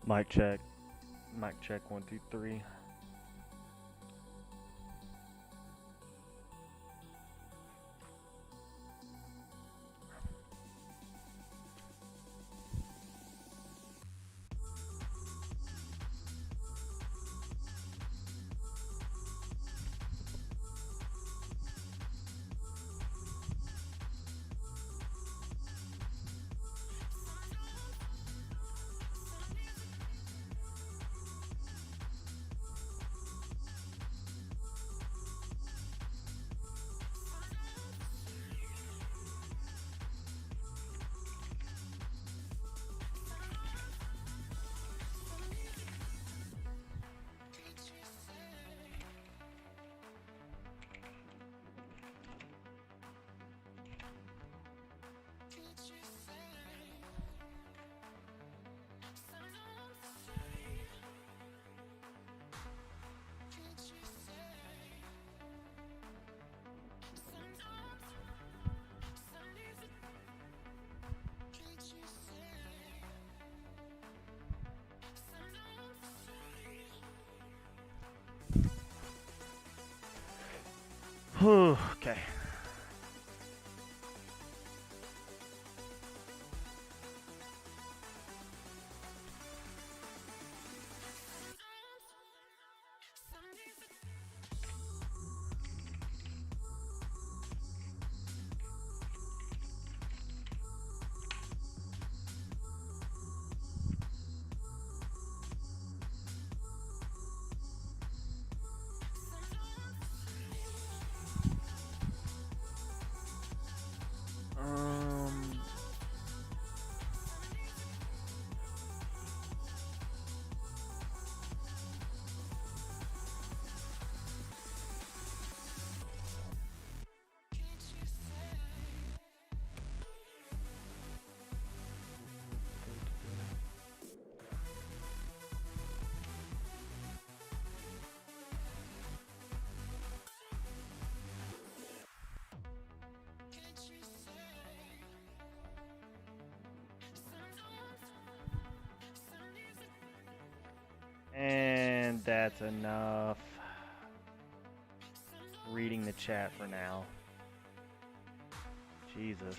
Mic check. Mic check. 1, 2, 3. Okay. Um. And that's enough reading the chat for now. Jesus.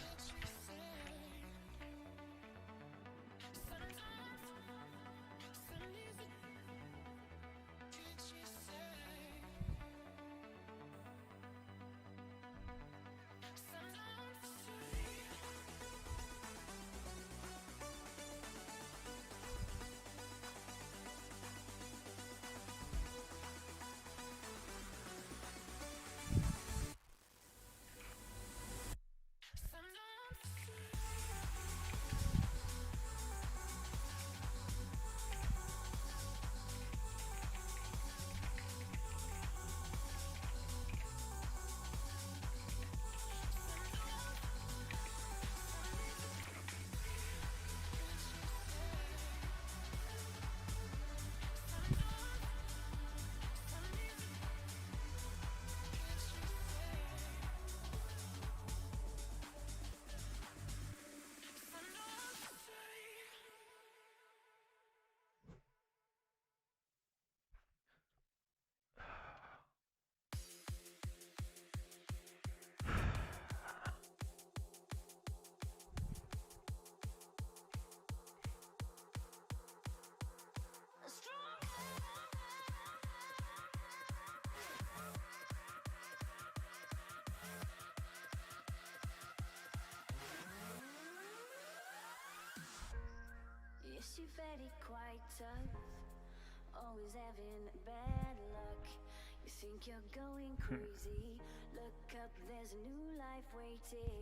Yes, you're very quite tough, always having bad luck. You think you're going crazy, look up, there's a new life waiting.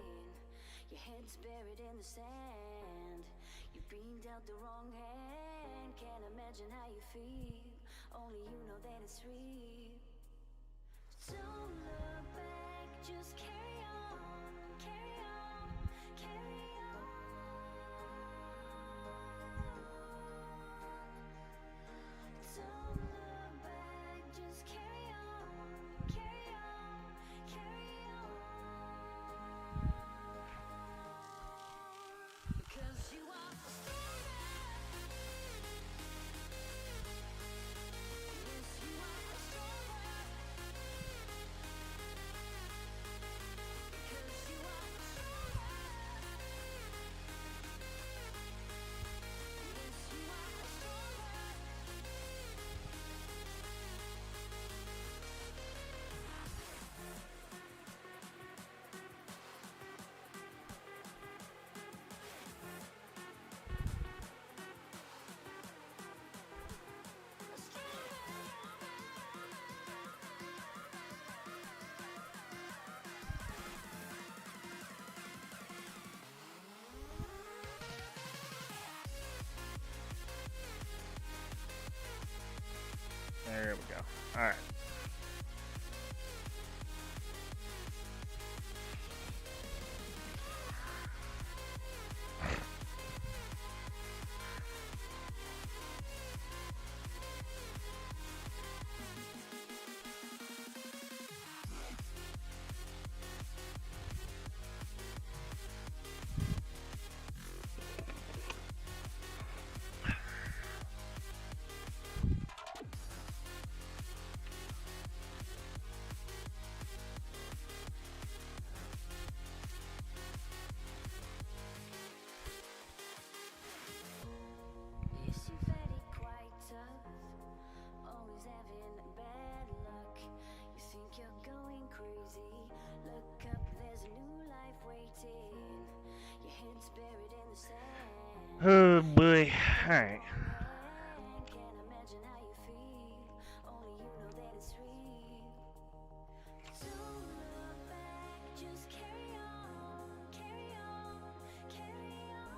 Your head's buried in the sand, you've been dealt the wrong hand. Can't imagine how you feel, only you know that it's real. Don't look back, just carry on, carry on, carry on. Don't look back, just carry on, carry on, carry on. Because you are stronger. go. All right. Yes, you've had it quite tough, always having bad luck. You think you're going crazy, look up, there's a new life waiting. Your head's buried in the sand. Oh boy. All right. Can't imagine how you feel, only you know that it's real. Don't look back, just carry on, carry on, carry on.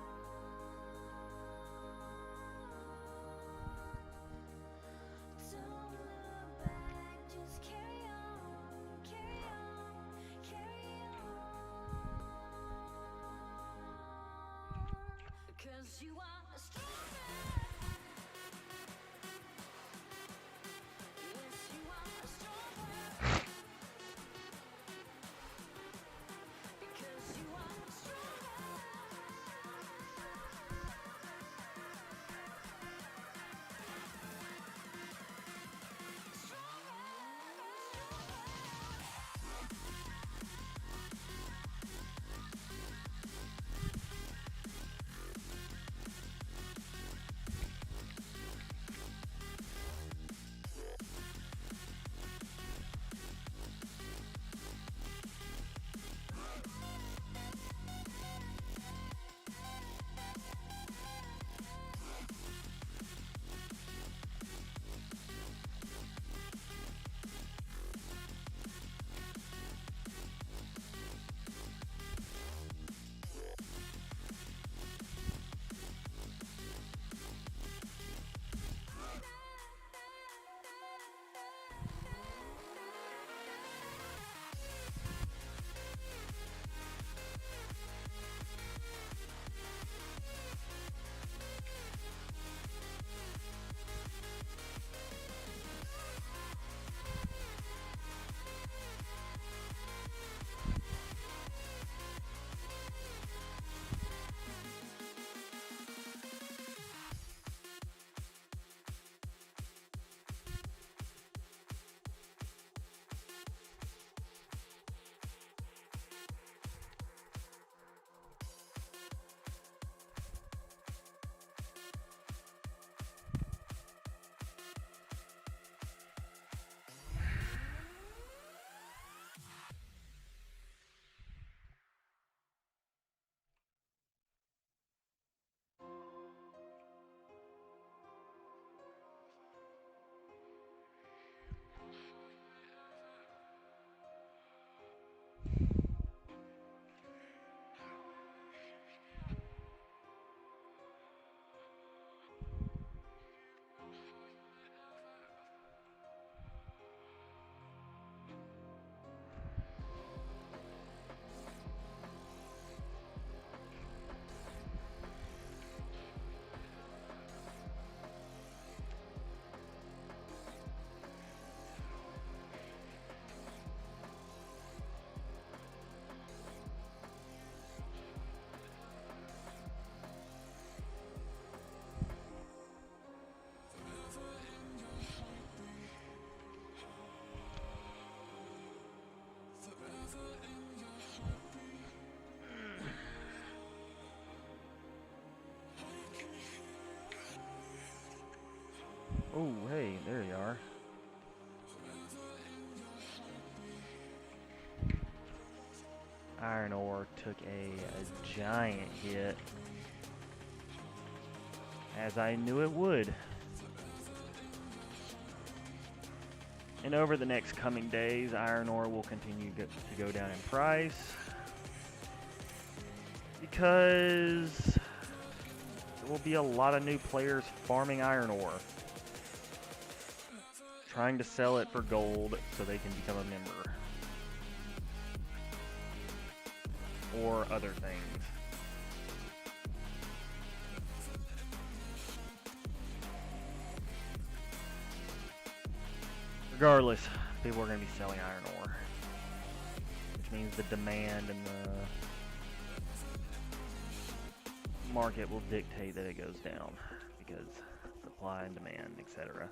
Don't look back, just carry on, carry on, carry on. 'Cause you are a strong man. Yes, you are a strong man. Because you are a strong Oh, hey, there you are. Iron ore took a giant hit, as I knew it would. And over the next coming days, iron ore will continue to go down in price, because there will be a lot of new players farming iron ore, trying to sell it for gold so they can become a member. Or other things. Regardless, people are going to be selling iron ore. Which means the demand and the market will dictate that it goes down. Because supply and demand, etc.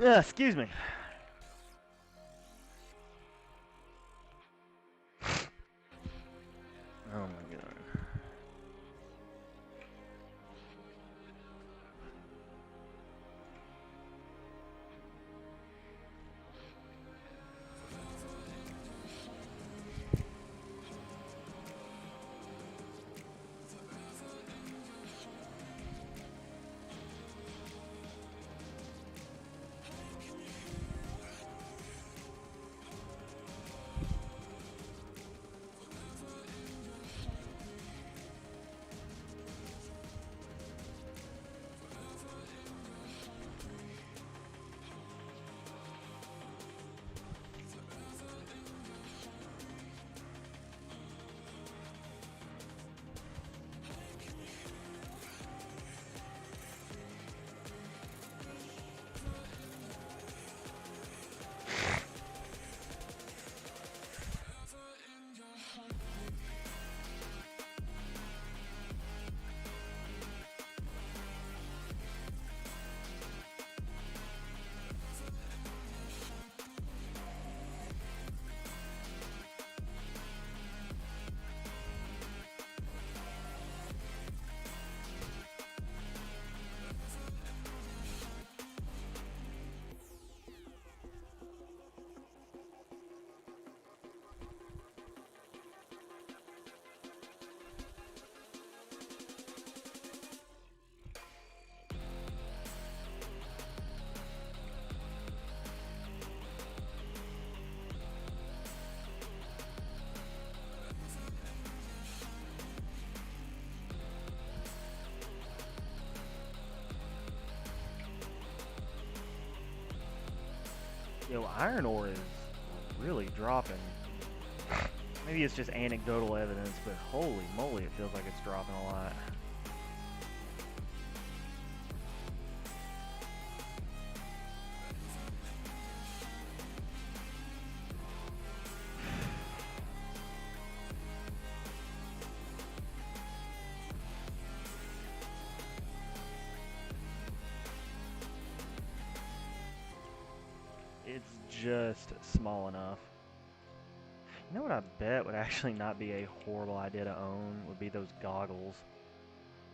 Yeah, excuse me. Oh my god. Yo, iron ore is really dropping. Maybe it's just anecdotal evidence, but holy moly, it feels like it's dropping a lot. It's just small enough. You know what I bet would actually not be a horrible idea to own would be those goggles.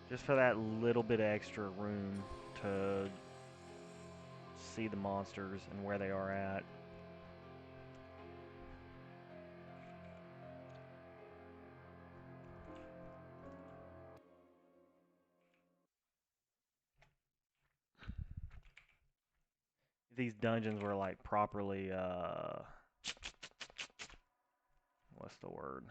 Just for that little bit of extra room to see the monsters and where they are at. These dungeons were like properly, what's the word?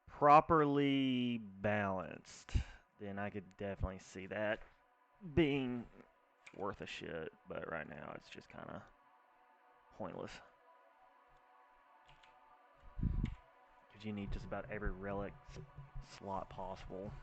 Properly balanced, then I could definitely see that being worth a shit, but right now it's just kind of pointless. Because you need just about every relic slot possible.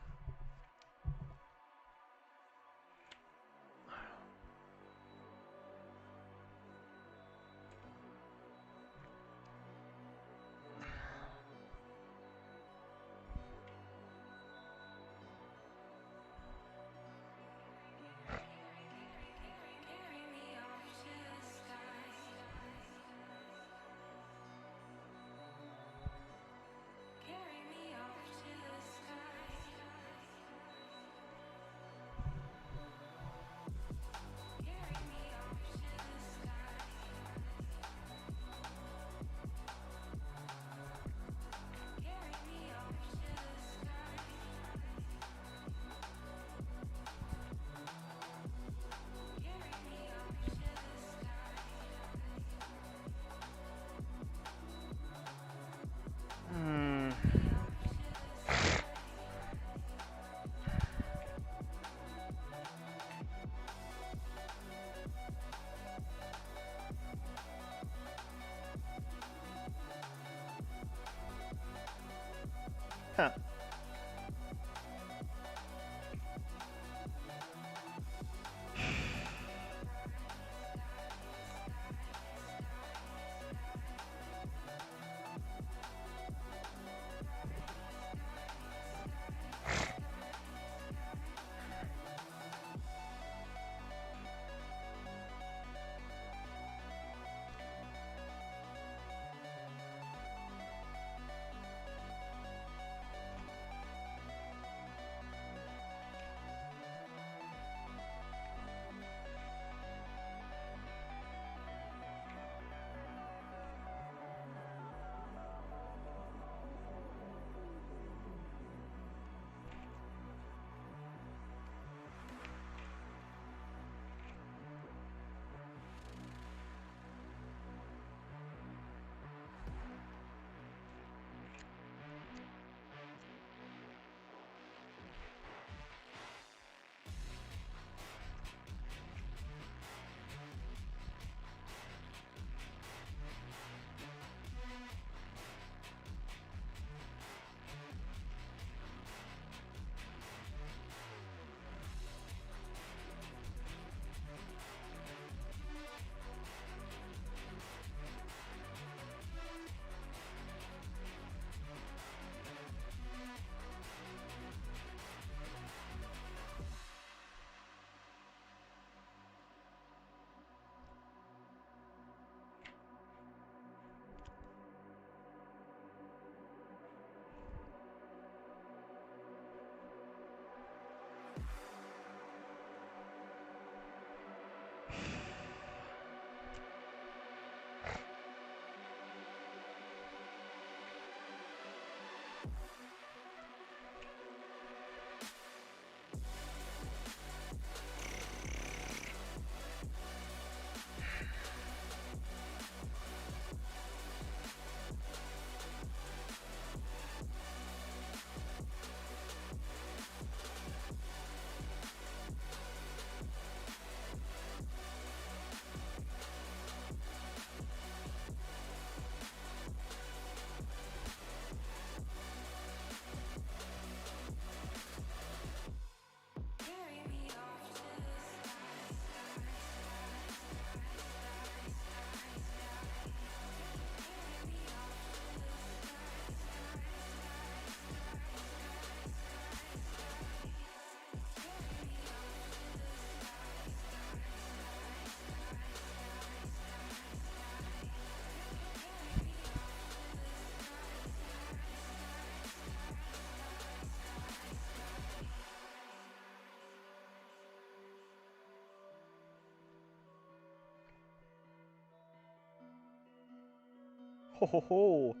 ho.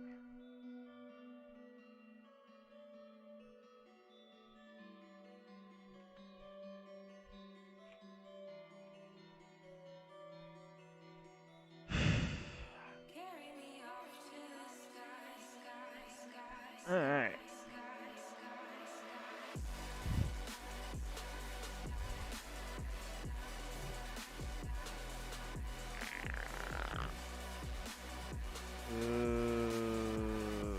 All right. Ooh.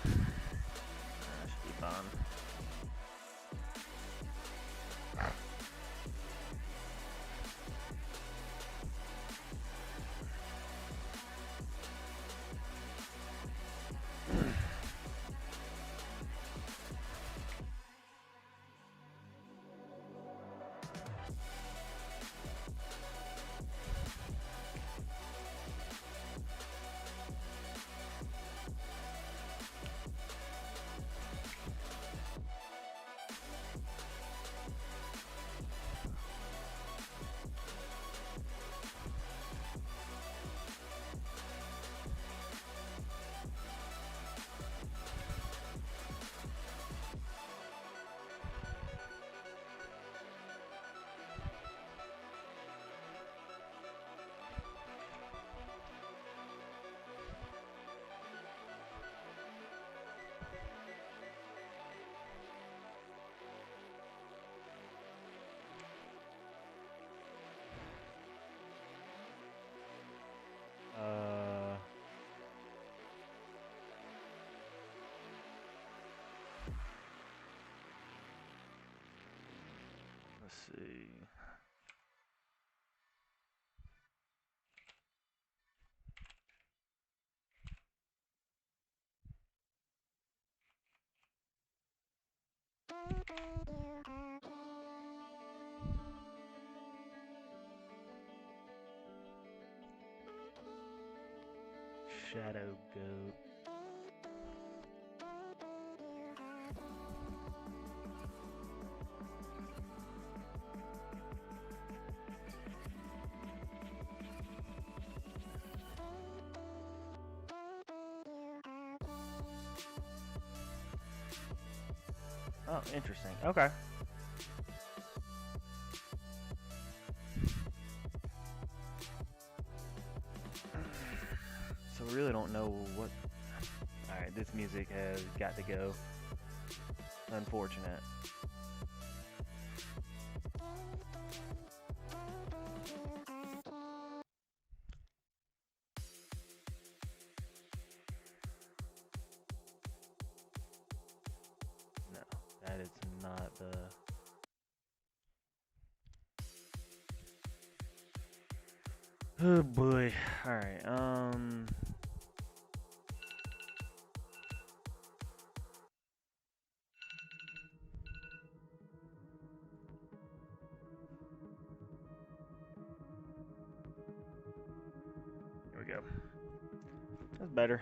That should be fun. Let's see. Shadow Goat. Oh, interesting. Okay. So we really don't know what. Alright, this music has got to go. Unfortunate. No, that is not the. Oh boy. Alright, here we go. That's better.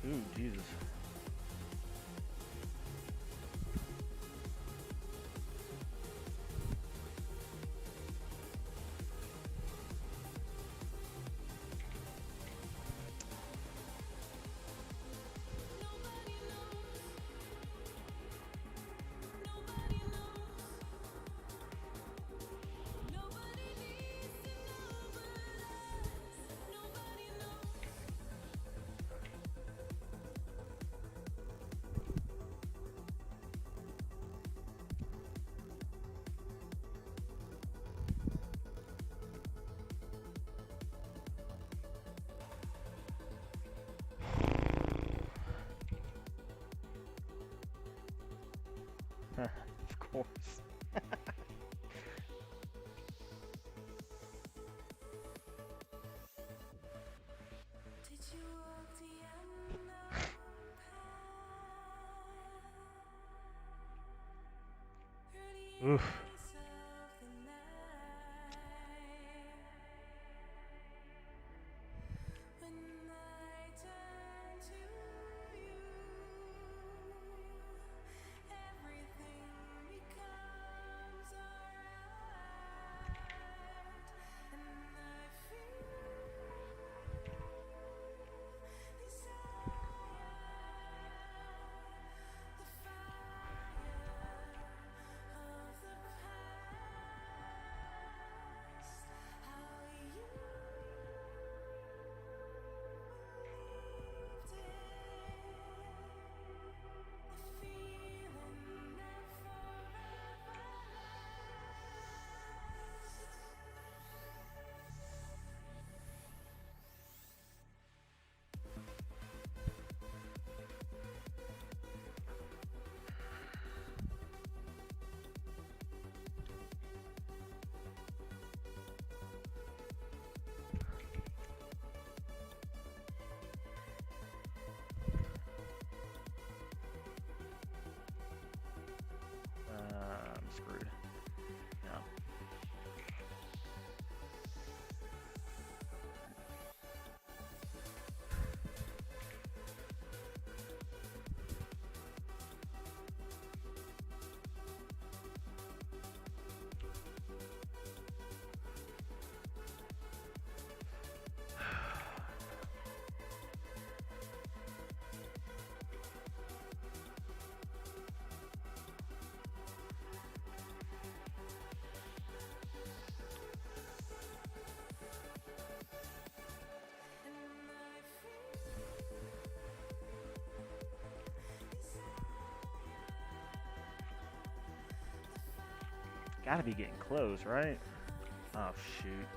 Ooh, Jesus. Of course. Oof. I'm screwed. No. Gotta be getting close, right? Oh, shoot.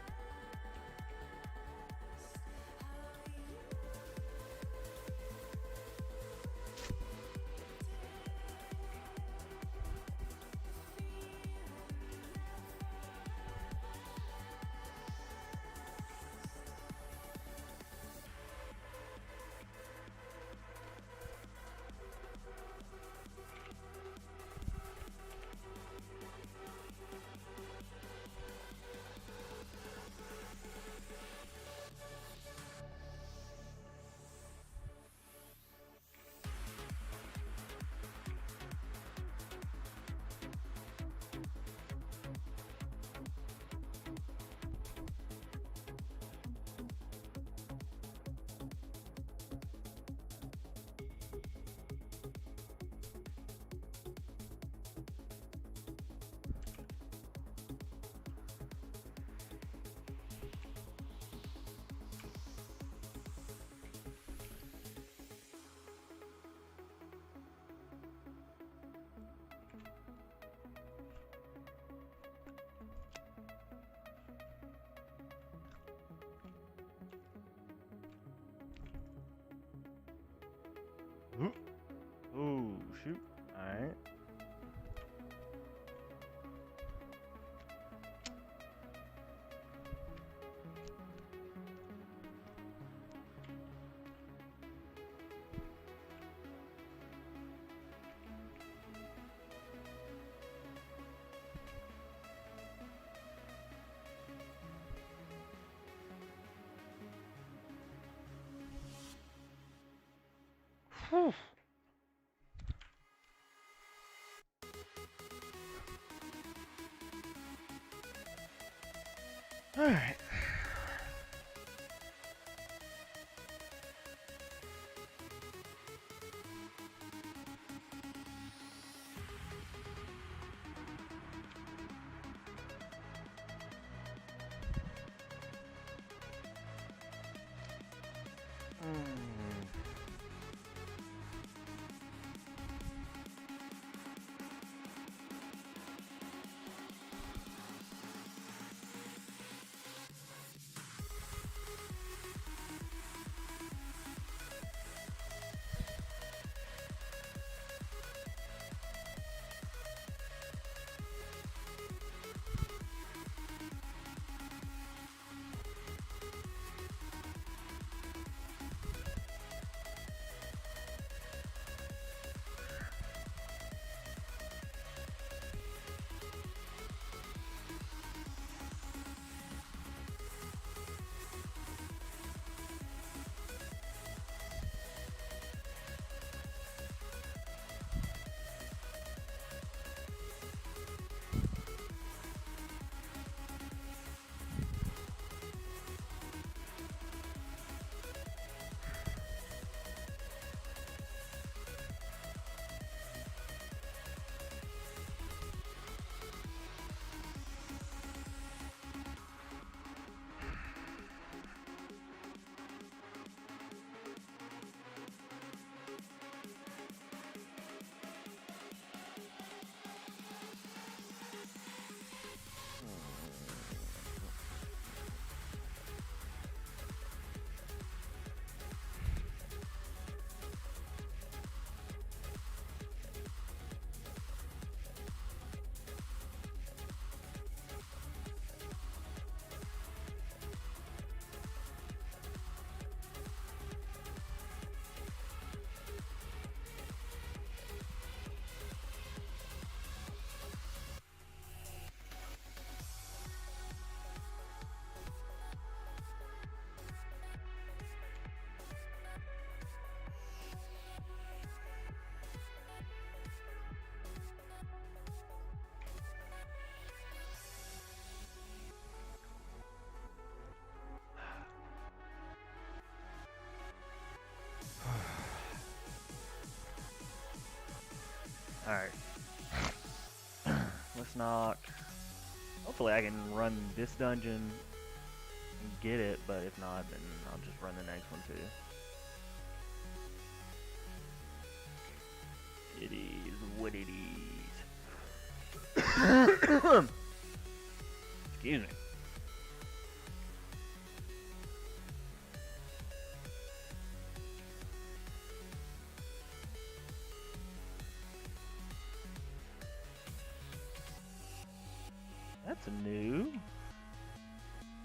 Ooh, shoot. Alright. Whew. All right. Alright. Let's knock. Hopefully I can run this dungeon and get it, but if not, then I'll just run the next one too. It is what it is. Excuse me. That's new.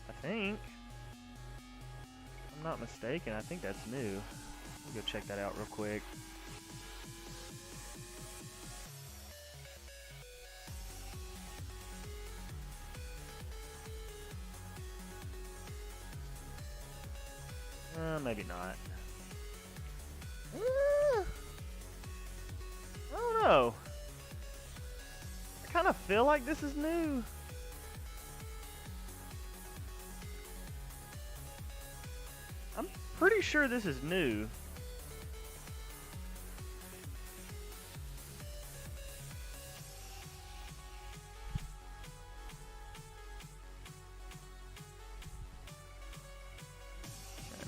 I think. If I'm not mistaken, I think that's new. Let me go check that out real quick. Maybe not. I don't know. I kind of feel like this is new. I'm pretty sure this is new.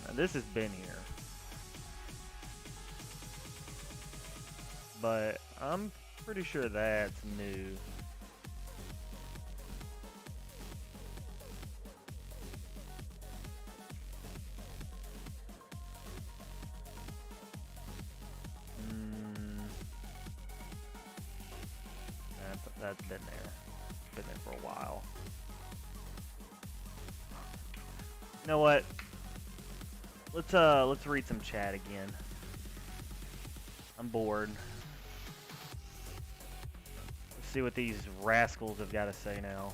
Now, this has been here. But I'm pretty sure that's new. That's been there. Been there for a while. You know what? Let's read some chat again. I'm bored. Let's see what these rascals have got to say now.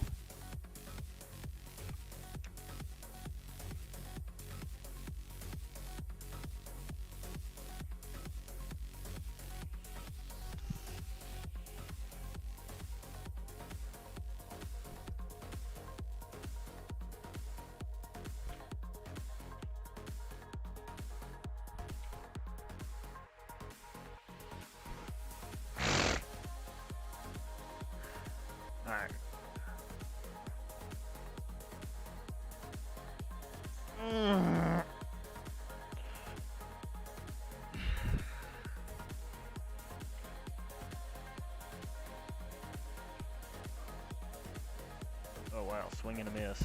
Mm. Oh wow, swing and a miss.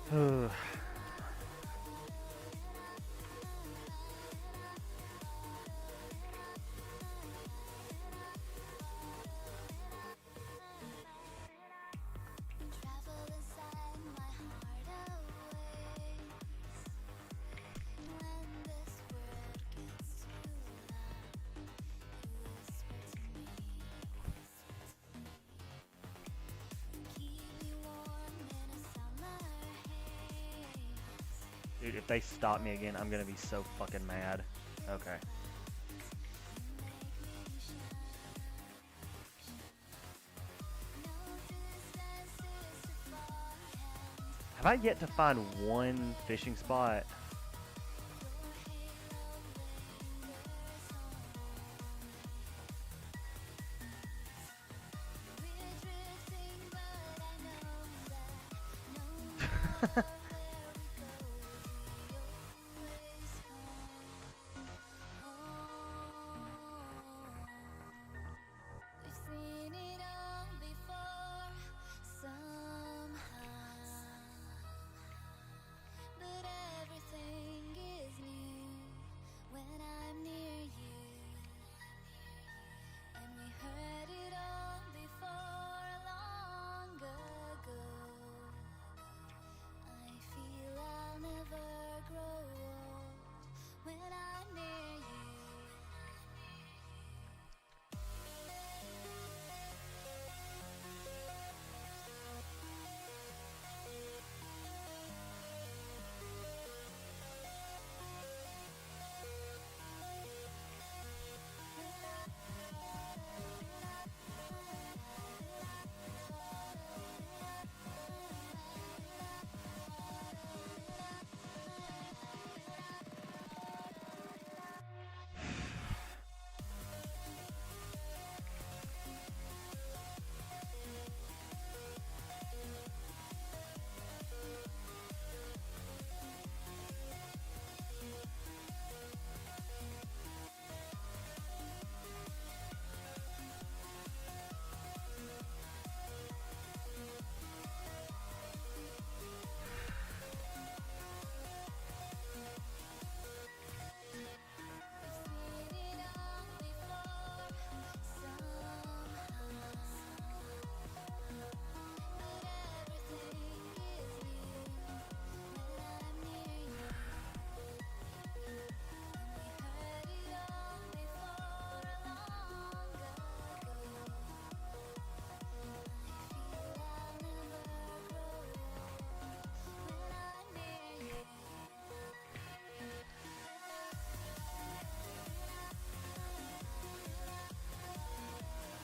Dude, if they stop me again, I'm gonna be so fucking mad. Okay. Have I yet to find one fishing spot?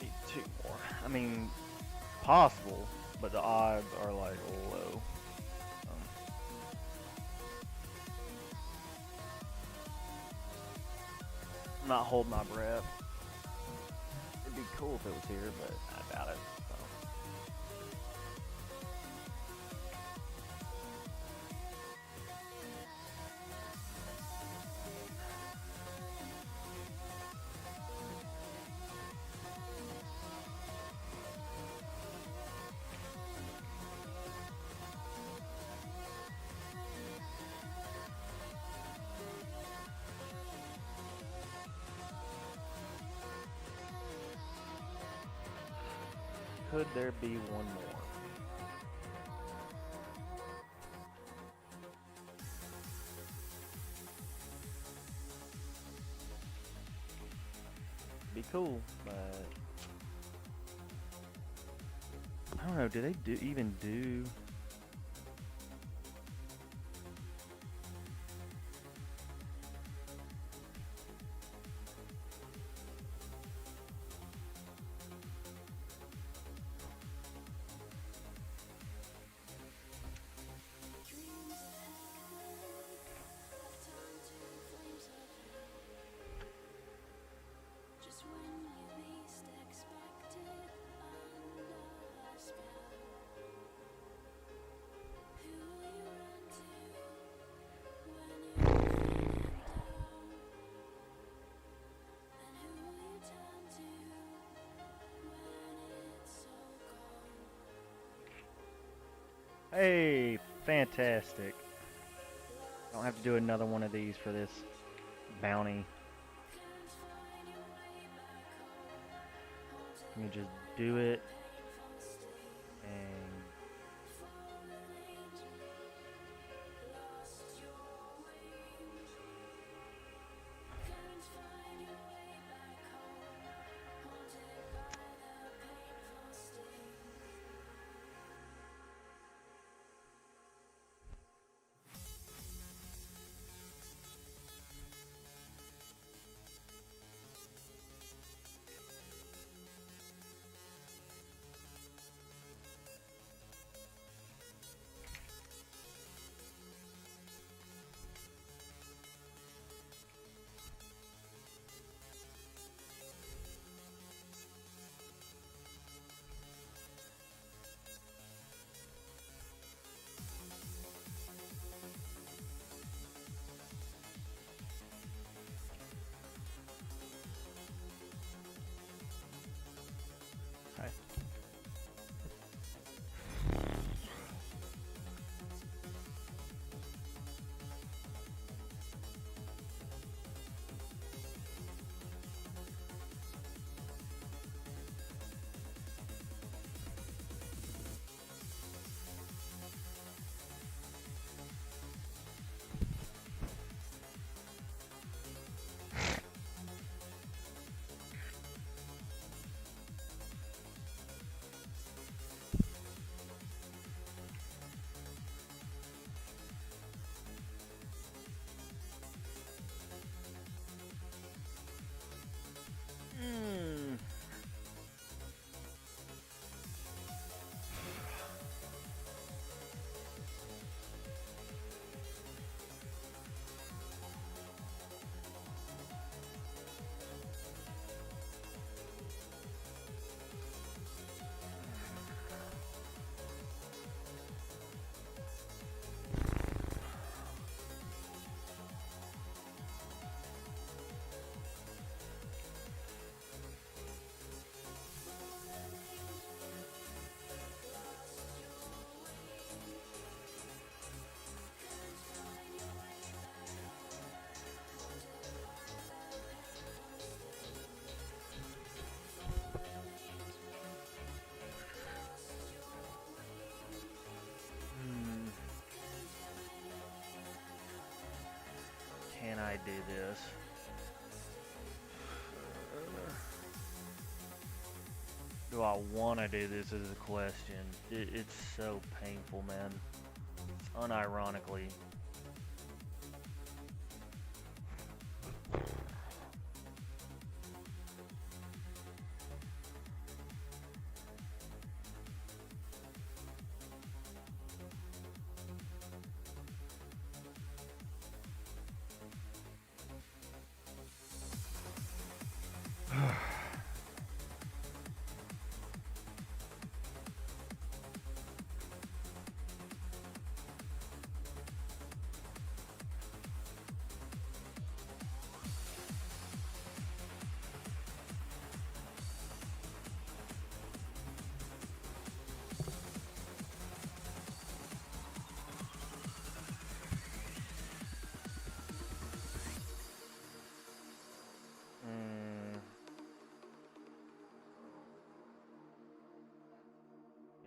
Need two more. I mean, possible, but the odds are like low. I'm not holding my breath. It'd be cool if it was here, but I doubt it. So. Could there be one more? Be cool, but I don't know. Do they even do? Hey, Fantastic. I don't have to do another one of these for this bounty. Let me just do it. And can I do this? Do I want to do this is the question. It's so painful, man. Unironically.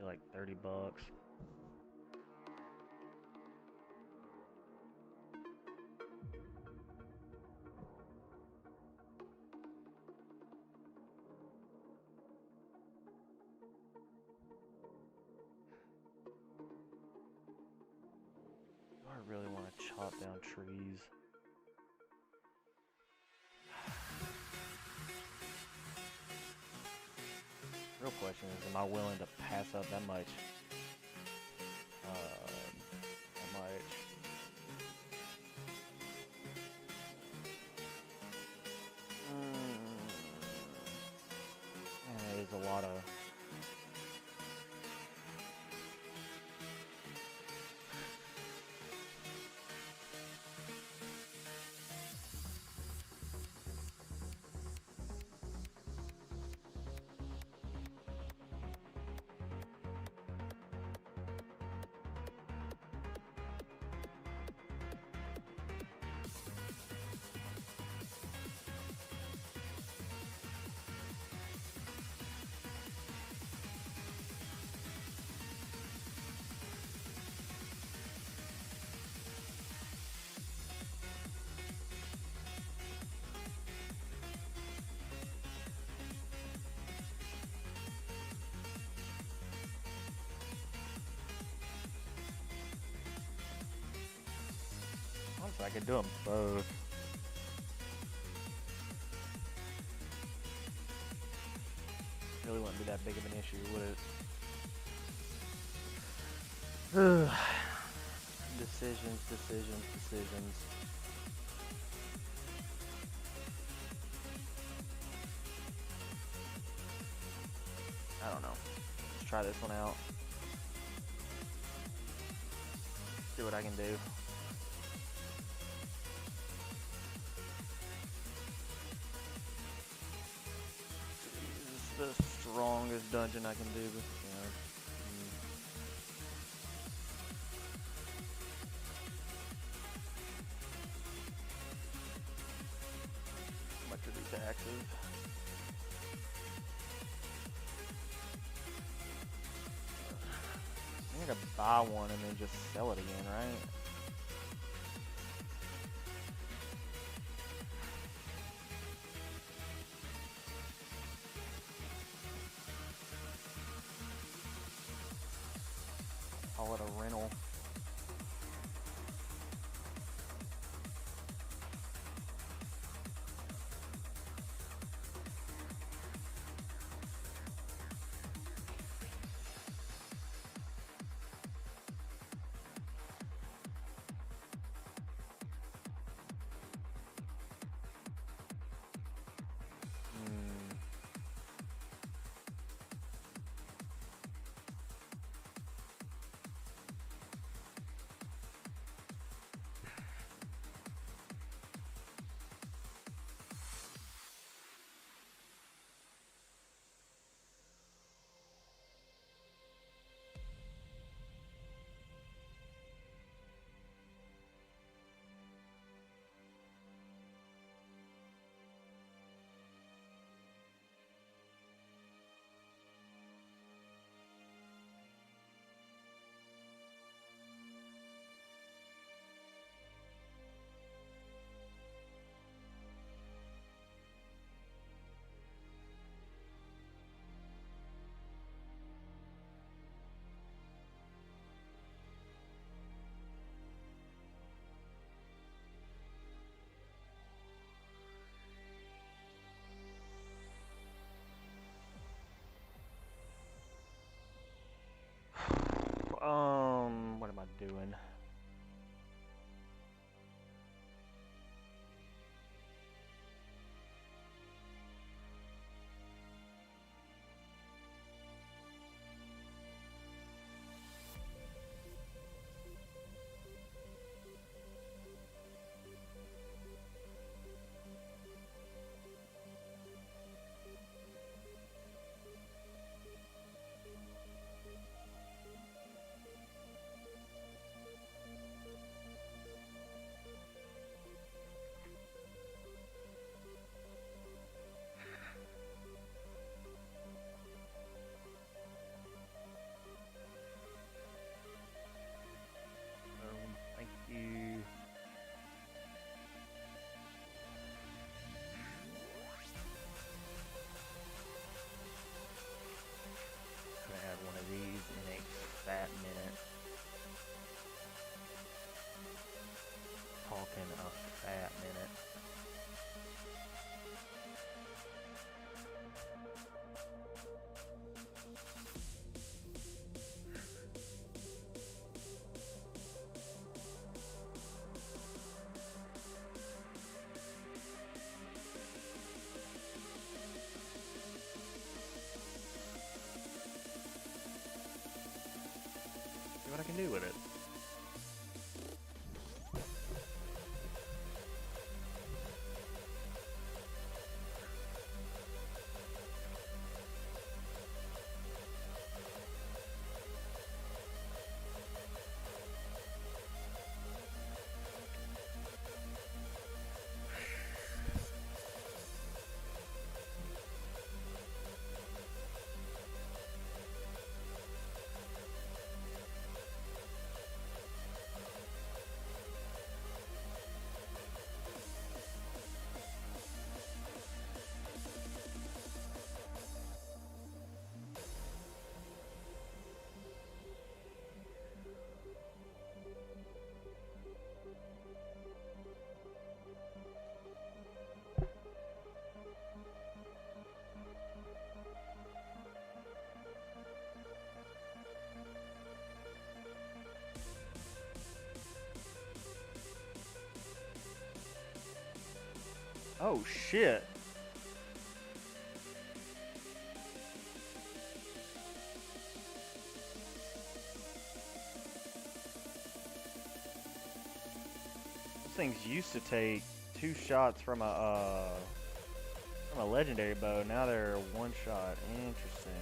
Like $30. Do I really want to chop down trees? Real question is, am I willing to pass up that much? That much. Man, it is a lot of. So I could do them both. Really wouldn't be that big of an issue, would it? Decisions, decisions, decisions. I don't know. Let's try this one out. See what I can do. This is the strongest dungeon I can do, but yeah. How much are these axes? I need to buy one and then just sell it again, right? Call it a rental. What am I doing? Thank you. I'm gonna add one of these in a fat minute. Talking a fat minute. See what I can do with it. Oh shit. Those things used to take 2 shots from a legendary bow. Now they're 1 shot. Interesting.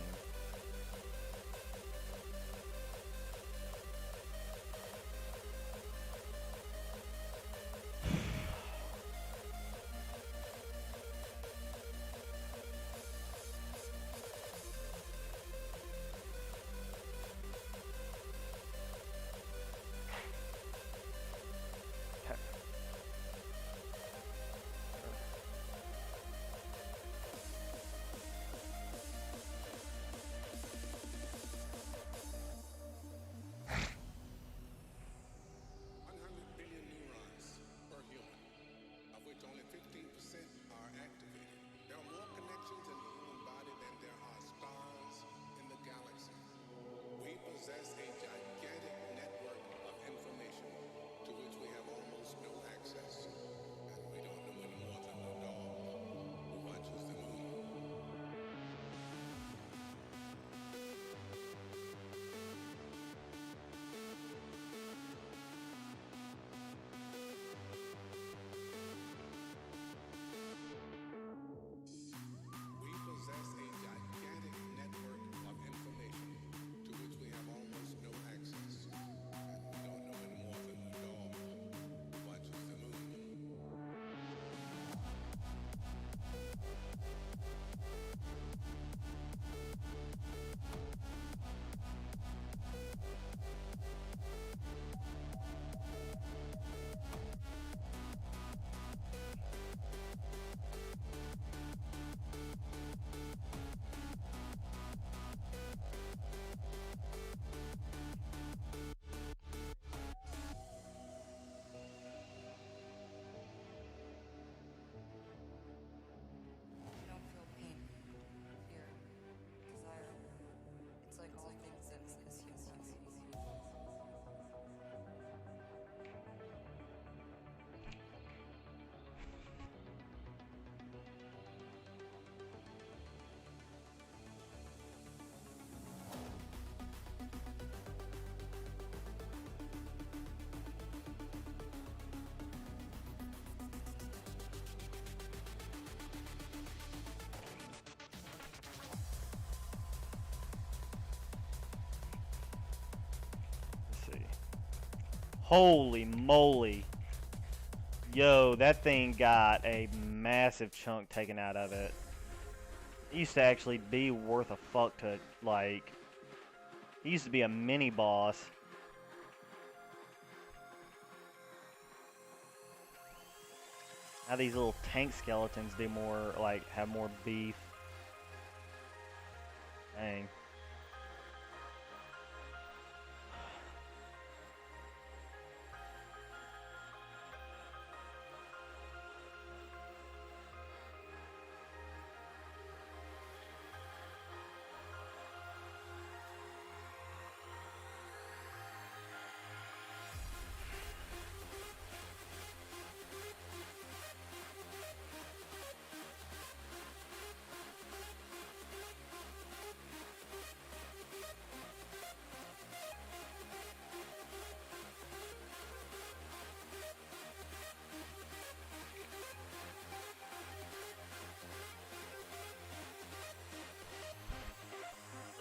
Holy moly. Yo, that thing got a massive chunk taken out of it. It used to actually be worth a fuck to, like... It used to be a mini boss. Now these little tank skeletons do more, like, have more beef. Dang.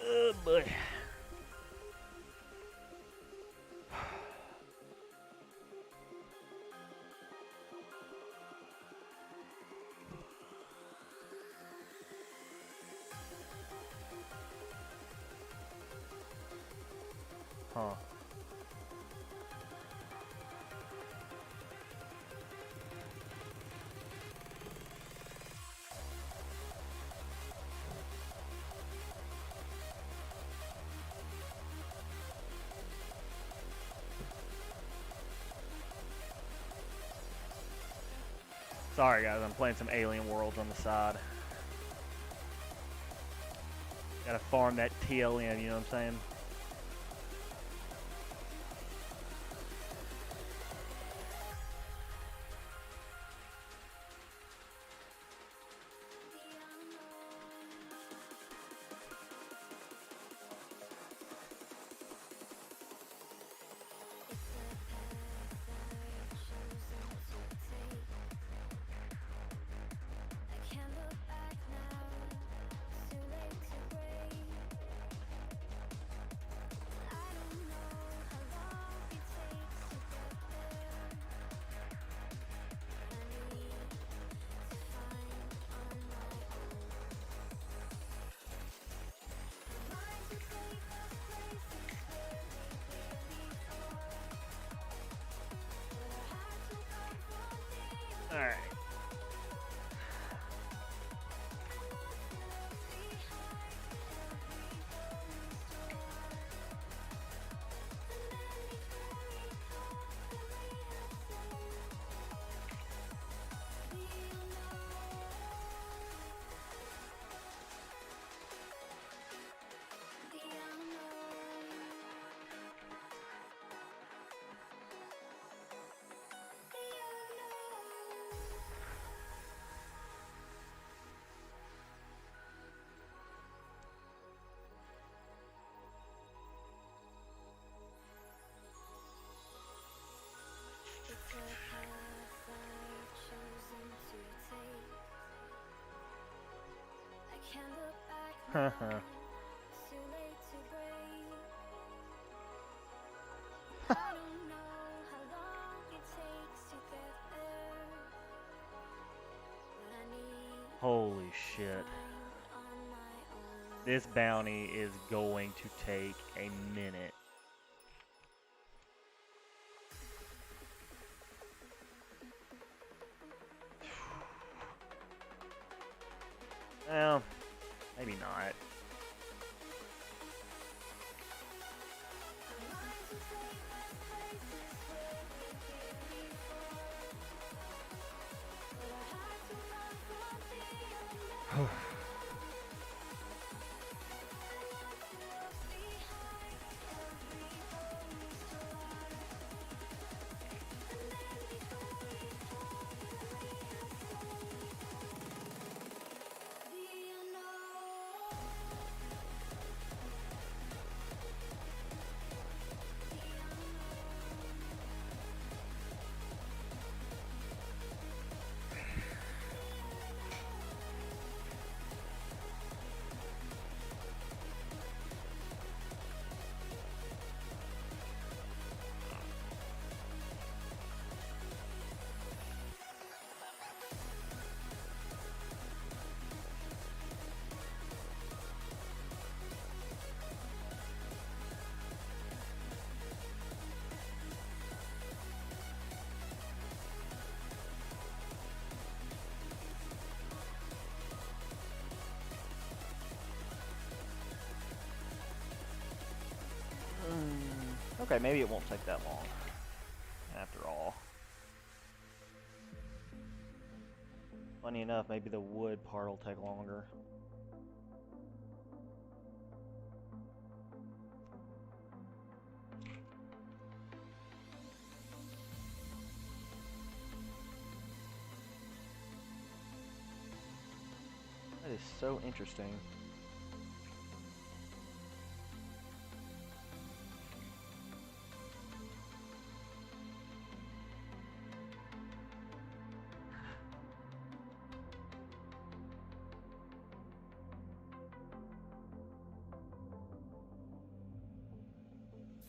Oh boy. Huh. Sorry guys, I'm playing some Alien Worlds on the side. Gotta farm that TLN, you know what I'm saying? It's too late to break. I don't know how long it takes to get there, but I need Holy shit. find on my own. This bounty is going to take a minute. Well, maybe not. Okay, maybe it won't take that long. After all. Funny enough, maybe the wood part will take longer. That is so interesting.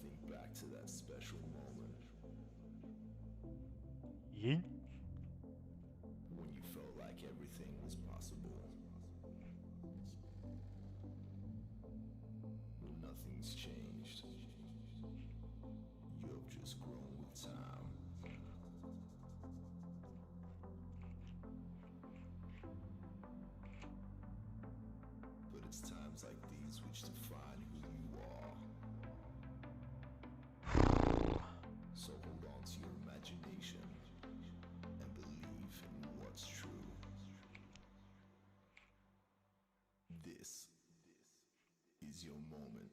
Think back to that special moment Yeet. when you felt like everything was possible. Nothing's changed. You have just grown with time. But it's times like these which define who you are. So hold on to your imagination and believe in what's true. This is your moment.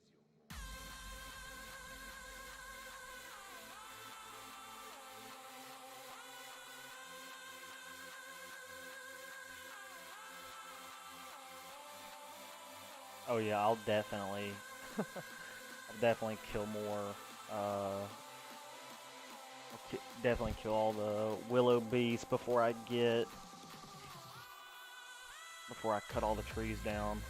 Oh yeah, I'll definitely kill more. Definitely kill all the willow beasts before I cut all the trees down.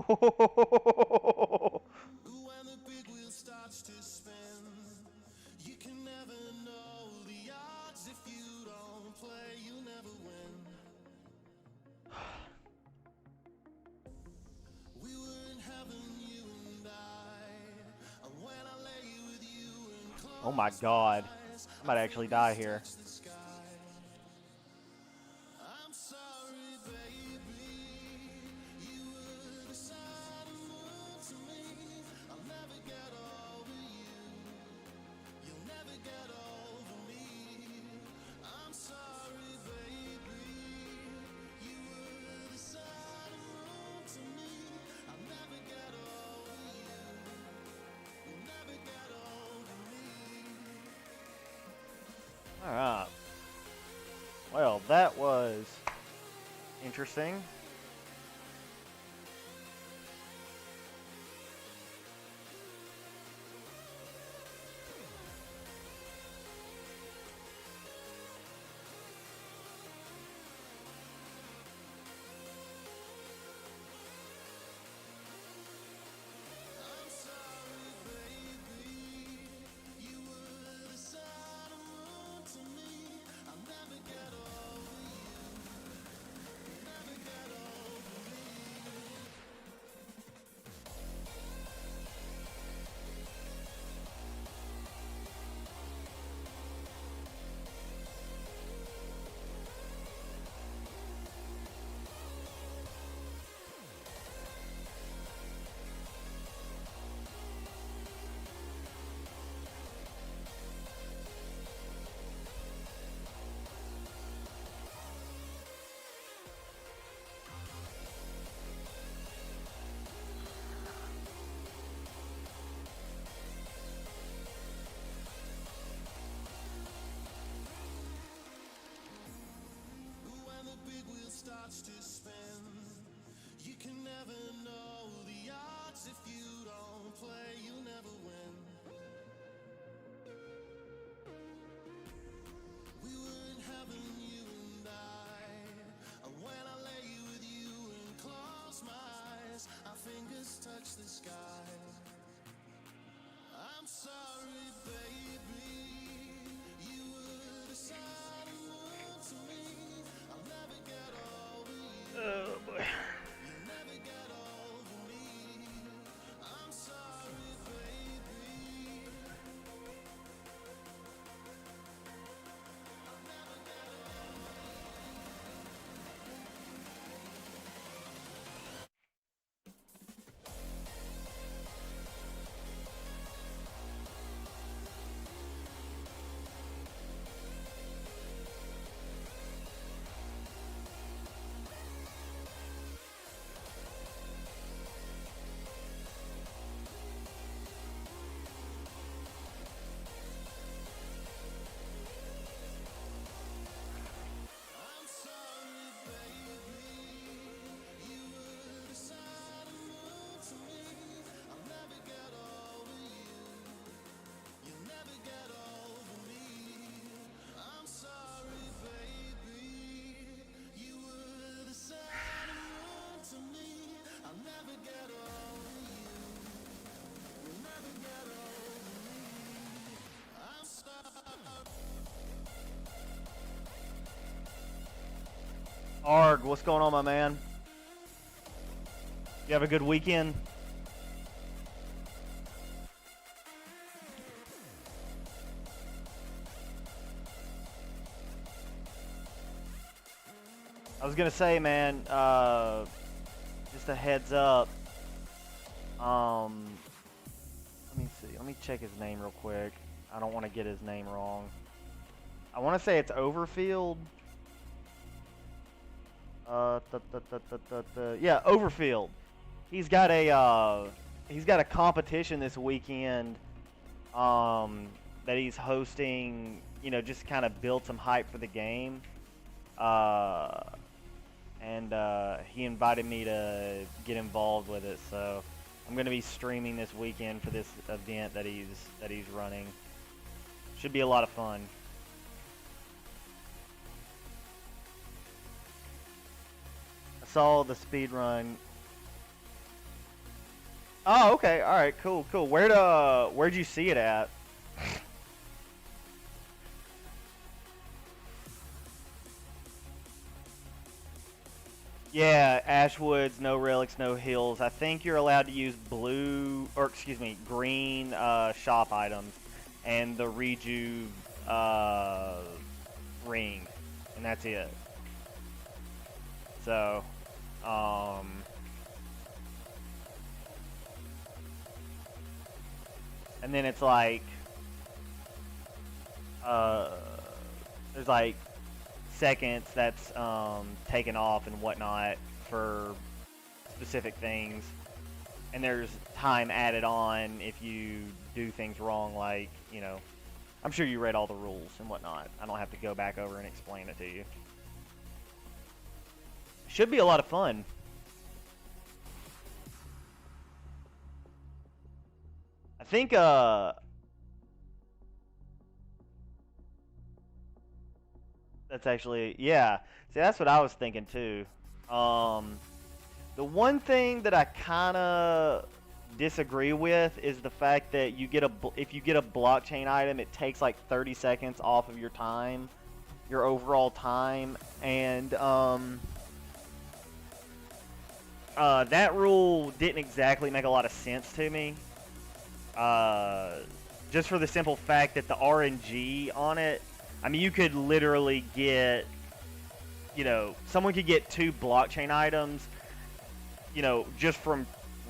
When the big wheel starts to spin, you can never know the odds. If you don't play, you never win. We were in heaven, you and I. And when I lay with you and close Oh my God. I might actually die here. touch the sky. I'm sorry, baby. You were the sun and moon to me. I'll never get over you. You'll never get over me. I'm sorry, baby. You were the sun and moon to me. I'll never get over you. You'll never get over me. All right. Well, that was interesting. I'm sorry, baby. You were the sun and moon to me. I'll never get over you. Never get over me. When the big wheel starts to spin, you can never know the odds. If you don't play, you never win. We were in heaven, you and I. And when I lay with you and close my eyes, our fingers touch the sky. I'm sorry, baby. You were the sun and moon to me. I'll never get over you. Oh boy. You'll never get over me. I'm sorry, baby. I'll never get over I'm sorry, baby. You were the sun and moon to me. I'll never get over you. You'll never get over me. I'm sorry, baby. You were the sun and moon to me. I'll never get over you. You'll never get over me. I'm sorry. Arg, what's going on, my man? You have a good weekend? I was gonna say, man, just a heads up. Let me see. Let me check his name real quick. I don't want to get his name wrong. I want to say it's Overfield. Yeah, Overfield. He's got a competition this weekend that he's hosting, you know, just kind of build some hype for the game. And he invited me to get involved with it, so I'm going to be streaming this weekend for this event that he's running. Should be a lot of fun. I saw the speed run. Oh, okay. All right. Cool. Cool. Where'd you see it at? Yeah, Ashwoods, no relics, no hills. I think you're allowed to use blue, or excuse me, green shop items, and the reju uh, ring, and that's it. So, um, and then it's like, uh, there's like seconds that's taken off and whatnot for specific things, and there's time added on if you do things wrong, like, you know, I'm sure you read all the rules and whatnot. I don't have to go back over and explain it to you. Should be a lot of fun. I think that's actually, yeah. See, that's what I was thinking too. Um the one thing that I kind of disagree with is the fact that if you get a blockchain item, it takes like 30 seconds off of your time, your overall time, and that rule didn't exactly make a lot of sense to me. Just for the simple fact that the RNG on it, I mean, you could literally get, you know, someone could get 2 blockchain items, you know, just from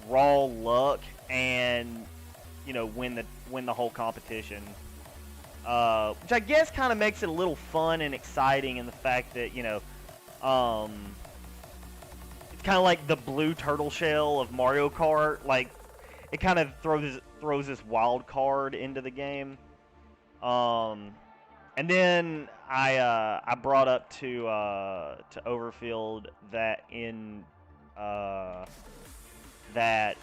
raw luck, and, you know, win the whole competition. Which I guess kind of makes it a little fun and exciting in the fact that, you know, it's kind of like the blue turtle shell of Mario Kart. Like, it kind of throws this wild card into the game. And then I brought up to Overfield that that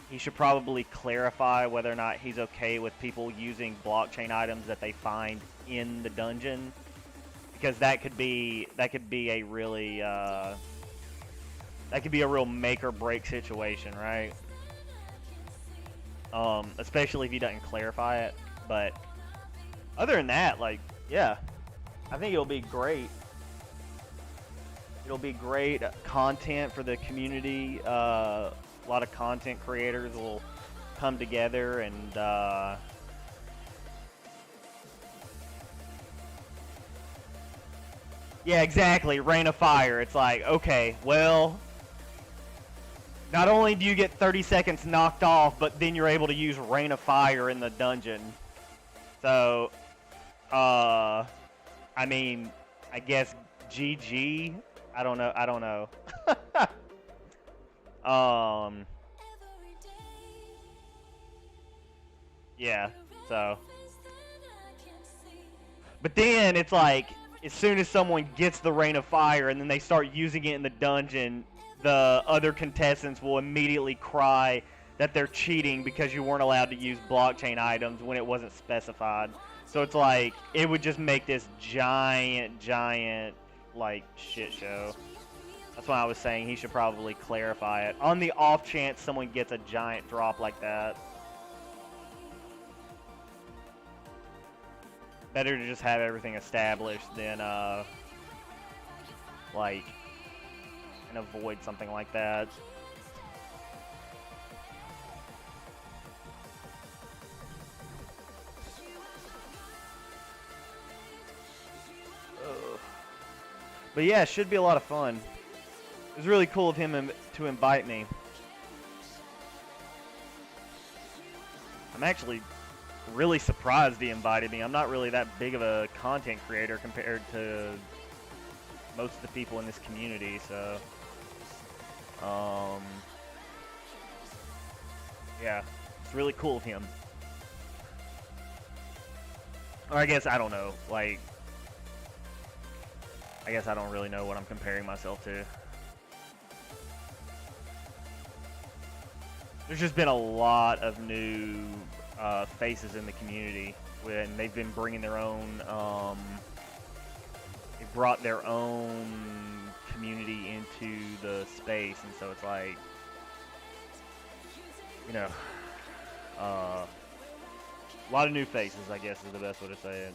he should probably clarify whether or not he's okay with people using blockchain items that they find in the dungeon, because that could be a really that could be a real make or break situation, right? Especially if he doesn't clarify it. But other than that, like, yeah, I think it'll be great. It'll be great content for the community. A lot of content creators will come together and yeah, exactly. Rain of Fire. It's like, okay, well, not only do you get 30 seconds knocked off, but then you're able to use Rain of Fire in the dungeon. So, I mean, I guess GG. I don't know. I don't know. Yeah. So, but then it's like, as soon as someone gets the Rain of Fire and then they start using it in the dungeon, the other contestants will immediately cry that they're cheating because you weren't allowed to use blockchain items when it wasn't specified. So it's like, it would just make this giant, like, shit show. That's why I was saying he should probably clarify it. On the off chance someone gets a giant drop like that. Better to just have everything established than, like, and avoid something like that. Ugh. But yeah, it should be a lot of fun. It was really cool of him to invite me. I'm actually really surprised he invited me. I'm not really that big of a content creator compared to most of the people in this community, so yeah, it's really cool of him. Or I guess I don't know, like, I guess I don't really know what I'm comparing myself to. There's just been a lot of new faces in the community, and they've been bringing their own, they brought their own community into the space, and so it's like, you know, a lot of new faces, I guess is the best way to say it.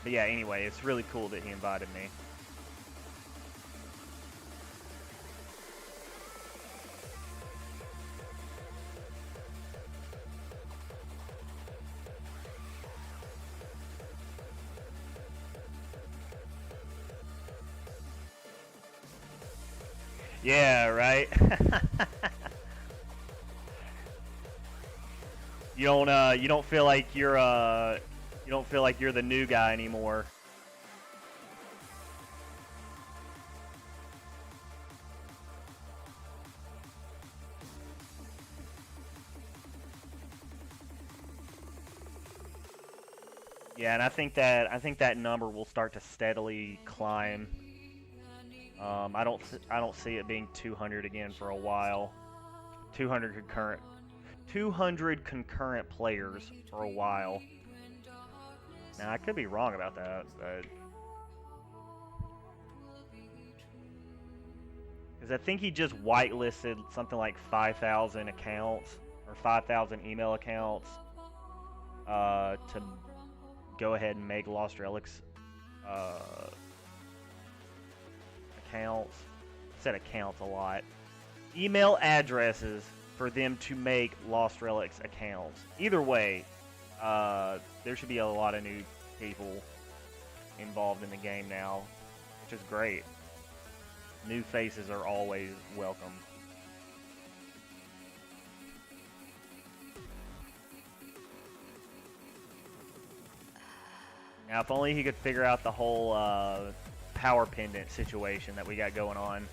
But yeah, anyway, it's really cool that he invited me. Yeah, right. You don't feel like you don't feel like you're the new guy anymore. Yeah, and I think that number will start to steadily climb. I don't see it being 200 again for a while. 200 concurrent players for a while. Now I could be wrong about that, but because I think he just whitelisted something like 5,000 accounts or 5,000 email accounts to go ahead and make Lost Relics accounts. I said accounts a lot. Email addresses for them to make Lost Relics accounts. Either way, there should be a lot of new people involved in the game now, which is great. New faces are always welcome. Now, if only he could figure out the whole power pendant situation that we got going on.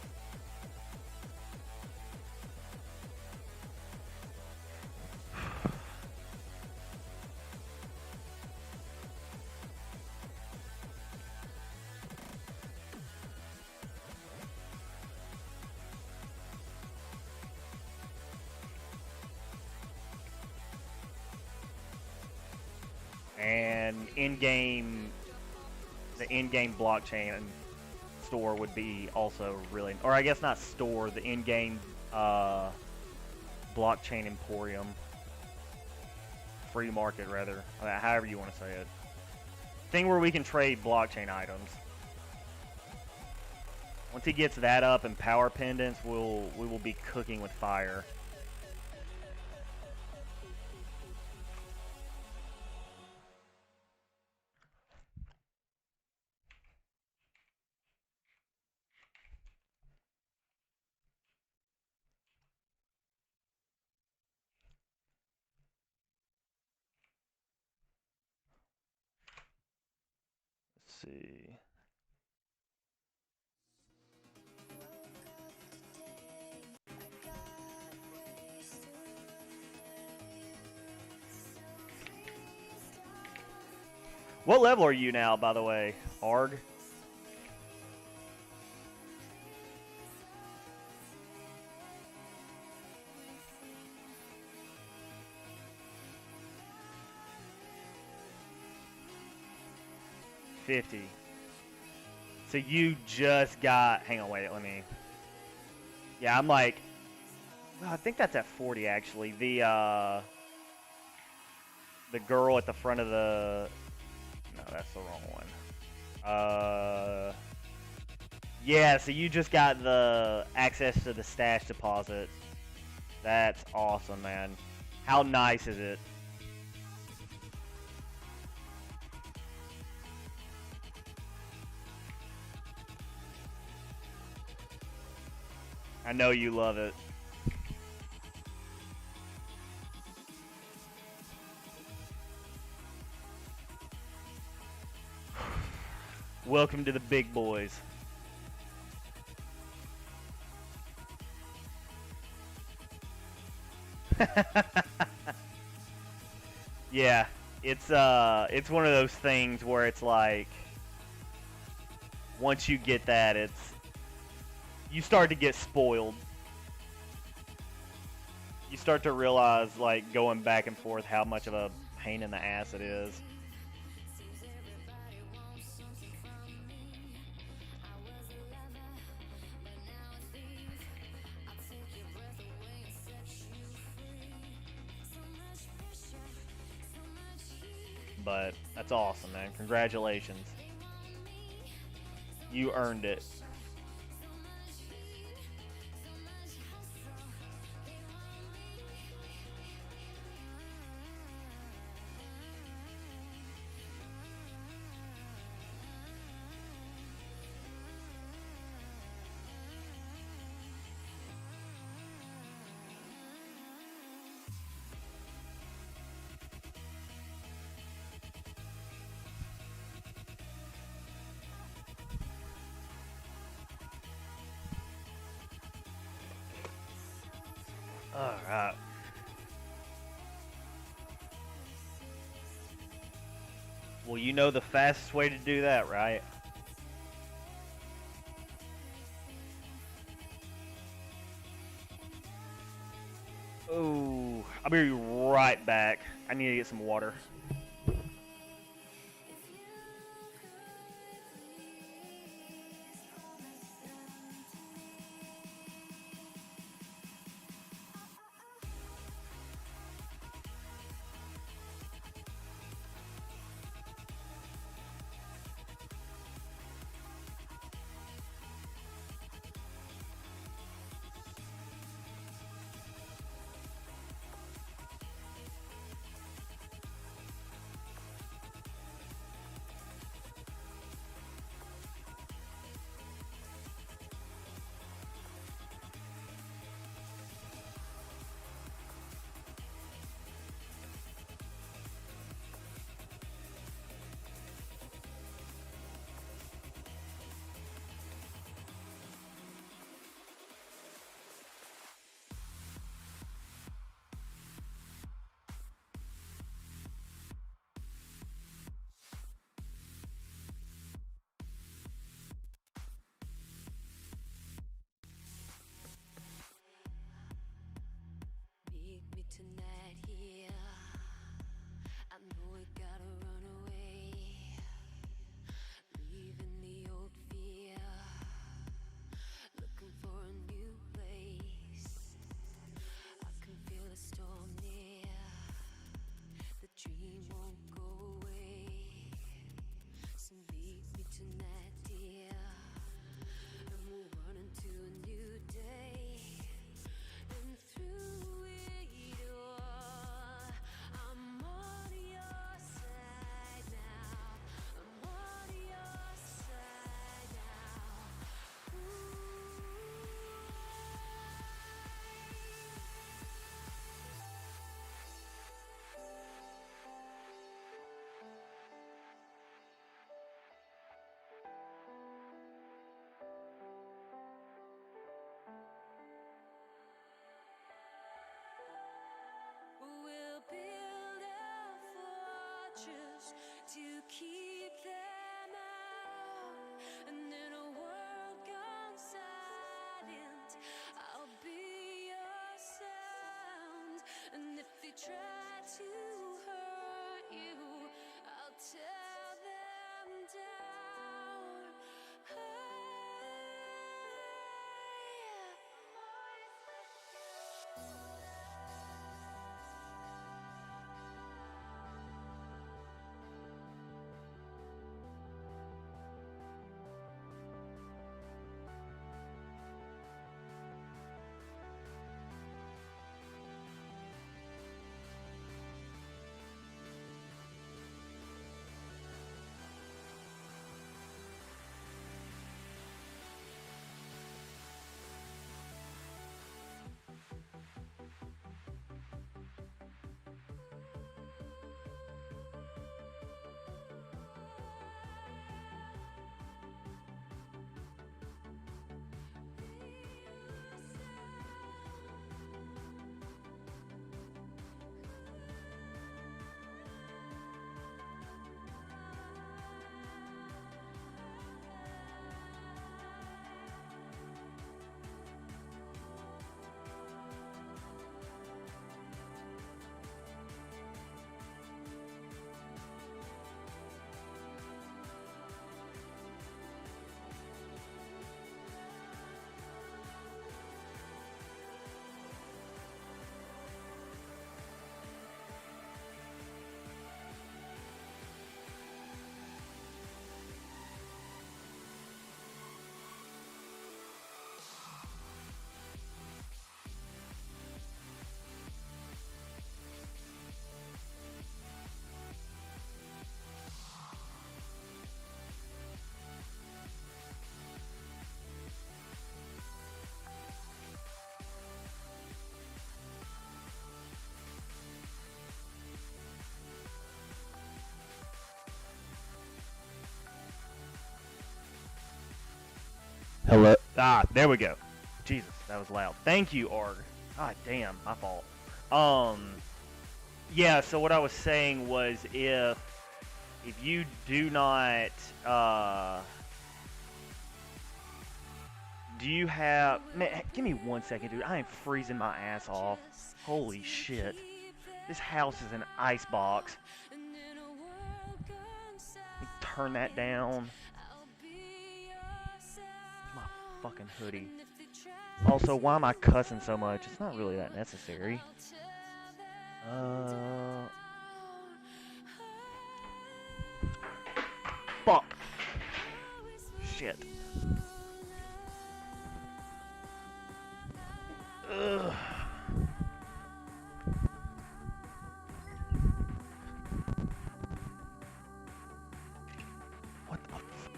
And the in-game blockchain store would be also really, or I guess not store, the in-game blockchain emporium, free market rather, however you want to say it. Thing where we can trade blockchain items. Once he gets that up and power pendants, we will be cooking with fire. Let's see. What level are you now, by the way, Arg? $50. So you just got. Hang on, wait. Let me. Yeah, I'm like. Well, I think that's at 40 actually. The girl at the front of the. No, that's the wrong one. Yeah. So you just got the access to the stash deposit. That's awesome, man. How nice is it? I know you love it. Welcome to the big boys. Yeah, it's one of those things where it's like once you get that, you start to get spoiled. You start to realize, like, going back and forth how much of a pain in the ass it is. but that's awesome, man. Congratulations. You earned it. All right. Well, you know the fastest way to do that, right? Oh, I'll be right back. I need to get some water. Meet me tonight here. I know we gotta run away, leaving the old fear, looking for a new place. I can feel a storm near, the dream won't go away. So meet me tonight, dear, and we'll run into a new day. And through it all, I'm on your side now. I'm on your side now. Ooh. We'll build a fortress to keep them out, and in a world gone silent, I'll be your sound. And if they try to hurt you, I'll tear them down. Hello. Ah, there we go. Jesus, that was loud. Thank you, Arg. God damn, my fault. Yeah. So what I was saying was, if you do not, do you have? Man, give me 1 second, dude. I am freezing my ass off. Holy shit. This house is an ice box. Let me turn that down. My fucking hoodie. Also, why am I cussing so much? It's not really that necessary. Fuck. Shit. Ugh. What the f-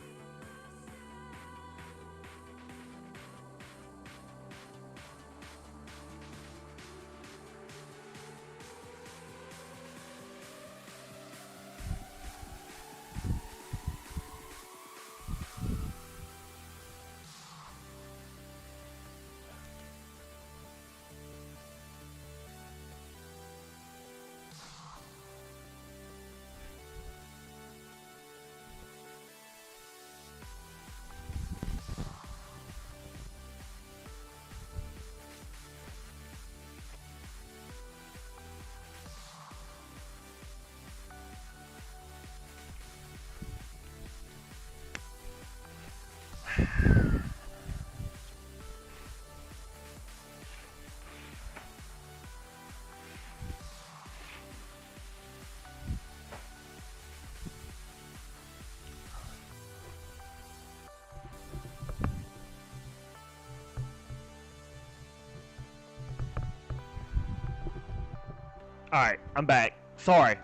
Alright, I'm back. Sorry.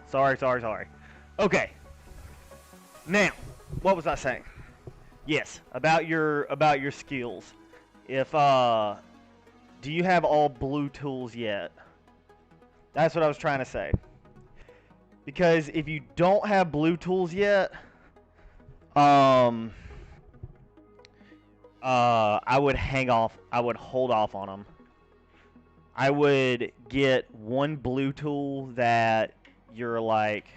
Sorry. Okay. Now, what was I saying? Yes, about your skills. If do you have all blue tools yet? That's what I was trying to say. Because if you don't have blue tools yet, I would hold off on them. I would get one blue tool that you're like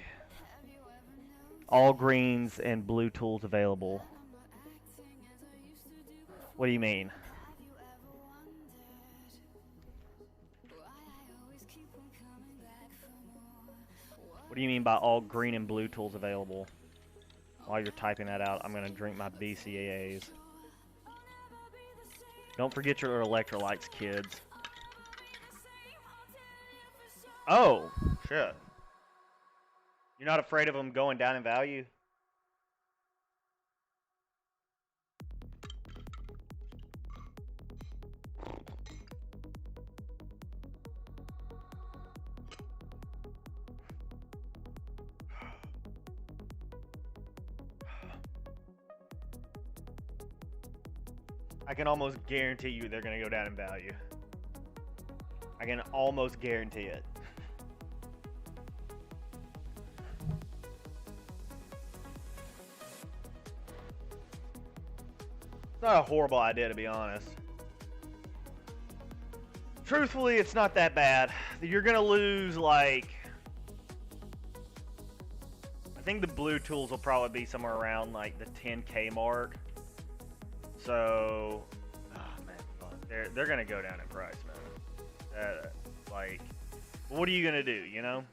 all greens and blue tools available. What do you mean? What do you mean by all green and blue tools available? While you're typing that out, I'm gonna drink my BCAAs. Don't forget your electrolytes, kids. Oh, shit. You're not afraid of them going down in value? I can almost guarantee you they're going to go down in value. I can almost guarantee it. It's not a horrible idea, to be honest. Truthfully, it's not that bad. You're going to lose, like... I think the blue tools will probably be somewhere around, like, the 10K mark. So... Oh, man, fuck. They're going to go down in price, man. Like... What are you going to do, you know?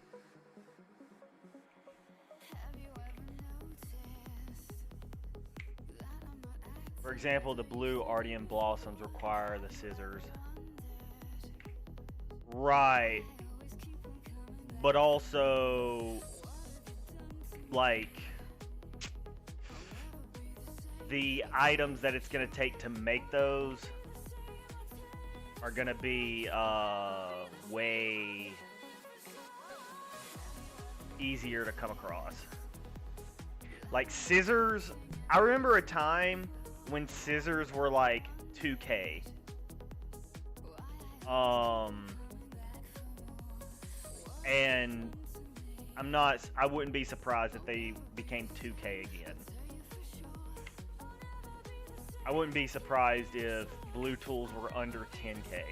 For example, the blue Ardean Blossoms require the scissors. Right. But also, like, the items that it's going to take to make those are going to be way easier to come across. Like scissors, I remember a time when scissors were like 2K. And I wouldn't be surprised if they became 2K again. I wouldn't be surprised if blue tools were under 10K.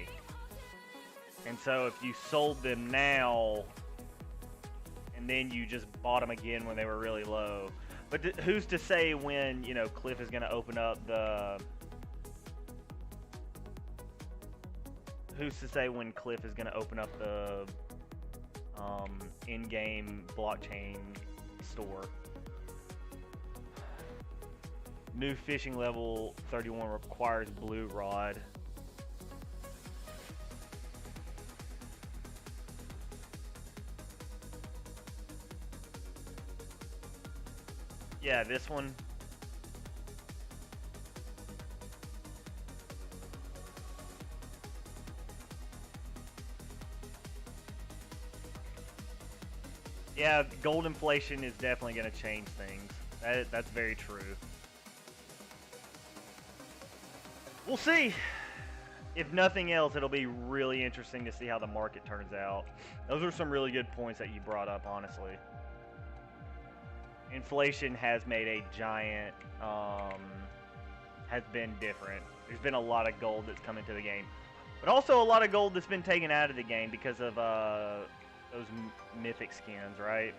And so if you sold them now, and then you just bought them again when they were really low. But who's to say when, you know, Cliff is going to open up the... Who's to say when Cliff is going to open up the in-game blockchain store? New fishing level 31 requires blue rod. Yeah, this one. Yeah, gold inflation is definitely going to change things. That's very true. We'll see. If nothing else, it'll be really interesting to see how the market turns out. Those are some really good points that you brought up, honestly. Inflation has made a giant, has been different. There's been a lot of gold that's come into the game. But also a lot of gold that's been taken out of the game because of those mythic skins, right?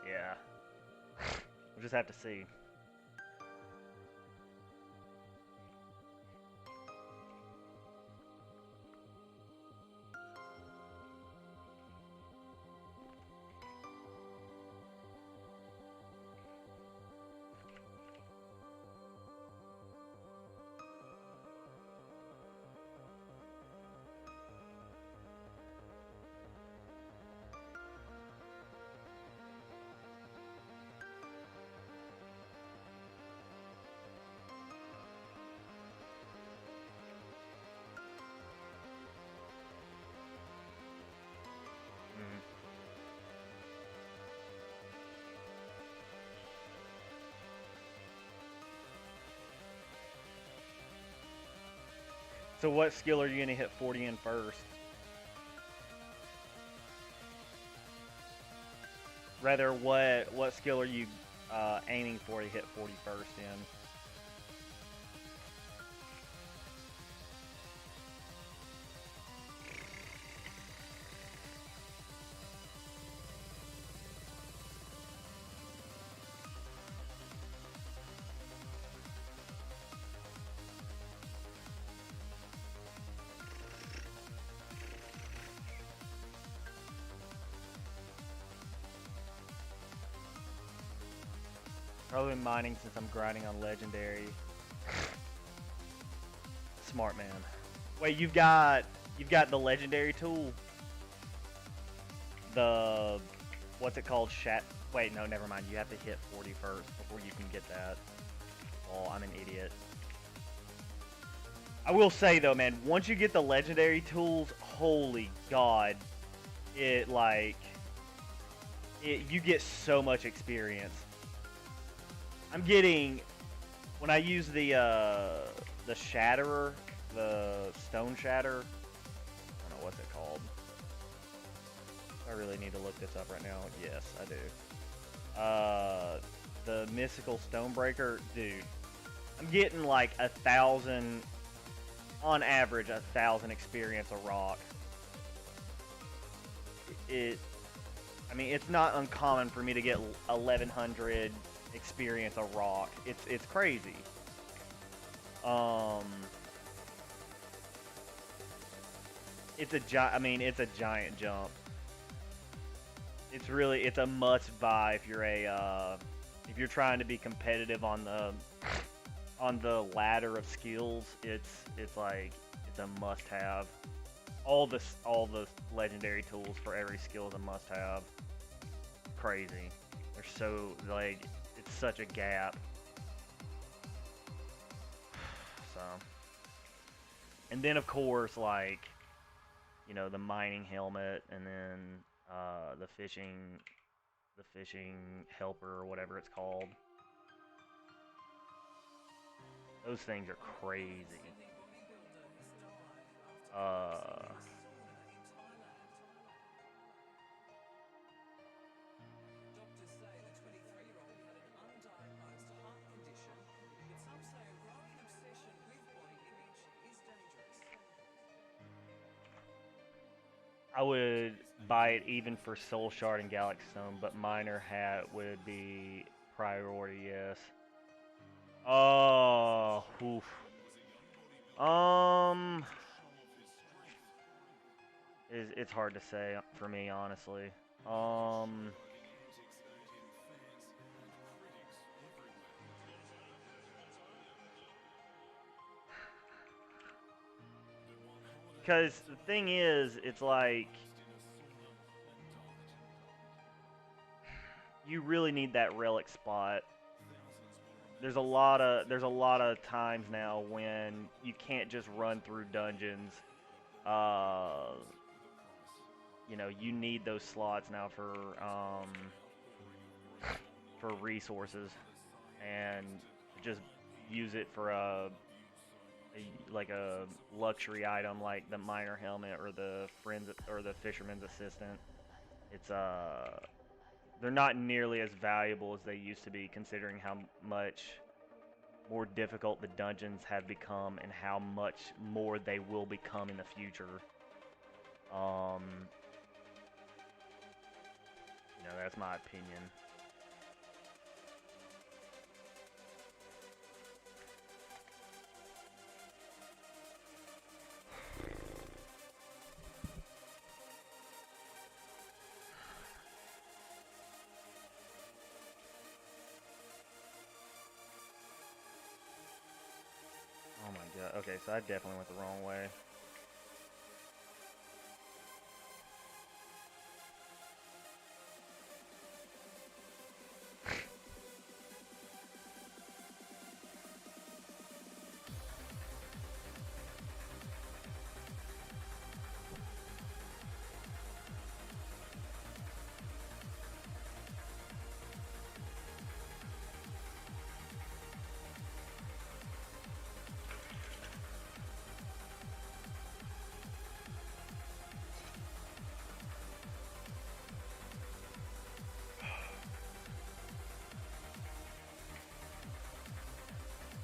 Yeah. We'll just have to see. So what skill are you going to hit 40 in first? Rather, what skill are you aiming for to hit 40 first in? Probably mining since I'm grinding on legendary. Smart man. Wait, you've got the legendary tool. The what's it called? Wait, no, never mind. You have to hit 40 first before you can get that. Oh, I'm an idiot. I will say though, man, once you get the legendary tools, holy god, you get so much experience. I'm getting, when I use the Shatterer, the Stone Shatter, I don't know what's it called. I really need to look this up right now. Yes, I do. The Mystical Stonebreaker, dude, I'm getting like 1,000, on average, 1,000 experience a rock. I mean, it's not uncommon for me to get 1,100 experience a rock. It's crazy. It's a giant jump. It's a must buy if you're trying to be competitive on the ladder of skills. It's a must have. All the legendary tools for every skill is a must have. Crazy. They're so it's such a gap. So, and then of course, the mining helmet, and then the fishing helper, or whatever it's called. Those things are crazy. Uh, I would buy it even for Soul Shard and Galaxy Stone, but Minor Hat would be priority, yes. Oh, oof. It's hard to say for me, honestly. Because the thing is, it's like you really need that relic spot. There's a lot of times now when you can't just run through dungeons. You know, you need those slots now for resources, and just use it for like a luxury item like the miner helmet or the fisherman's assistant. It's they're not nearly as valuable as they used to be, considering how much more difficult the dungeons have become and how much more they will become in the future. You know, that's my opinion. Oh my god. Okay, so I definitely went the wrong way.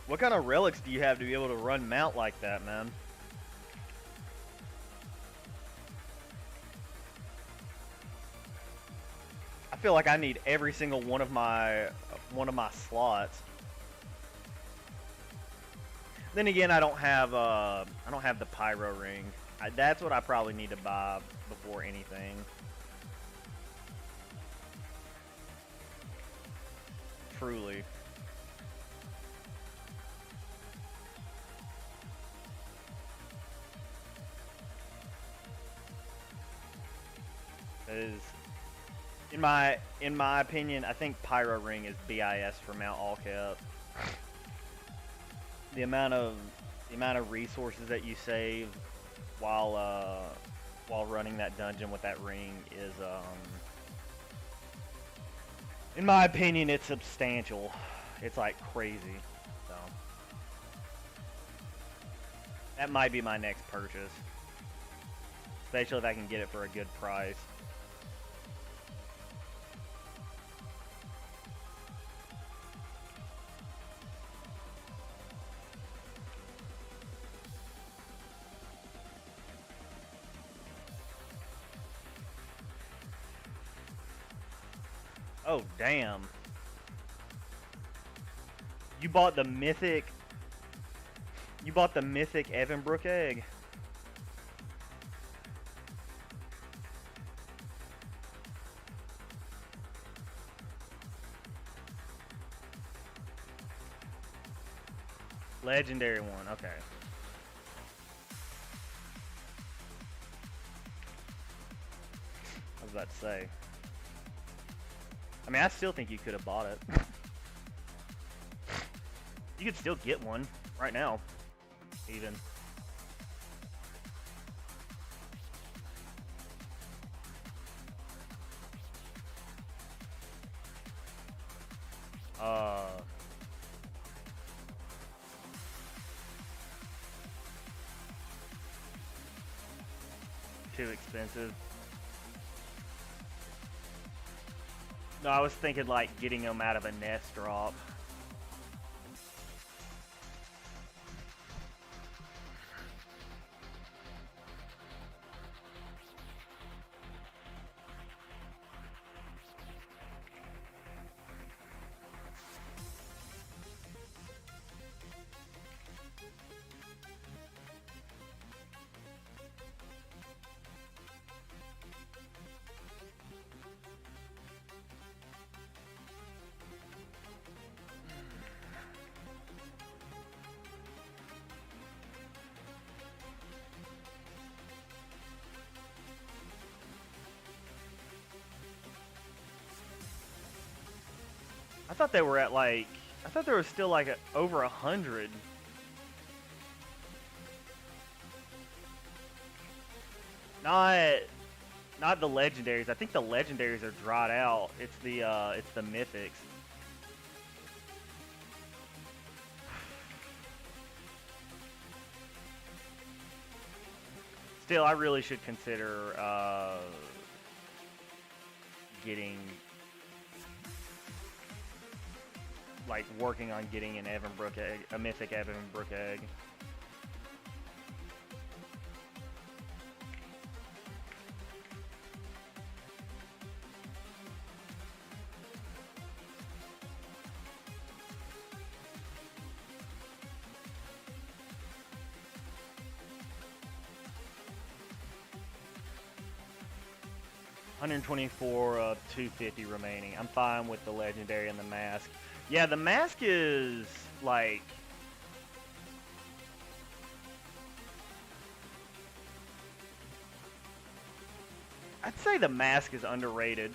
What kind of relics do you have to be able to run mount like that, man? I feel like I need every single one of my slots. Then again, I don't have the pyro ring. That's what I probably need to buy before anything. Truly. Is in my opinion, I think pyro ring is BIS for Mount Alcap. The amount of resources that you save while running that dungeon with that ring is in my opinion, it's substantial. It's like crazy. So that might be my next purchase, especially if I can get it for a good price. Oh, damn. You bought the mythic Evanbrook egg. Legendary one, okay. I was about to say. I mean, I still think you could have bought it. You could still get one right now, even. too expensive. No, I was thinking like getting them out of a nest drop. I thought they were at like, I thought there was still like over 100. Not, not the legendaries. I think the legendaries are dried out. It's the mythics. Still, I really should consider getting, like, working on getting an Evanbrook egg, a mythic Evanbrook egg. $124 of 250 remaining. I'm fine with the legendary and the mask. Yeah, the mask is like, I'd say the mask is underrated.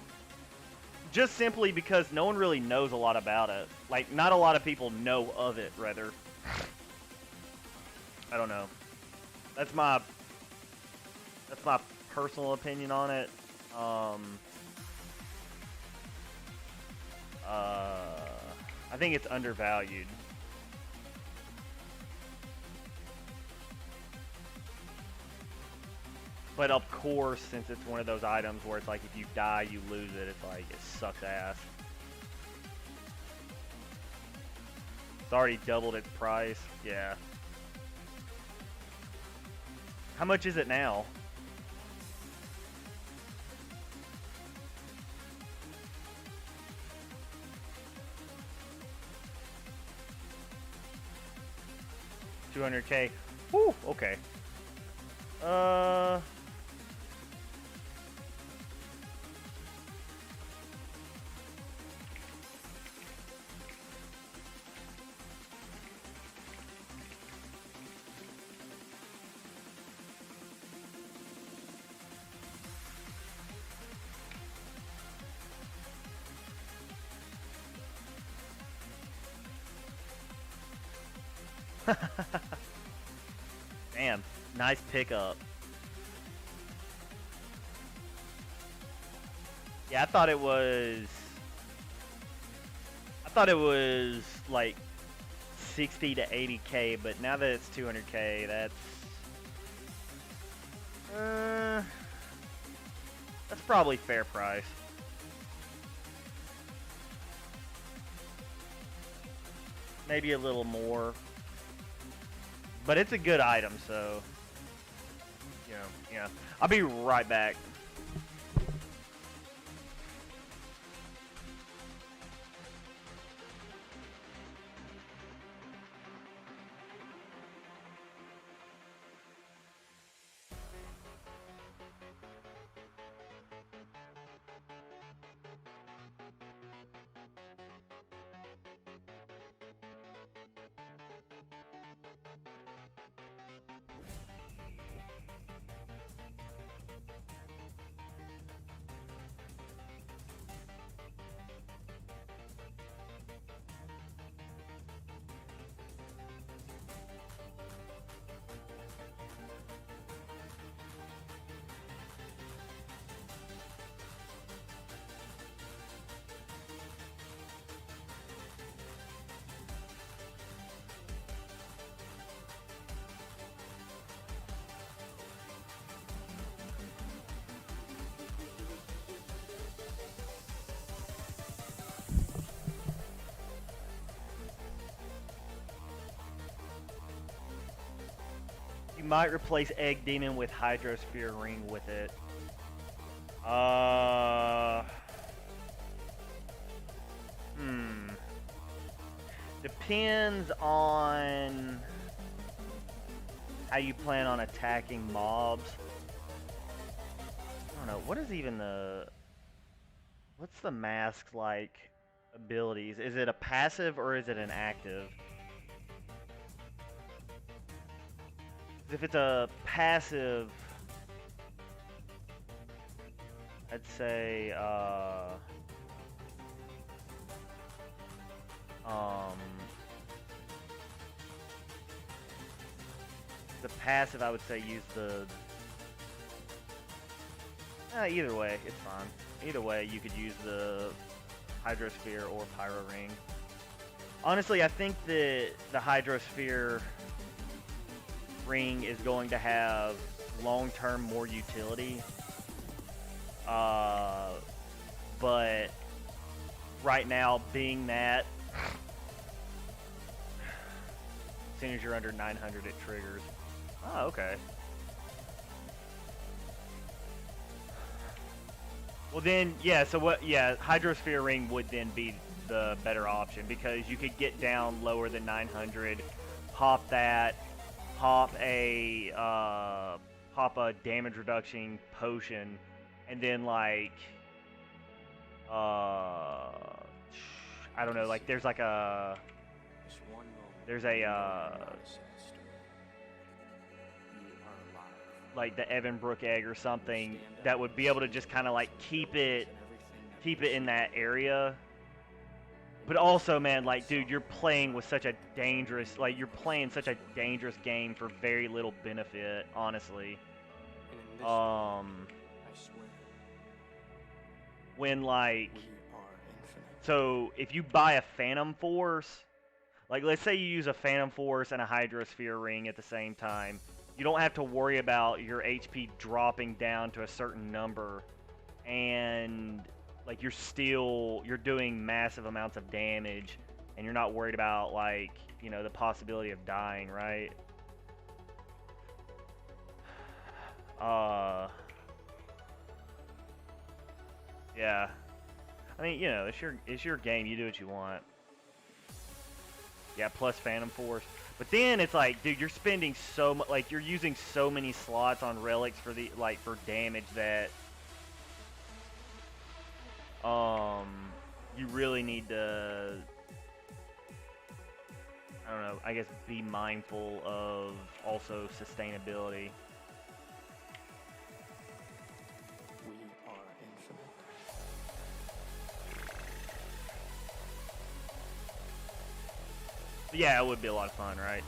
Just simply because no one really knows a lot about it. Like, not a lot of people know of it, rather. I don't know. That's my personal opinion on it. I think it's undervalued. But of course, since it's one of those items where it's like if you die, you lose it, it's like, it sucks ass. It's already doubled its price. Yeah. How much is it now? $200K. Whew, okay. Damn, nice pickup. Yeah, I thought it was like 60 to 80K, but now that it's 200K, that's probably fair price. Maybe a little more. But it's a good item, so, you know, yeah. I'll be right back. might replace Egg Demon with Hydrosphere Ring with it. Depends on how you plan on attacking mobs. I don't know. What is even the... What's the mask like abilities? Is it a passive or is it an active? If it's a passive, I'd say, the passive, I would say use the, either way, it's fine. Either way, you could use the Hydrosphere or Pyro Ring. Honestly, I think that the Hydrosphere Ring is going to have long-term more utility. But right now, being that as soon as you're under 900, it triggers. Oh, okay. Well then, yeah, so what, yeah, Hydrosphere Ring would then be the better option because you could get down lower than 900, pop that, pop a damage reduction potion, and then like, I don't know, like there's like a, like the Evanbrook egg or something that would be able to just kind of like keep it in that area. But also, man, like, dude, you're playing with such a dangerous, like, you're playing such a dangerous game for very little benefit, honestly. When, like, so if you buy a Phantom Force, like, let's say you use a Phantom Force and a Hydrosphere Ring at the same time, you don't have to worry about your HP dropping down to a certain number, and like you're doing massive amounts of damage, and you're not worried about, like, you know, the possibility of dying, right? Yeah. I mean, you know, it's your game. You do what you want. Yeah, plus Phantom Force. But then it's like, dude, you're spending so much, like, you're using so many slots on relics for the, like, for damage that, you really need to, I don't know, I guess be mindful of also sustainability. We are infinite. Yeah, it would be a lot of fun, right?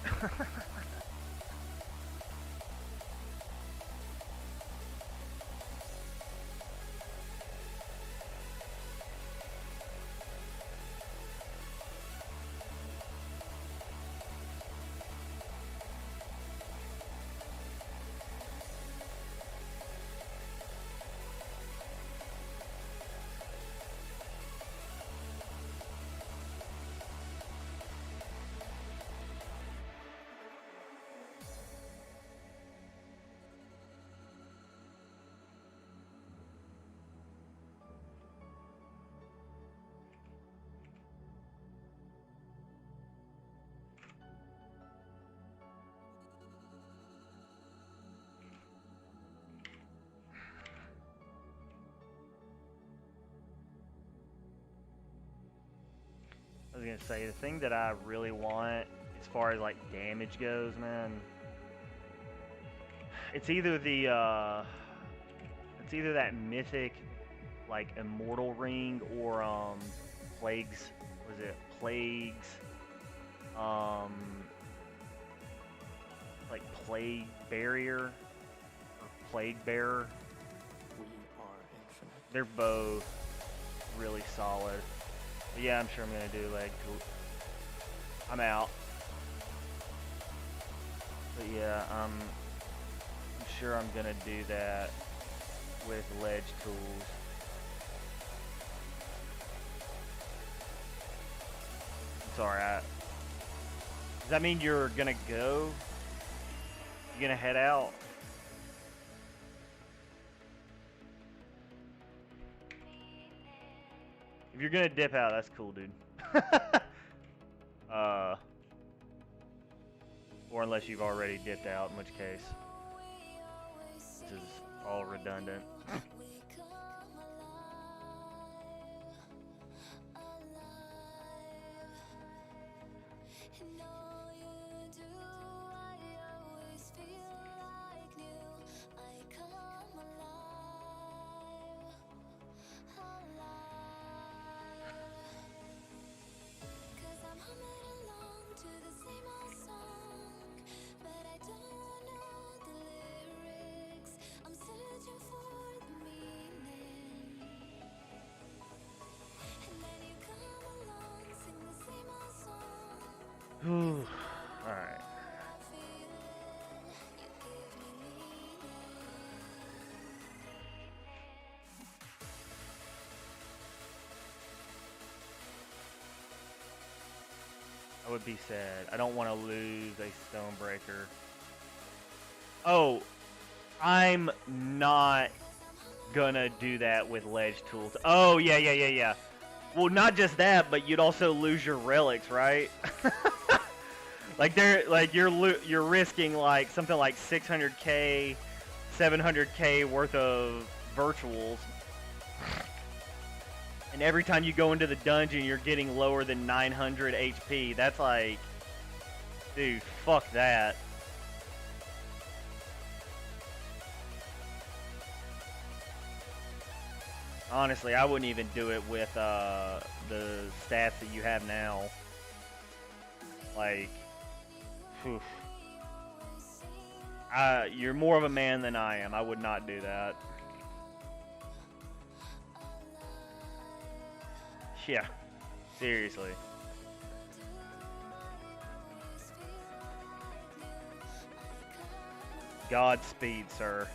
I was gonna say, the thing that I really want as far as like damage goes, man, it's either the it's either that mythic like immortal ring or plagues, was it plagues, like plague barrier or plague bearer. We are infinite. They're both really solid. But yeah, I'm sure I'm gonna do leg tool. I'm out. But yeah, I'm sure I'm gonna do that with ledge tools. Sorry, does that mean you're gonna go? You gonna head out? If you're gonna dip out, that's cool, dude. Or unless you've already dipped out, in which case, this is all redundant. Alright. I would be sad. I don't want to lose a Stonebreaker. Oh, I'm not gonna do that with ledge tools. Oh, yeah. Well, not just that, but you'd also lose your relics, right? You're risking like something like 600k, 700k worth of virtuals. And every time you go into the dungeon, you're getting lower than 900 HP. That's like, dude, fuck that. Honestly, I wouldn't even do it with the stats that you have now. Like, whew. You're more of a man than I am. I would not do that. Yeah, seriously. Godspeed, sir.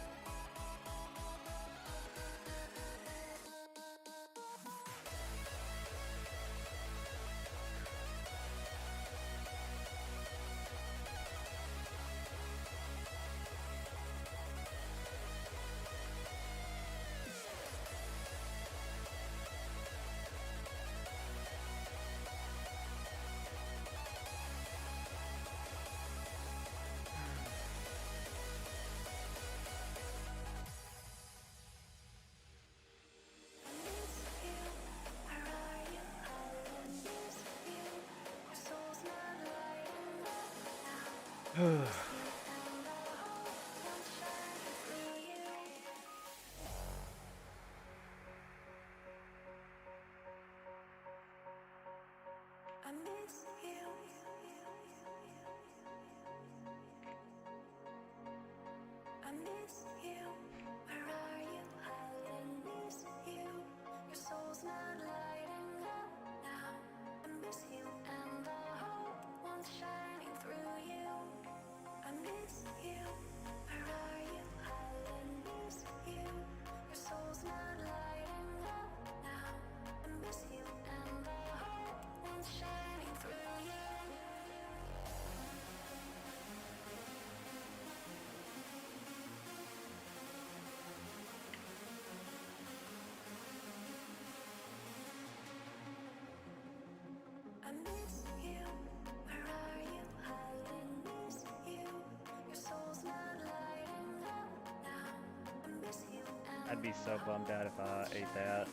I'd be so bummed out if I ate that.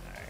Alright.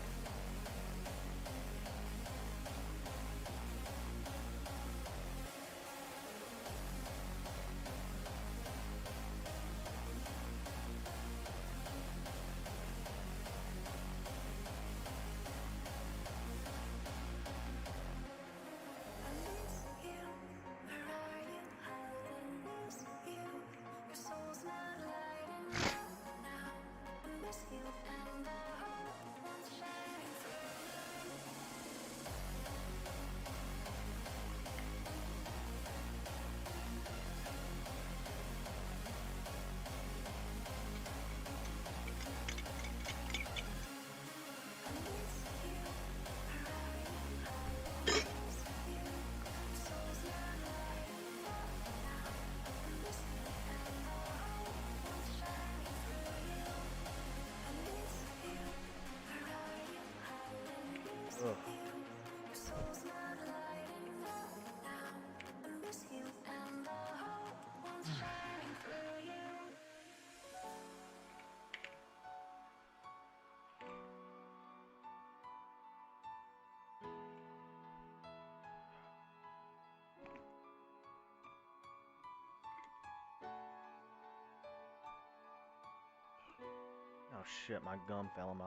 Oh shit, my gum fell in my...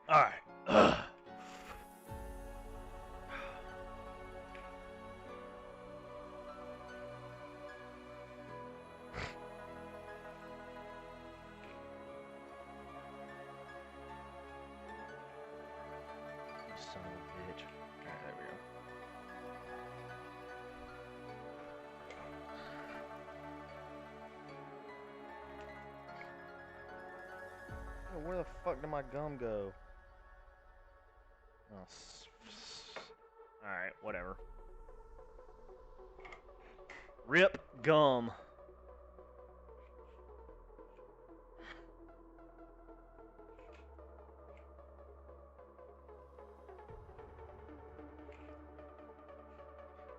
Alright. Son of a bitch. Alright, there we go. Oh, where the fuck did my gum go? Oh, alright, whatever. Rip gum.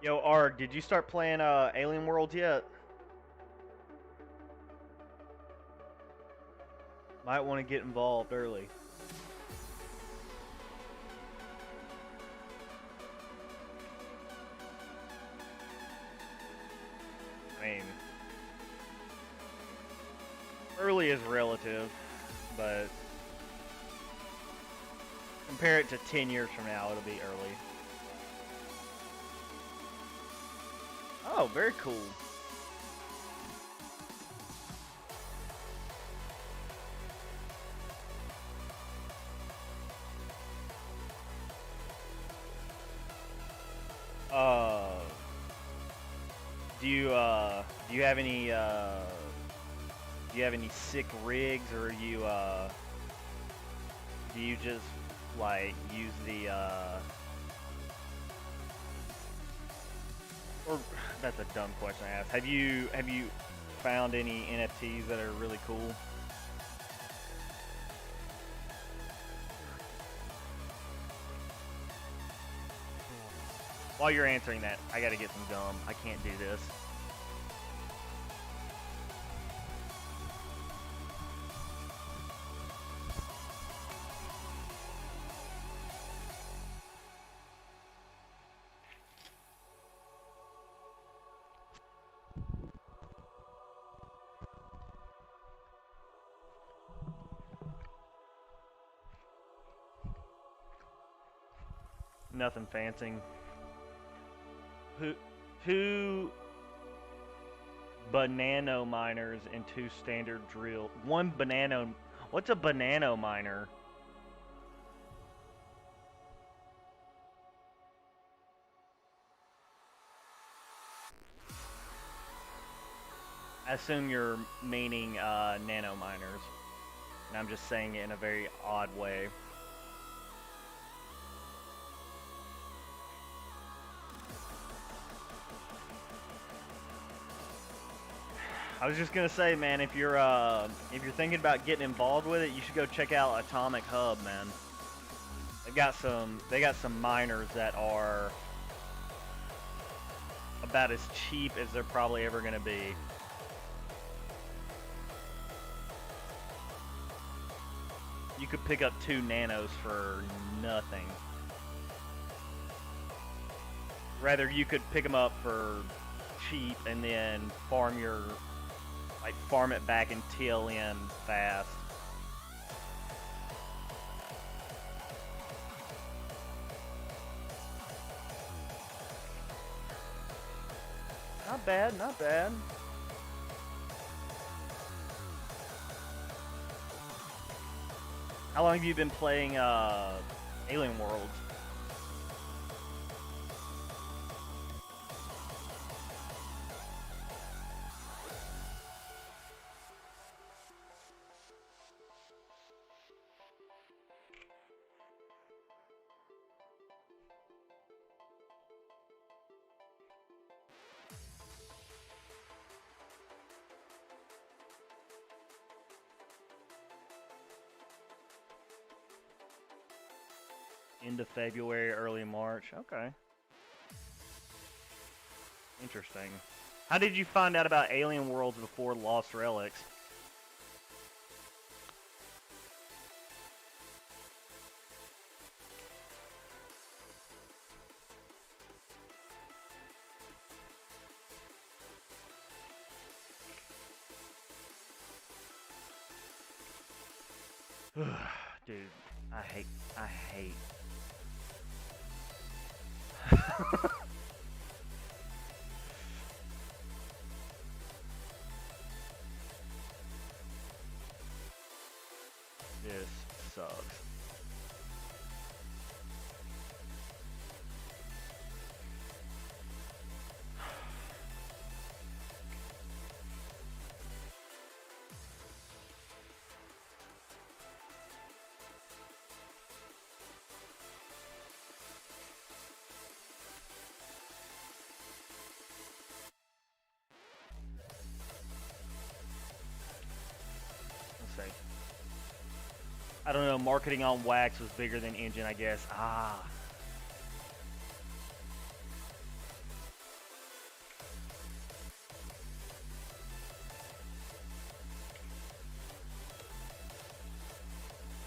Yo, Arg, did you start playing Alien Worlds yet? Might want to get involved early. I mean, early is relative, but compare it to 10 years from now, it'll be early. Oh, very cool. Do you have any sick rigs, or do you just like use the or that's a dumb question I asked. Have you found any NFTs that are really cool? While you're answering that, I gotta get some gum. I can't do this. Nothing fancy. Two banana miners and 2 standard drill. One banana. What's a banana miner? I assume you're meaning nano miners, and I'm just saying it in a very odd way. I was just gonna say, man, if you're thinking about getting involved with it, you should go check out Atomic Hub, man. They got some miners that are about as cheap as they're probably ever gonna be. You could pick up 2 nanos for nothing. Rather, you could pick them up for cheap and then farm it back and till in fast. Not bad, not bad. How long have you been playing Alien Worlds? End of February, early March. Okay. Interesting. How did you find out about Alien Worlds before Lost Relics? Dude, I hate. This sucks. Let's see. I don't know. Marketing on wax was bigger than engine, I guess. Ah.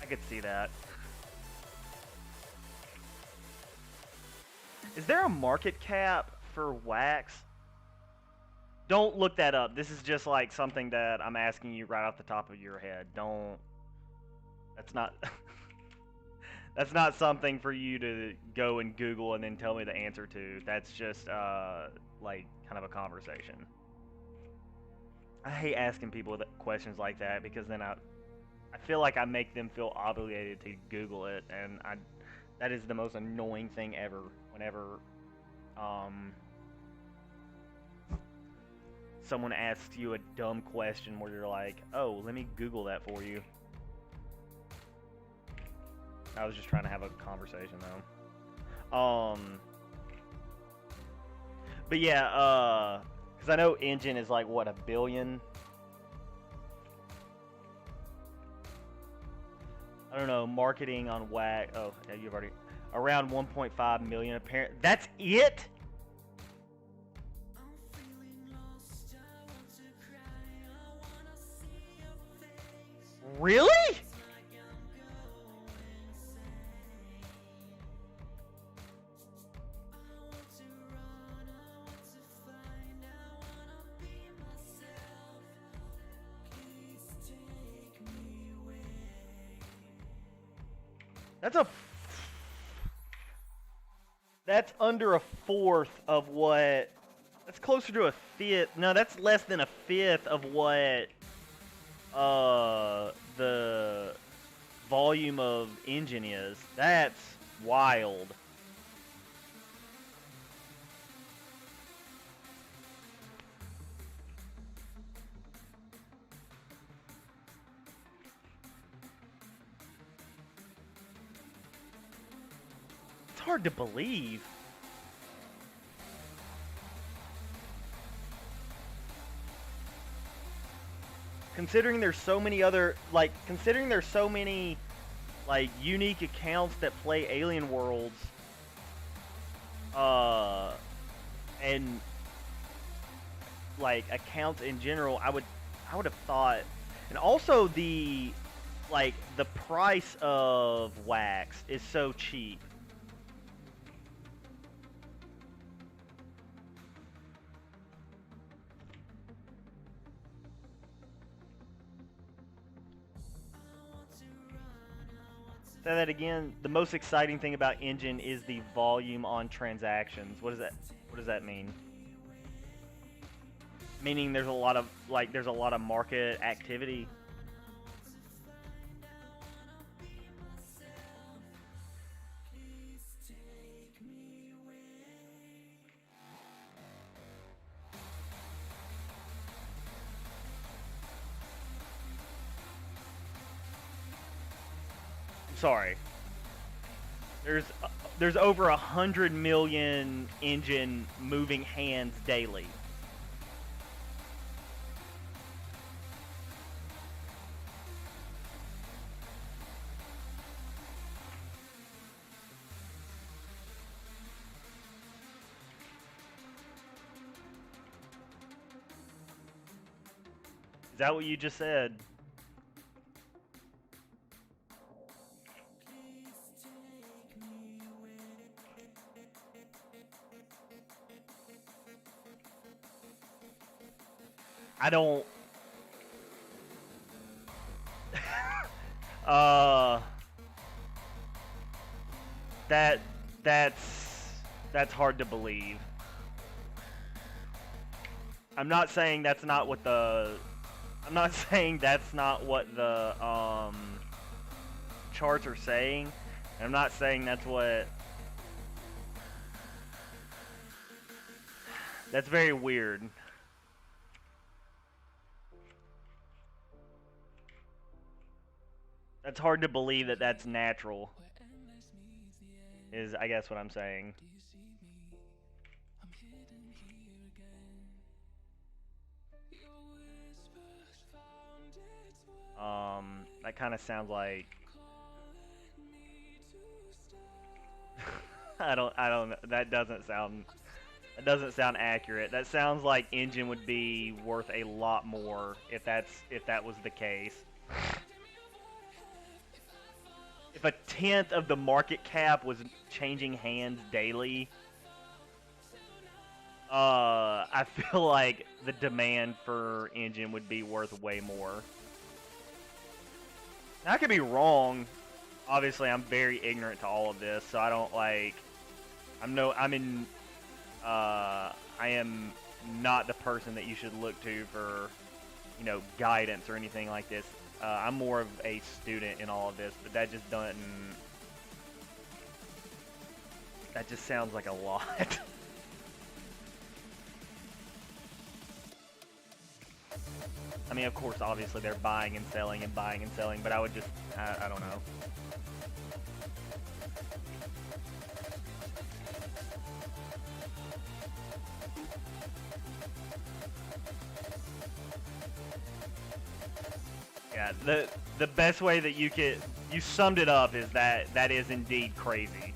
I could see that. Is there a market cap for wax? Don't look that up. This is just like something that I'm asking you right off the top of your head. Don't. That's not. That's not something for you to go and Google and then tell me the answer to. That's just like kind of a conversation. I hate asking people questions like that because then I feel like I make them feel obligated to Google it, and that is the most annoying thing ever. Whenever someone asks you a dumb question where you're like, "Oh, let me Google that for you." I was just trying to have a conversation though. But yeah, because I know engine is like what, 1 billion. I don't know. Marketing on WAC. Oh, yeah, you've already around 1.5 million. Apparent. That's it. Really? That's under a fourth of what. That's closer to a fifth. No, that's less than a fifth of what the volume of engine is. That's wild. It's hard to believe. Considering there's so many other, considering there's so many, unique accounts that play Alien Worlds, and, accounts in general, I would have thought, and also the price of wax is so cheap. Say that again. The most exciting thing about engine is the volume on transactions. What does that mean? Meaning there's a lot of market activity. Sorry. There's over 100 million engine moving hands daily. Is that what you just said? I don't. Uh, that that's hard to believe. I'm not saying that's not what the I'm not saying that's not what the charts are saying. And I'm not saying that's what. That's very weird. That's hard to believe that that's natural. Is I guess what I'm saying. That kind of sounds like I don't know. That doesn't sound accurate. That sounds like engine would be worth a lot more if that was the case. If a tenth of the market cap was changing hands daily, I feel like the demand for engine would be worth way more. Now, I could be wrong. Obviously, I'm very ignorant to all of this, so I don't like. I am not the person that you should look to for, guidance or anything like this. I'm more of a student in all of this, but that just doesn't. That just sounds like a lot. I mean, of course, obviously they're buying and selling, but I would just, I don't know. Yeah, the best way that you summed it up is that is indeed crazy.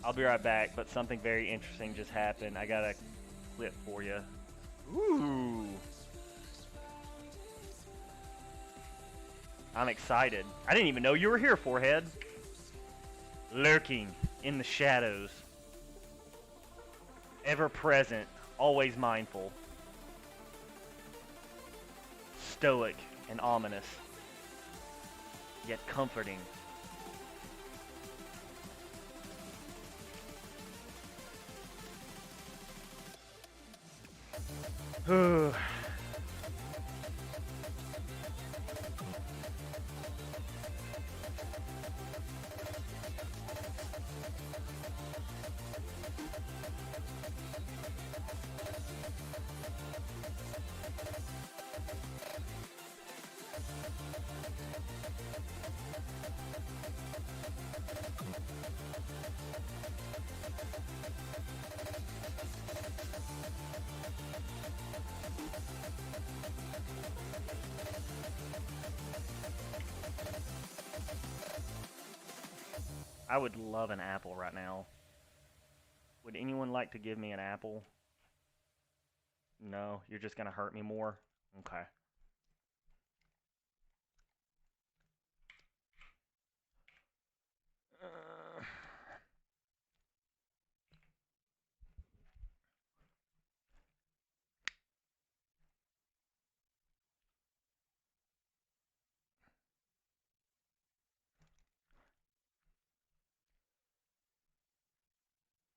I'll be right back, but something very interesting just happened. I got a clip for you. Ooh. I'm excited. I didn't even know you were here, Forehead. Lurking in the shadows. Ever present, always mindful. Stoic and ominous. Yet comforting. I would love an apple right now. Would anyone like to give me an apple? No, you're just gonna hurt me more? Okay.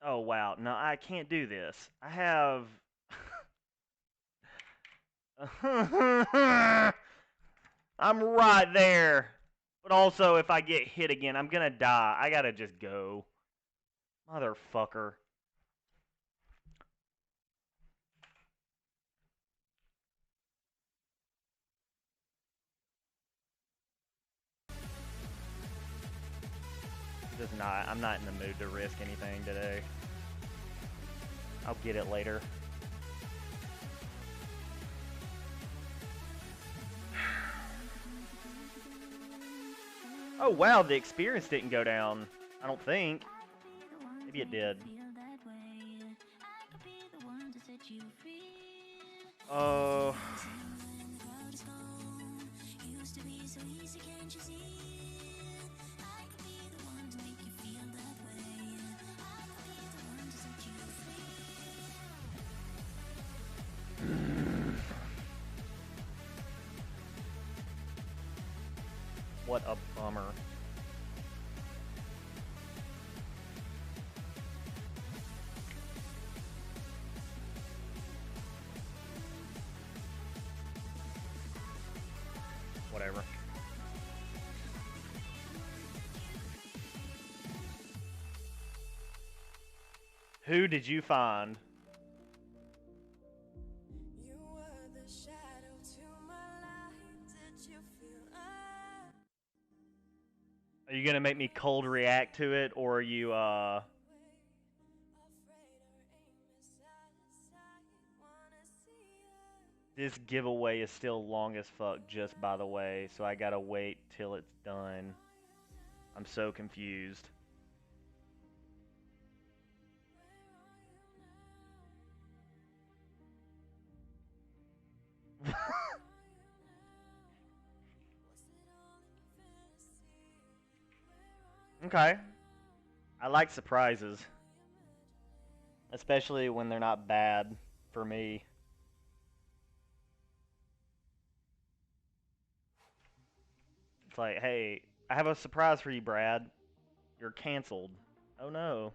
Oh, wow. No, I can't do this. I have... I'm right there. But also, if I get hit again, I'm gonna die. I gotta just go. Motherfucker. Just not. I'm not in the mood to risk anything today. I'll get it later. Oh, wow, the experience didn't go down. I don't think. Maybe it did. Oh. to be so easy, can't you see? I could be the one to make you feel that way. I could be the one to set you free. What a bummer. Whatever. Who did you find? You were the shadow to my light. Did you feel Are you gonna make me cold react to it, or are you afraid or aimless outside? Wanna see you? This giveaway is still long as fuck, just by the way, so I gotta wait till it's done. I'm so confused. Okay. I like surprises. Especially when they're not bad for me. It's like, hey, I have a surprise for you, Brad. You're canceled. Oh no.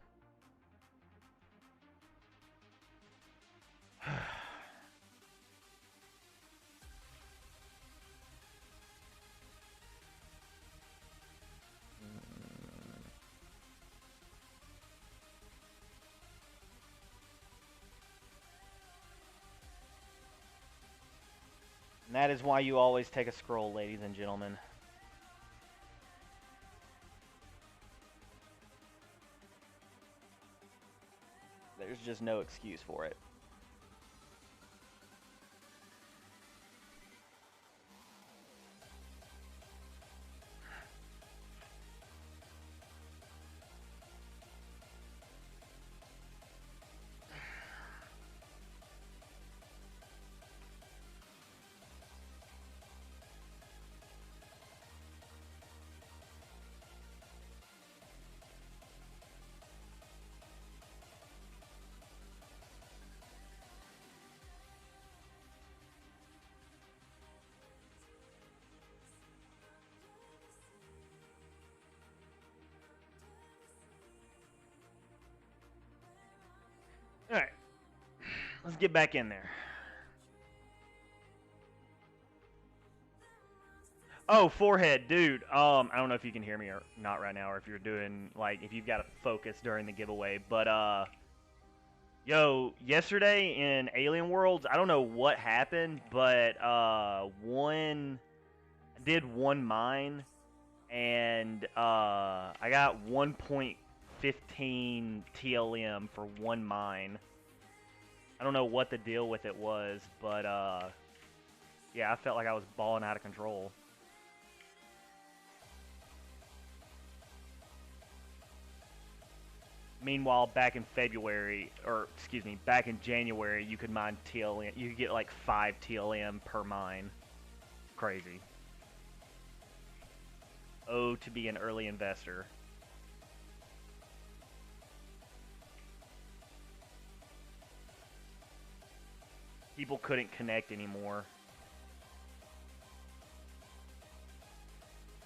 And that is why you always take a scroll, ladies and gentlemen. There's just no excuse for it. Alright. Let's get back in there. Oh, forehead, dude. I don't know if you can hear me or not right now, or if you're doing, like, if you've got to focus during the giveaway, but, yo, yesterday in Alien Worlds, I don't know what happened, but, I did one mine, and, I got 1.15 TLM for one mine. I don't know what the deal with it was, but, yeah, I felt like I was balling out of control. Meanwhile, back in February, or excuse me, back in January, you could mine TLM. You could get like 5 TLM per mine. Crazy. Oh, to be an early investor. People couldn't connect anymore.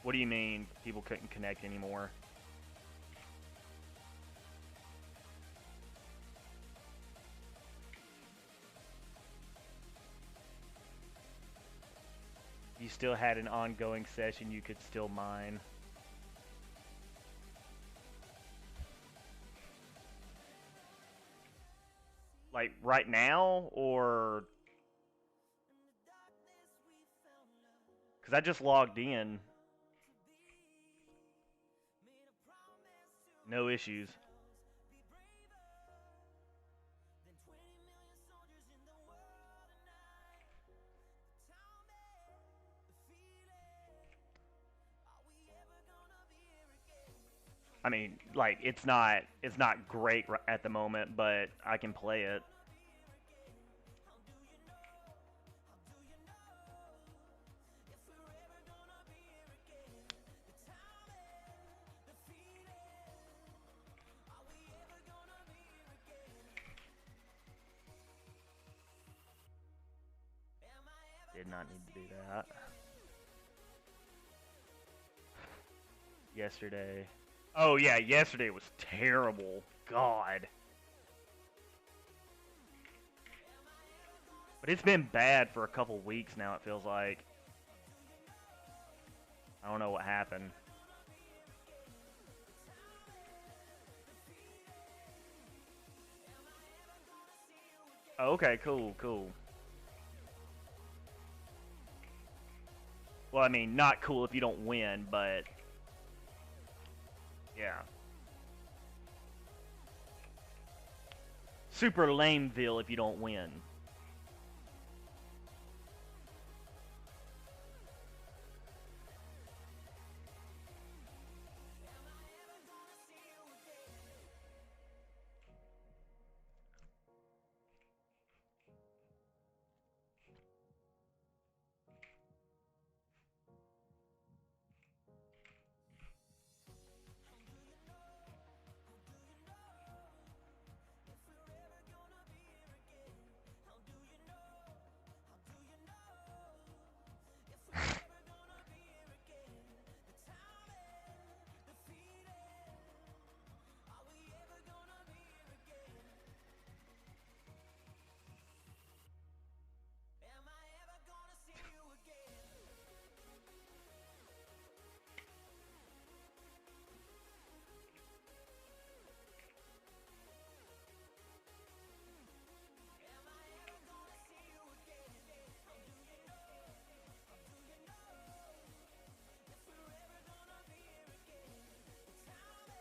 What do you mean people couldn't connect anymore? You still had an ongoing session, you could still mine. Like right now, or because I just logged in. No issues. I mean, like it's not great at the moment, but I can play it. did not need to do that. Yesterday. Oh, yeah, yesterday was terrible. God. But it's been bad for a couple weeks now, it feels like. I don't know what happened. Oh, okay, cool, cool. Well, I mean, not cool if you don't win, but... yeah. Super lameville if you don't win.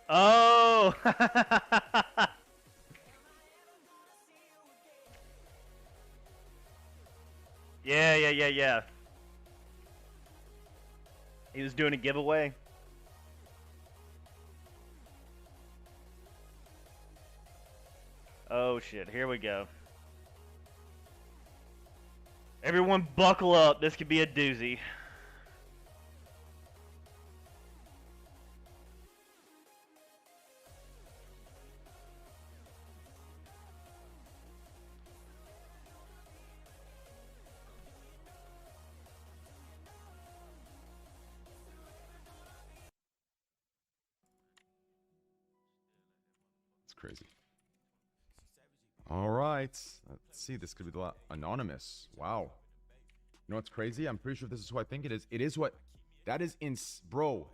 Oh! Yeah. He was doing a giveaway. Oh shit, here we go. Everyone buckle up, this could be a doozy. It's crazy. All right. Let's see. This could be the lot. Anonymous. Wow. You know what's crazy? I'm pretty sure this is who I think it is. It is what... That is bro.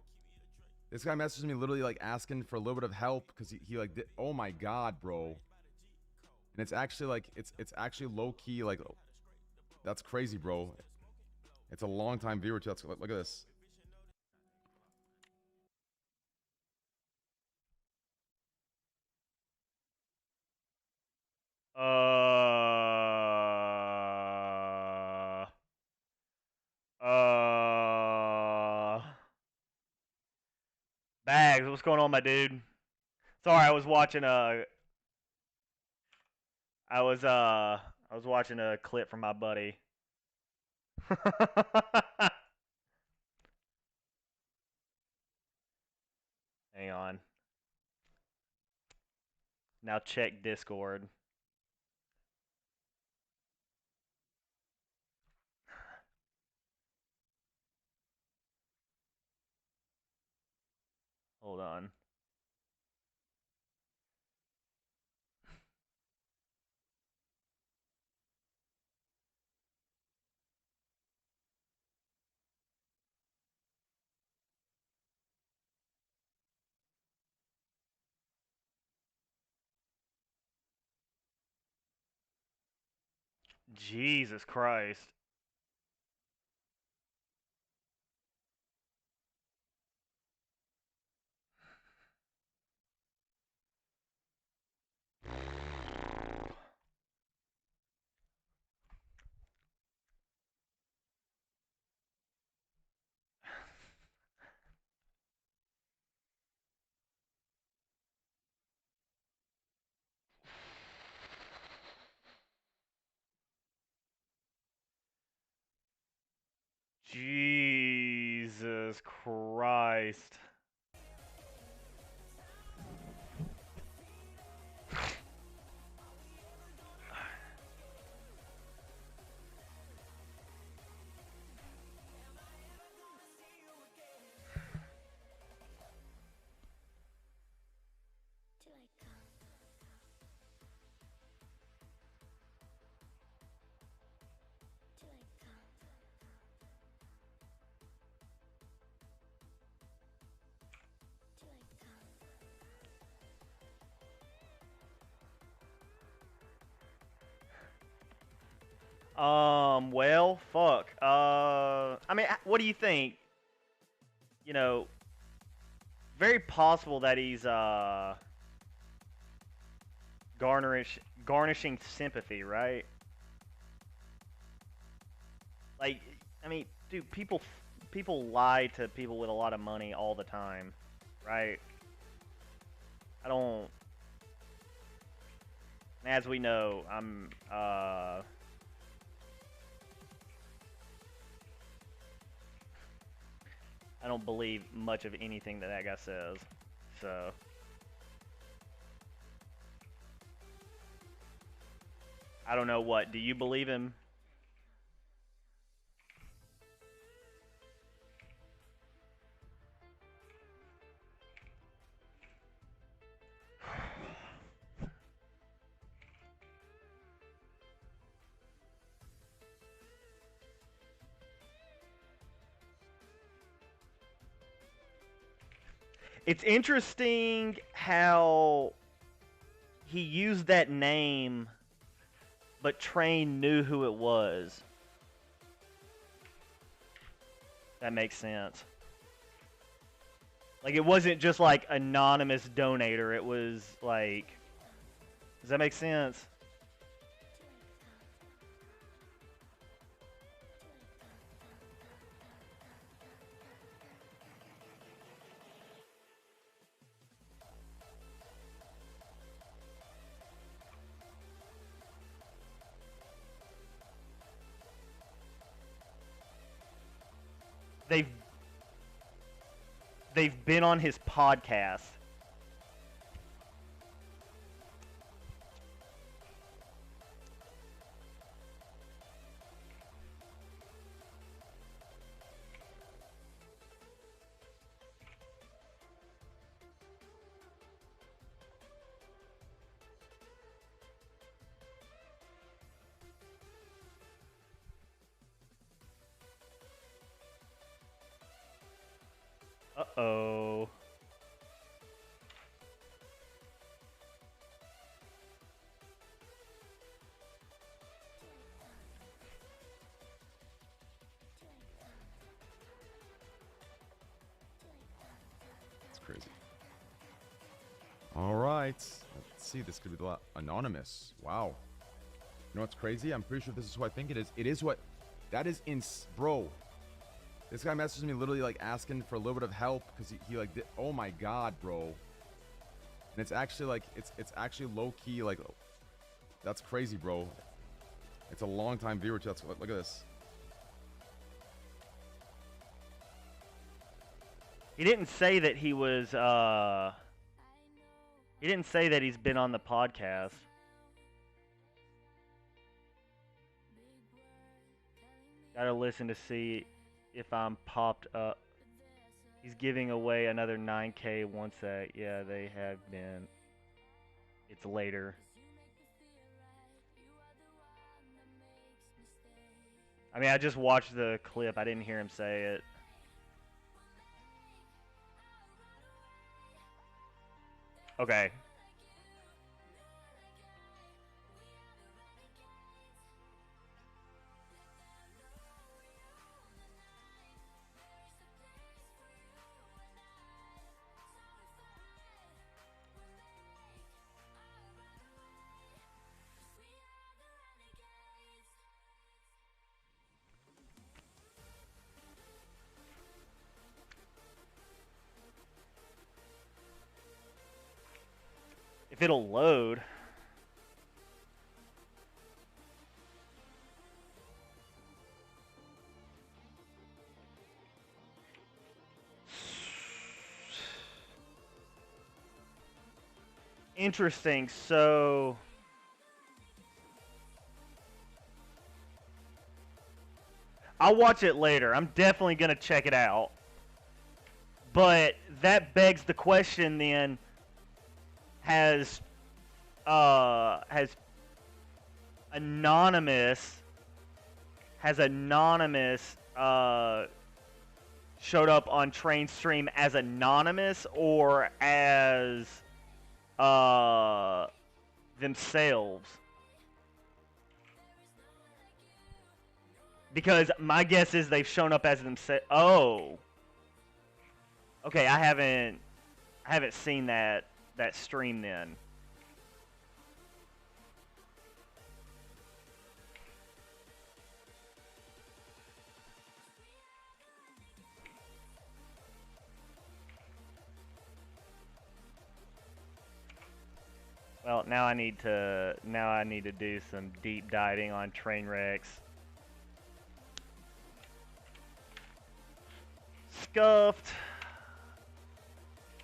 This guy messaged me literally like asking for a little bit of help because he like did... Oh my god, bro. And it's actually like... It's actually low-key like... That's crazy, bro. It's a long-time viewer too. Let's look at this. Bags, what's going on, my dude? Sorry, I was watching I was watching a clip from my buddy. Hang on. Now check Discord. Hold on. Jesus Christ. Jesus Christ. Well, fuck. I mean, what do you think? You know, very possible that he's garnishing sympathy, right? Like, I mean, dude, people lie to people with a lot of money all the time, right? I don't. As we know, I don't believe much of anything that that guy says. So I don't know what. Do you believe him? It's interesting how he used that name, but Train knew who it was. That makes sense. Like, it wasn't just like anonymous donator. It was like, does that make sense? They've been on his podcast. Uh-oh. It's crazy. All right. Let's see. This could be the anonymous. Wow. You know what's crazy? I'm pretty sure this is who I think it is. It is what... That is bro. This guy messaged me literally like asking for a little bit of help because he like did, oh my god, bro. And it's actually like it's actually low key like that's crazy, bro. It's a long time viewer too. Look at this. He didn't say that he was he didn't say that he's been on the podcast. Gotta listen to see if I'm popped up. He's giving away another 9K once that. Yeah, they have been. It's later. I mean, I just watched the clip. I didn't hear him say it. Okay. If it'll load. Interesting. So I'll watch it later. I'm definitely going to check it out. But that begs the question then, has anonymous showed up on Train Stream as anonymous or as themselves? Because my guess is they've shown up as themselves. Oh. Okay, I haven't seen that stream then. Well, now I need to do some deep diving on train wrecks. Scuffed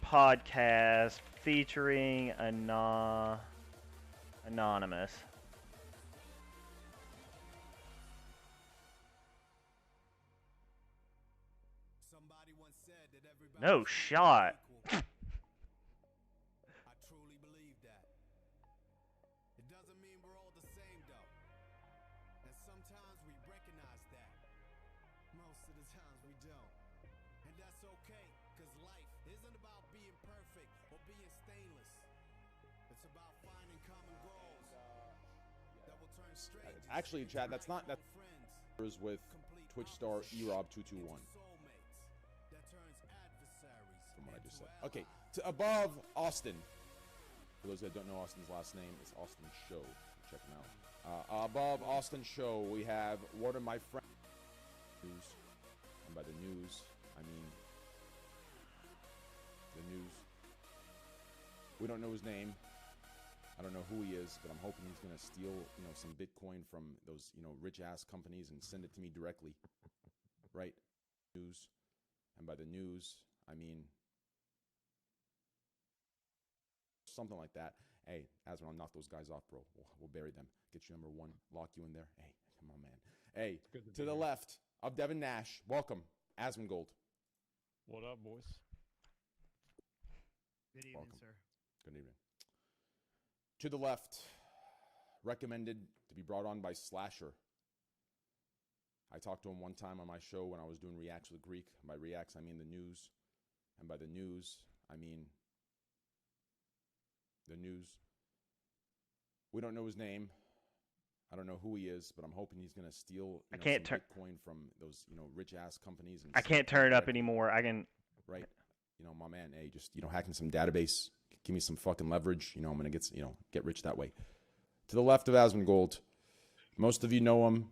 podcast featuring anonymous. Somebody once said that everybody No shot. I truly believe that. It doesn't mean we're all the same though. And sometimes we recognize that. Most of the times we don't. And that's okay, because life isn't about being perfect or being stainless. It's about finding common goals that will turn strangers Actually, Chad, that's not that friends. is with Twitch star erob221. That turns adversaries From what I just said. into Okay, to above Austin. For those that don't know Austin's last name, it's Austin Show. Check him out. Above Austin Show, we have one of my friends. News, and by the news, I mean the news. We don't know his name. I don't know who he is, but I'm hoping he's gonna steal, some Bitcoin from those, rich ass companies and send it to me directly. Right? News, and by the news, I mean something like that. Hey, Asman, I'll knock those guys off, bro. We'll bury them. Get you number one. Lock you in there. Hey, come on, man. Hey, to the left of Devin Nash. Welcome, Asmongold. What up, boys? Good evening, Welcome. sir. Good evening. To the left, recommended to be brought on by Slasher. I talked to him one time on my show when I was doing Reacts with Greek. By Reacts, I mean the news. And by the news, I mean the news. We don't know his name. I don't know who he is, but I'm hoping he's going to steal I can't some Bitcoin from those, rich ass companies. And I can't turn it up anymore. I can. Right. My man, hey, just, hacking some database. Give me some fucking leverage. I'm going to get, get rich that way. To the left of Asmongold, most of you know him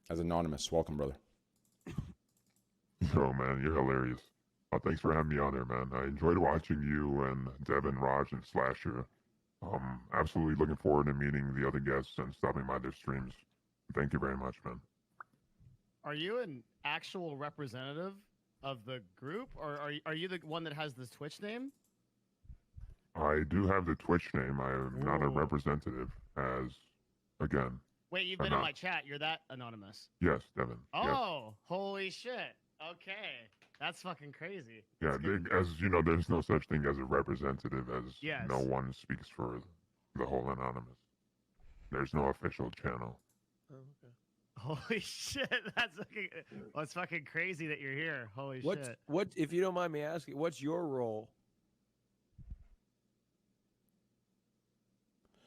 as Anonymous. Welcome, brother. Yo, man, you're hilarious. Thanks for having me on there, man. I enjoyed watching you and Devin, Raj, and Slasher. Absolutely looking forward to meeting the other guests and stopping by their streams. Thank you very much, man. Are you an actual representative of the group, or are you the one that has this Twitch name? I do have the Twitch name. I am not a Ooh. representative, as, again, Wait, you've been in my chat. You're that anonymous. yes, Devin. Yes. Oh, holy shit. Okay. That's fucking crazy. Yeah, as you know, there's no such thing as a representative, as Yes. no one speaks for the whole Anonymous. There's no official channel. Oh, okay. Holy shit. That's fucking crazy that you're here. Holy shit. What, if you don't mind me asking, what's your role?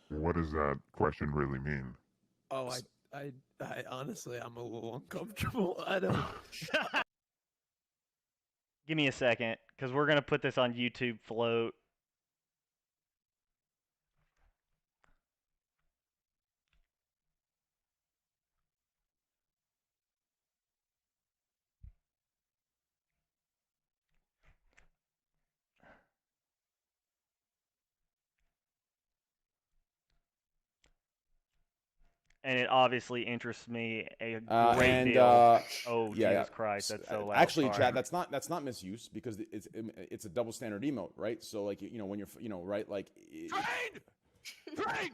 What does that question really mean? Oh, I honestly, I'm a little uncomfortable. I don't. Give me a second, because we're gonna put this on YouTube Float. And it obviously interests me a great deal. Oh, yeah, Jesus Christ, that's so loud. Actually, Sorry. Chad, that's not misuse, because it's a double standard emote, right? So like when you're right, like Train!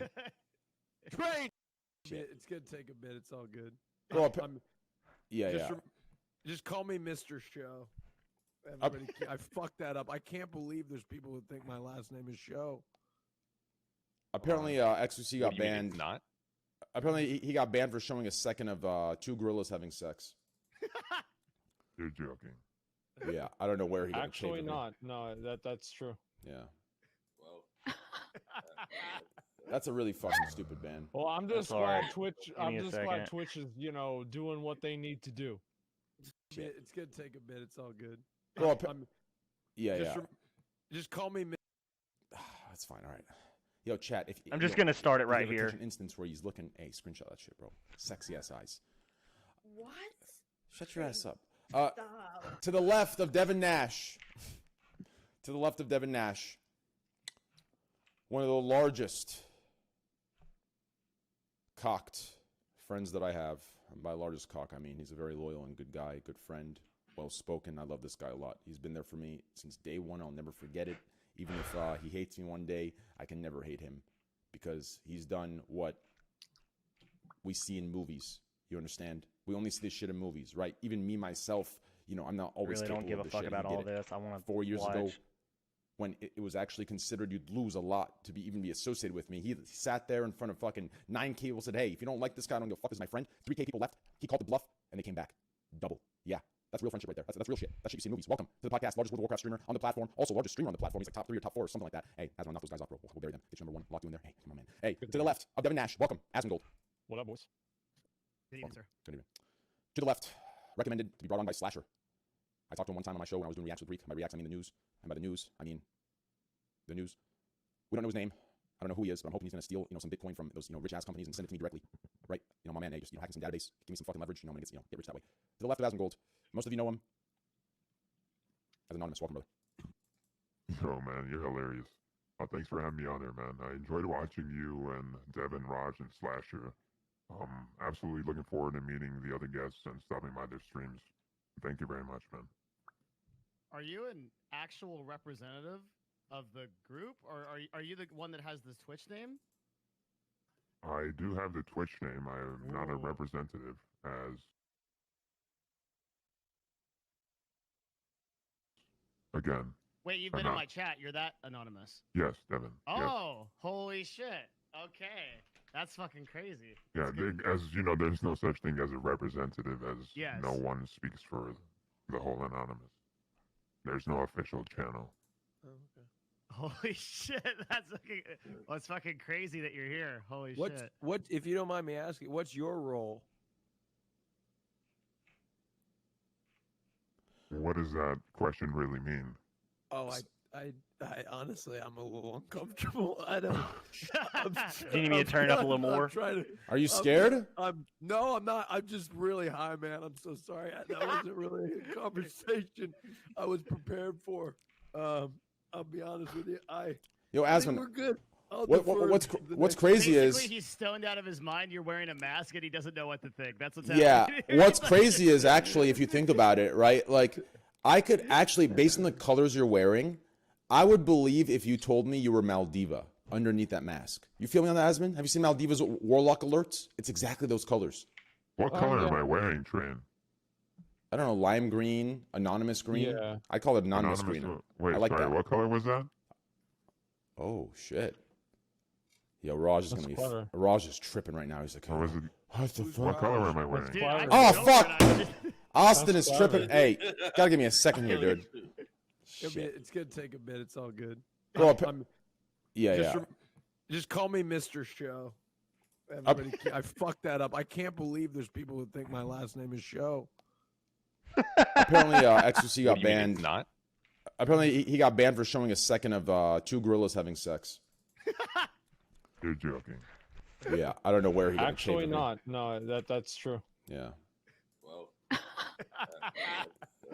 Train! It's gonna take a bit. It's all good. Well, Just call me Mr. Show. Everybody, I fucked that up. I can't believe there's people who think my last name is Show. Apparently, XQC got banned. Not. Apparently, he got banned for showing a second of two gorillas having sex. You're joking. Yeah, I don't know where he got Actually, not. No, that's true. Yeah. That's a really fucking stupid ban. Well, I'm just alright. glad Twitch. Give me I'm a just glad second. Twitch is, doing what they need to do. It's gonna take a bit. It's all good. Well, Just yeah. just call me. That's fine. All right. Yo, chat. If I'm just gonna start it if you right ever here. catch an instance where he's looking. Hey, screenshot that shit, bro. Sexy ass eyes. What? Shut your ass up. Stop. To the left of Devin Nash. To the left of Devin Nash. One of the largest cocked friends that I have. And by largest cock, I mean he's a very loyal and good guy, good friend, well spoken. I love this guy a lot. He's been there for me since day one. I'll never forget it. Even if he hates me one day, I can never hate him because he's done what we see in movies. You understand? We only see this shit in movies, right? Even me myself, I'm not always Really capable don't give a of this fuck shit. about He did all it this. I want to 4 years watch. ago when it was actually considered you'd lose a lot to even be associated with me. He sat there in front of fucking 9K people, said, hey, if you don't like this guy, I don't give a fuck. This is my friend. 3K people left. He called the bluff, and they came back. Double. Yeah. That's real friendship right there. That's real shit. That shit you see in movies. Welcome to the podcast. Largest World of Warcraft streamer on the platform. Also largest streamer on the platform. He's like top 3 or top 4 or something like that. Hey, Asmon, knock those guys off, bro. We'll bury them. Get you number 1. Lock you in there. Hey, come on, man. Hey, to the left of Devin Nash. Welcome. Asmongold. What up, boys? Good evening, sir. Good evening. To the left, recommended to be brought on by Slasher. I talked to him one time on my show when I was doing Reacts with Reek. By Reacts, I mean the news. And by the news, I mean the news. We don't know his name. I don't know who he is, but I'm hoping he's going to steal, some Bitcoin from those, rich ass companies and send it to me directly, right? My man, hey, just hacking some database, give me some fucking leverage, I'm gonna get rich that way. To the left of Asmongold, most of you know him as Anonymous. Welcome, brother. Yo, man, you're hilarious. Thanks for having me on there, man. I enjoyed watching you and Devin, Raj, and Slasher. Absolutely looking forward to meeting the other guests and stopping by their streams. Thank you very much, man. Are you an actual representative of the group, or are you the one that has this Twitch name? I do have the Twitch name. I am not a Ooh. representative as... Again, Wait, you've I'm been in not. my chat. You're that anonymous. Yes, Devin. Yes. Oh, holy shit. Okay. That's fucking crazy. Yeah, That's good. as you know, there's no such thing as a representative, as Yes. no one speaks for the whole anonymous. There's no official channel. Oh, okay. Holy shit. That's fucking crazy that you're here. Holy shit. What? If you don't mind me asking, what's your role? What does that question really mean? Oh, I honestly, I'm a little uncomfortable. I don't. Do you need me to turn it up a little more? Are you scared? No, I'm not. I'm just really high, man. I'm so sorry. That wasn't really a conversation I was prepared for. I'll be honest with you. Yo, I think Asmon, we're good. what's crazy Basically, is... he's stoned out of his mind. You're wearing a mask and he doesn't know what to think. That's what's Yeah, happening. what's crazy is actually, if you think about it, right? Like, I could actually, based on the colors you're wearing, I would believe if you told me you were Maldiva underneath that mask. You feel me on that, Asmon? Have you seen Maldiva's Warlock alerts? It's exactly those colors. What color am I wearing, Train? I don't know, lime green, anonymous green. Yeah. I call it anonymous green. Wait, I like sorry, that. what color was that? Oh shit. Yo, Raj is That's gonna be. clever. Raj is tripping right now. He's like, Or was it? what the What fuck? color am I wearing? Dude, I Oh, feel fuck! bad. I just- Austin That's is clever. tripping. Hey, gotta give me a second here, dude. It's gonna take a bit. It's all good. Bro, Yeah. yeah. Just call me Mr. Show. Everybody, I fucked that up. I can't believe there's people who think my last name is Show. Apparently, XQC got What do you mean banned. it's not? Apparently, he got banned for showing a second of 2 gorillas having sex. You're joking. Yeah, I don't know where he got Actually, it from. not. No, that's true. Yeah.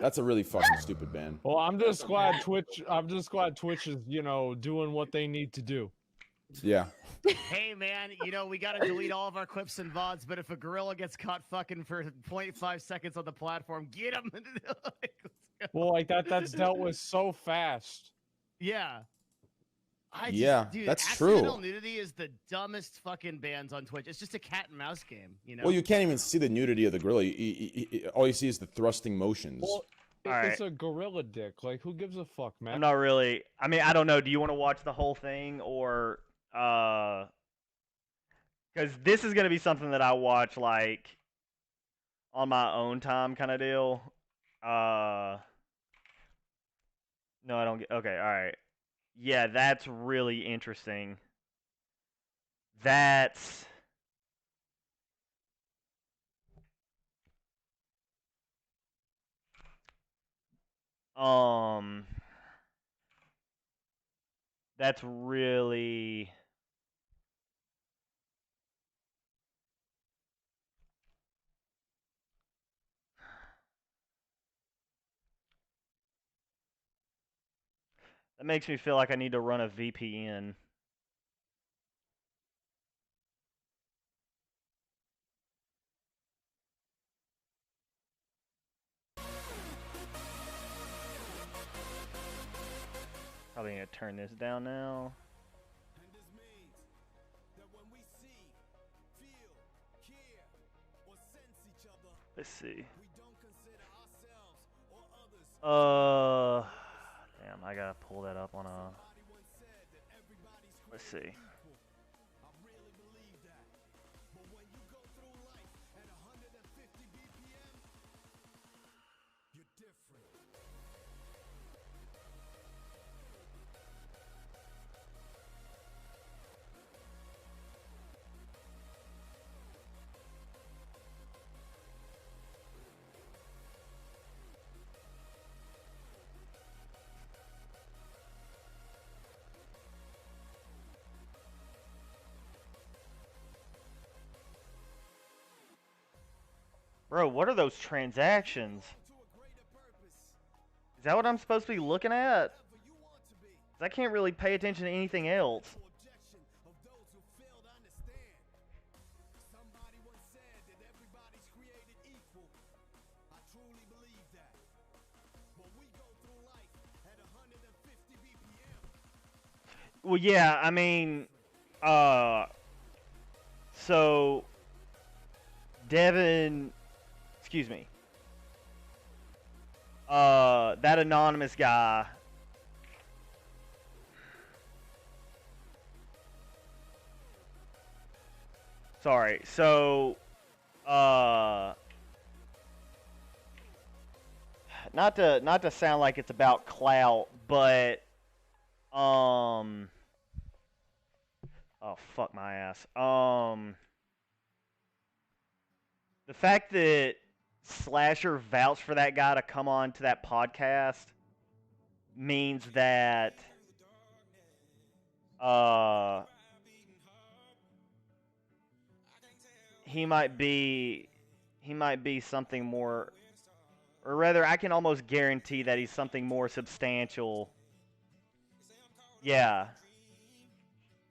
That's a really fucking stupid ban. Well, I'm just glad Twitch. I'm just glad Twitch is, doing what they need to do. Yeah. Hey, man, we got to delete all of our clips and VODs, but if a gorilla gets caught fucking for 0.5 seconds on the platform, get him. Well, like that's dealt with so fast. Yeah. Yeah, dude, that's accidental true. nudity is the dumbest fucking bans on Twitch. It's just a cat and mouse game, Well, you can't even see the nudity of the gorilla. All you see is the thrusting motions. Well, All it's a gorilla dick. Like, who gives a fuck, man? I'm not really. I mean, I don't know. Do you want to watch the whole thing or because this is gonna be something that I watch like on my own time, kind of deal. No, I don't get. Okay, all right. Yeah, that's really interesting. That's um that's really that makes me feel like I need to run a VPN. Probably gonna turn this down now. And this means that when we see, feel, care, or sense each other, Let's see. we don't consider ourselves or others. Damn, I gotta pull that up on a. Somebody once said that everybody's Let's created see. equal. I really believe that. But when you go through life at 150 BPM, you're different. Bro, what are those transactions? To a greater purpose, Is that what I'm supposed to be looking at? whatever you want to be. 'Cause I can't really pay attention to anything else. No objection of those who fail to understand. Somebody once said that everybody's created equal. I truly believe that. But we go through life at 150 BPM. Well, yeah, I mean, so Devin, excuse me, that anonymous guy. Sorry, so, not to sound like it's about clout, but, oh fuck my ass. The fact that Slasher vouched for that guy to come on to that podcast means that he might be something more, or rather I can almost guarantee that he's something more substantial. Yeah.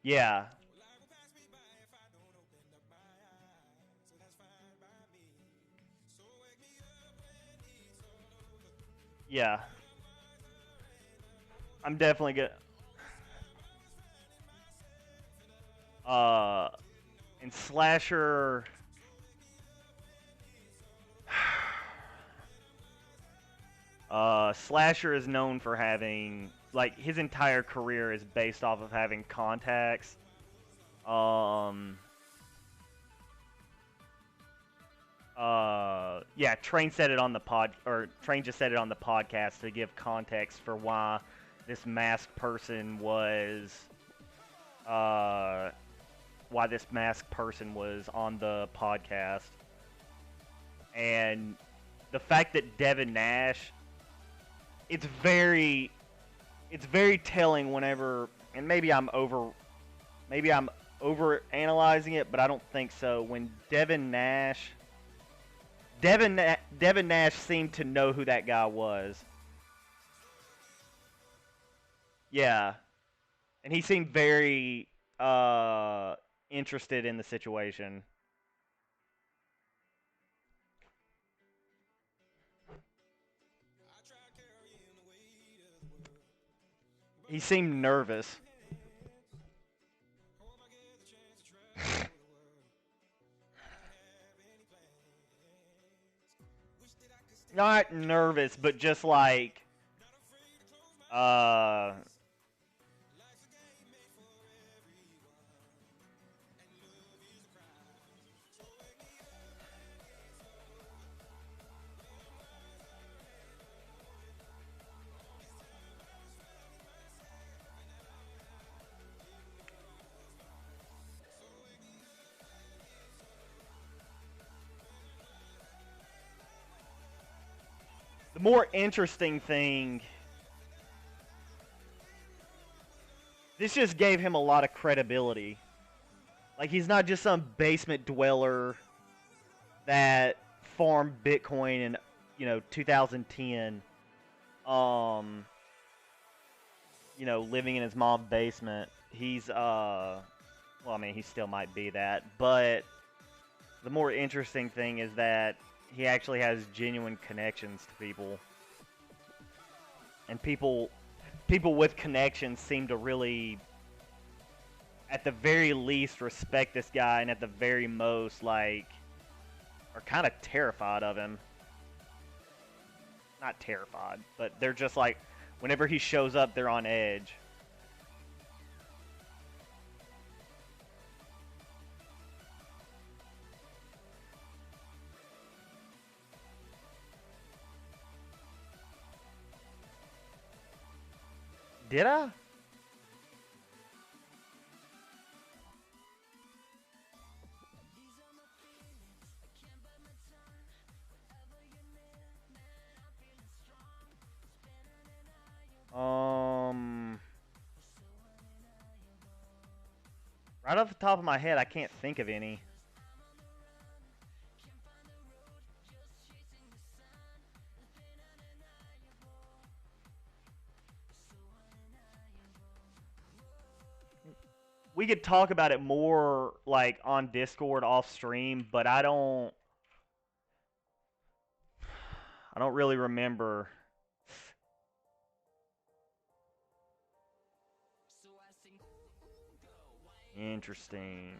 Yeah. Yeah. I'm definitely good. And Slasher. Slasher is known for having, like, his entire career is based off of having contacts. Yeah, Train said it on the Train just said it on the podcast to give context for why this masked person was, why this masked person was on the podcast. And the fact that Devin Nash, it's very telling whenever, and maybe I'm over analyzing it, but I don't think so. When Devin Nash seemed to know who that guy was. Yeah. And he seemed very interested in the situation. He seemed nervous. Not nervous, but just like, The more interesting thing, this just gave him a lot of credibility. Like, he's not just some basement dweller that farmed Bitcoin in, 2010. Living in his mom's basement. He's, well, I mean, he still might be that, but the more interesting thing is that he actually has genuine connections to people. And people with connections seem to really, at the very least, respect this guy, and at the very most, like, are kind of terrified of him. Not terrified, but they're just like, whenever he shows up, they're on edge. Did I? Right off the top of my head, I can't think of any. We could talk about it more, like, on Discord off stream, but I don't really remember. Interesting.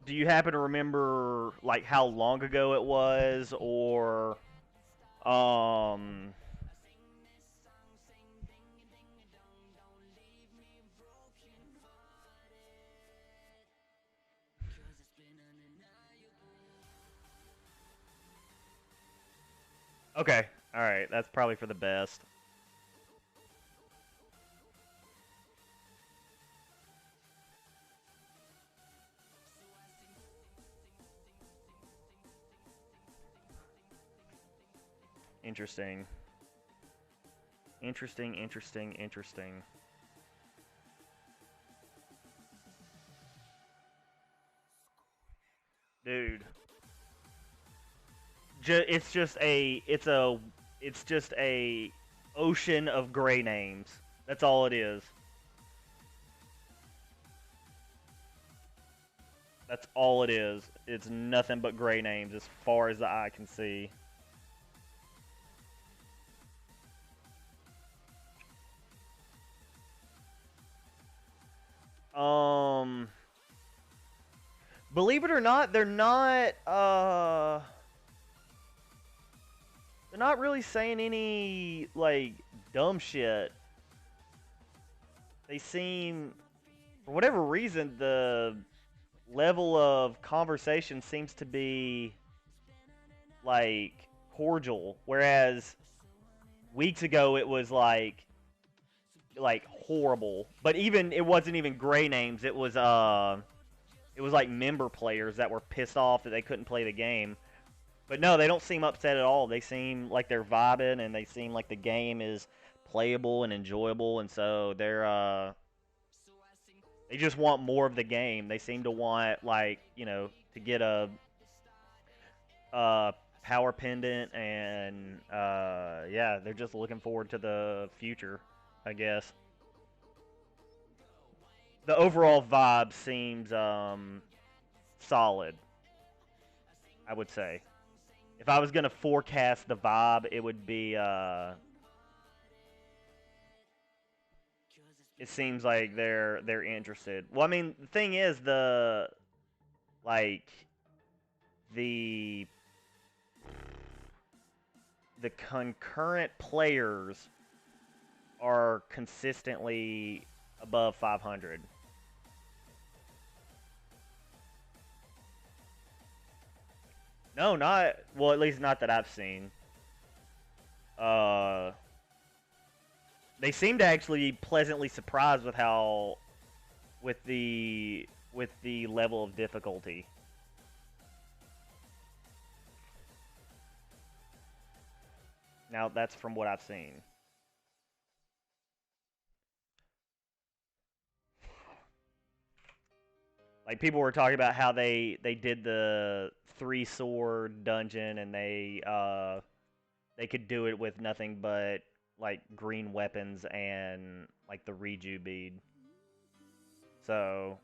Do you happen to remember, like, how long ago it was, or Okay, alright, that's probably for the best. Interesting. Interesting. Dude. It's just a ocean of gray names. That's all it is. That's all it is. It's nothing but gray names as far as the eye can see. Believe it or not, they're not really saying any, like, dumb shit. They seem, for whatever reason, the level of conversation seems to be, like, cordial, whereas weeks ago it was like horrible. But even, it wasn't even gray names, it was like member players that were pissed off that they couldn't play the game. But no, they don't seem upset at all. They seem like they're vibing, and they seem like the game is playable and enjoyable, and so they just want more of the game. They seem to want, like, to get a power pendant, and yeah, they're just looking forward to the future, I guess. The overall vibe seems solid, I would say. If I was going to forecast the vibe, it would be, it seems like they're interested. Well, I mean, the thing is, the concurrent players are consistently above 500. No, not, well, at least not that I've seen. They seem to actually be pleasantly surprised with how with the level of difficulty. Now that's from what I've seen. Like people were talking about how they did the 3-sword dungeon and they could do it with nothing but like green weapons and like the reju bead. So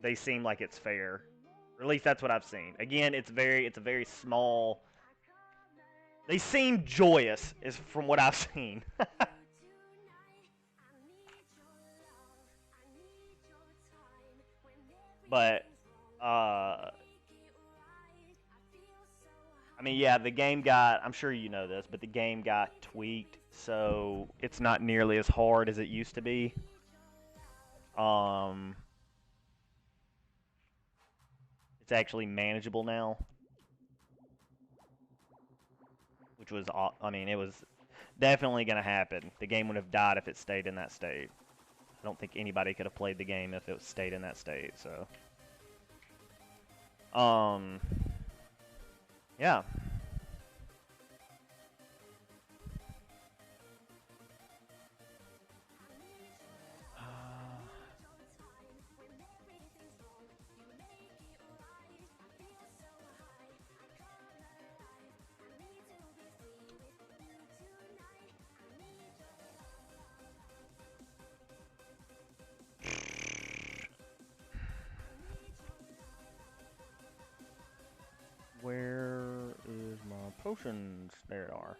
they seem like it's fair. Or at least that's what I've seen. Again, it's a very small. They seem joyous, is from what I've seen. But I mean, yeah, the game got, I'm sure you know this, but the game got tweaked, so it's not nearly as hard as it used to be. It's actually manageable now, which was, I mean, it was definitely going to happen. The game would have died if it stayed in that state. I don't think anybody could have played the game if it stayed in that state, so. Yeah. Where is my potions? There it are.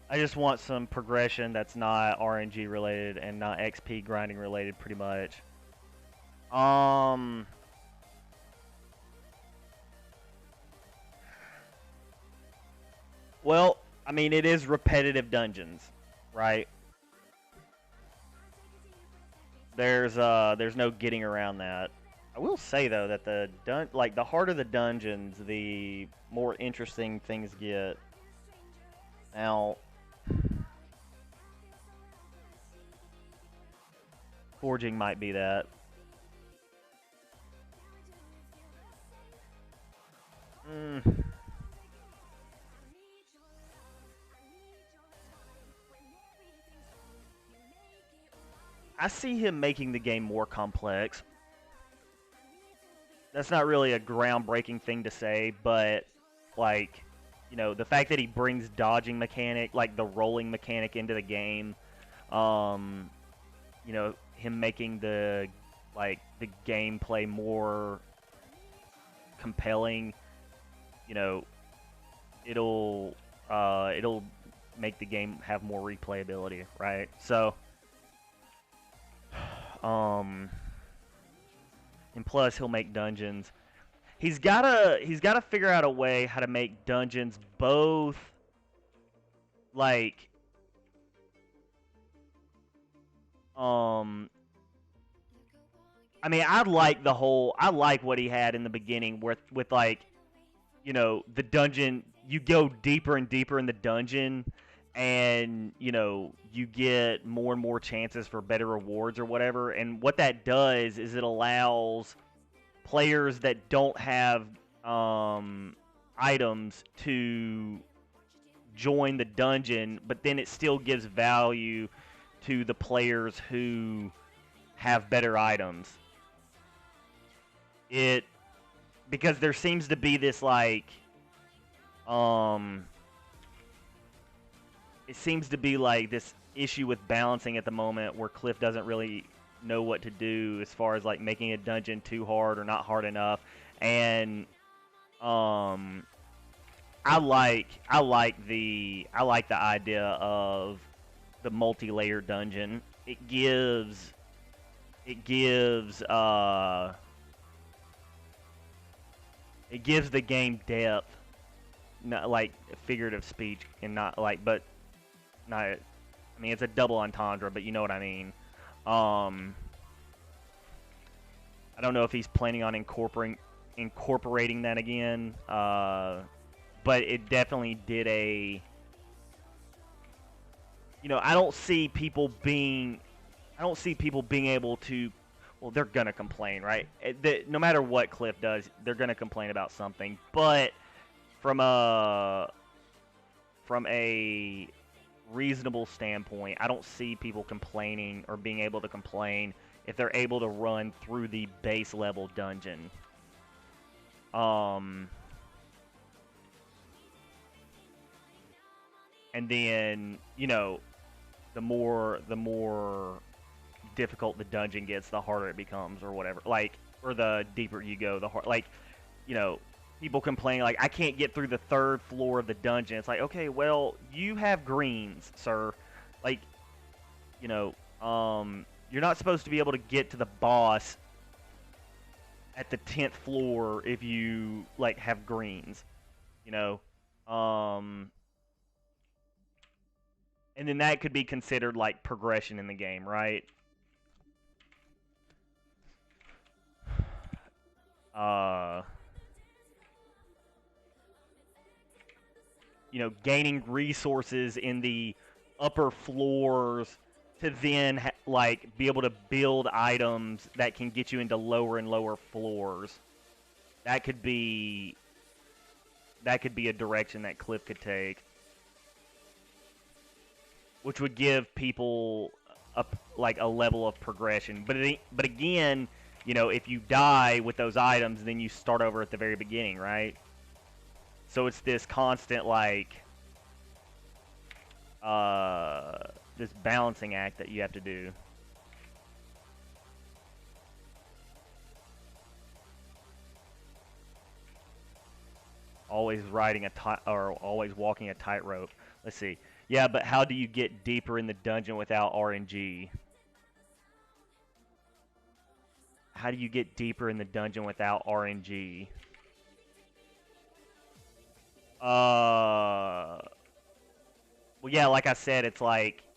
I just want some progression that's not RNG related and not XP grinding related, pretty much. Well, I mean, it is repetitive dungeons, right? There's no getting around that. I will say though that the harder the dungeons, the more interesting things get. Now, forging might be that. I see him making the game more complex. That's not really a groundbreaking thing to say, but like, you know, the fact that he brings dodging mechanic, like the rolling mechanic into the game, you know, him making the gameplay more compelling, you know, it'll make the game have more replayability, right? So and plus he'll make dungeons. He's gotta figure out a way how to make dungeons both like I mean, I like what he had in the beginning with like, you know, the dungeon, you go deeper and deeper in the dungeon and, you know, you get more and more chances for better rewards or whatever. And what that does is it allows players that don't have items to join the dungeon, but then it still gives value to the players who have better items. Because there seems to be this like it seems to be like this issue with balancing at the moment where Cliff doesn't really know what to do as far as like making a dungeon too hard or not hard enough. And I like the idea of the multi-layer dungeon. It gives the game depth, not like figurative speech, and not like, but not. I mean, it's a double entendre, but you know what I mean. I don't know if he's planning on incorporating that again, but but it definitely did a. I don't see people being able to. Well, they're gonna complain, right? No matter what Cliff does, they're gonna complain about something. But from a reasonable standpoint, I don't see people complaining or being able to complain if they're able to run through the base level dungeon. And then, the more difficult the dungeon gets, the harder it becomes, or whatever. Or the deeper you go, the harder. People complain, I can't get through the 3rd floor of the dungeon. It's like, okay, well, you have greens, sir. You're not supposed to be able to get to the boss at the 10th floor if you, have greens, and then that could be considered, progression in the game, right? Gaining resources in the upper floors to then be able to build items that can get you into lower and lower floors. That could be a direction that Cliff could take, which would give people a level of progression. But again, if you die with those items, then you start over at the very beginning, right? So it's this constant this balancing act that you have to do. Always always walking a tightrope. Let's see. Yeah, but how do you get deeper in the dungeon without RNG? How do you get deeper in the dungeon without RNG? Well, yeah, like I said, it's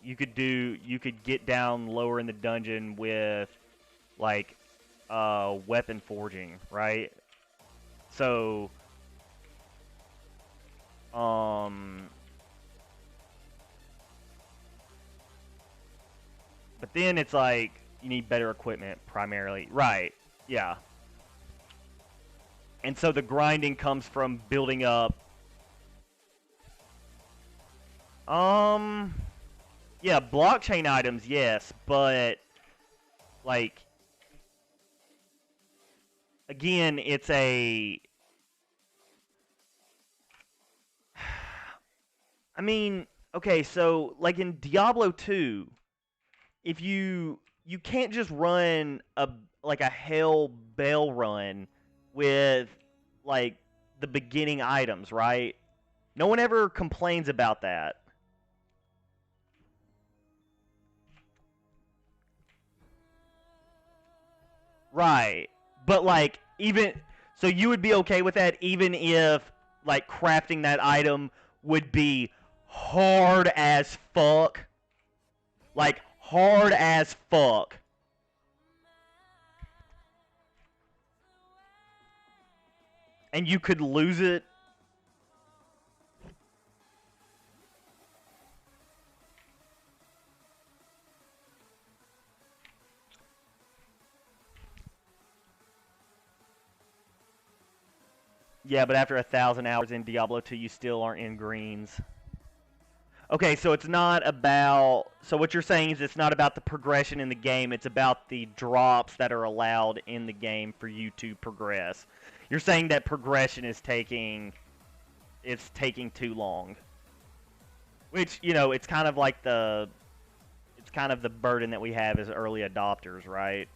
you could get down lower in the dungeon with weapon forging, right? So but then it's you need better equipment primarily, right? Yeah. And so the grinding comes from building up yeah, blockchain items, yes, but again, it's I mean, okay, so in Diablo 2, if you can't just run a hell bell run with the beginning items, right? No one ever complains about that. Right. But even so you would be okay with that even if crafting that item would be hard as fuck. Hard as fuck. And you could lose it. Yeah, but after 1,000 hours in Diablo 2, you still aren't in greens. Okay, so it's not about... So what you're saying is it's not about the progression in the game, it's about the drops that are allowed in the game for you to progress. You're saying that progression is taking... It's taking too long. Which, it's kind of the... It's kind of the burden that we have as early adopters, right?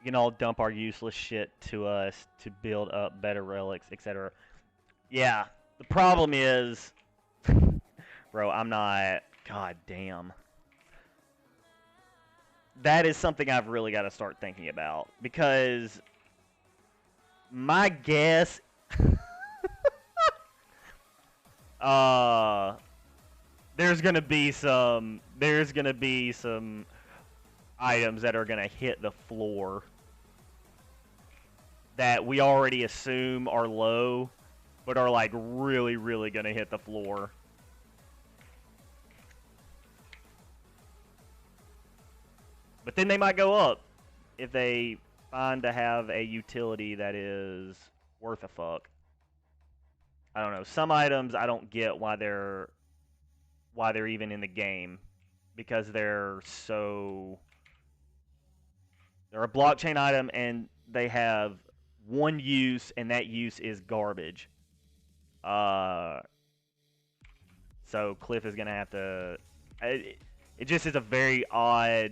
You can all dump our useless shit to us to build up better relics, etc. Yeah, the problem is... Bro, I'm not... God damn. That is something I've really got to start thinking about. Because My guess, there's gonna be some items that are gonna hit the floor that we already assume are low, but are like really, really gonna hit the floor. But then they might go up if they find to have a utility that is worth a fuck. I don't know. Some items I don't get why they're even in the game, because they're a blockchain item and they have one use, and that use is garbage. So Cliff is gonna have to. It just is a very odd.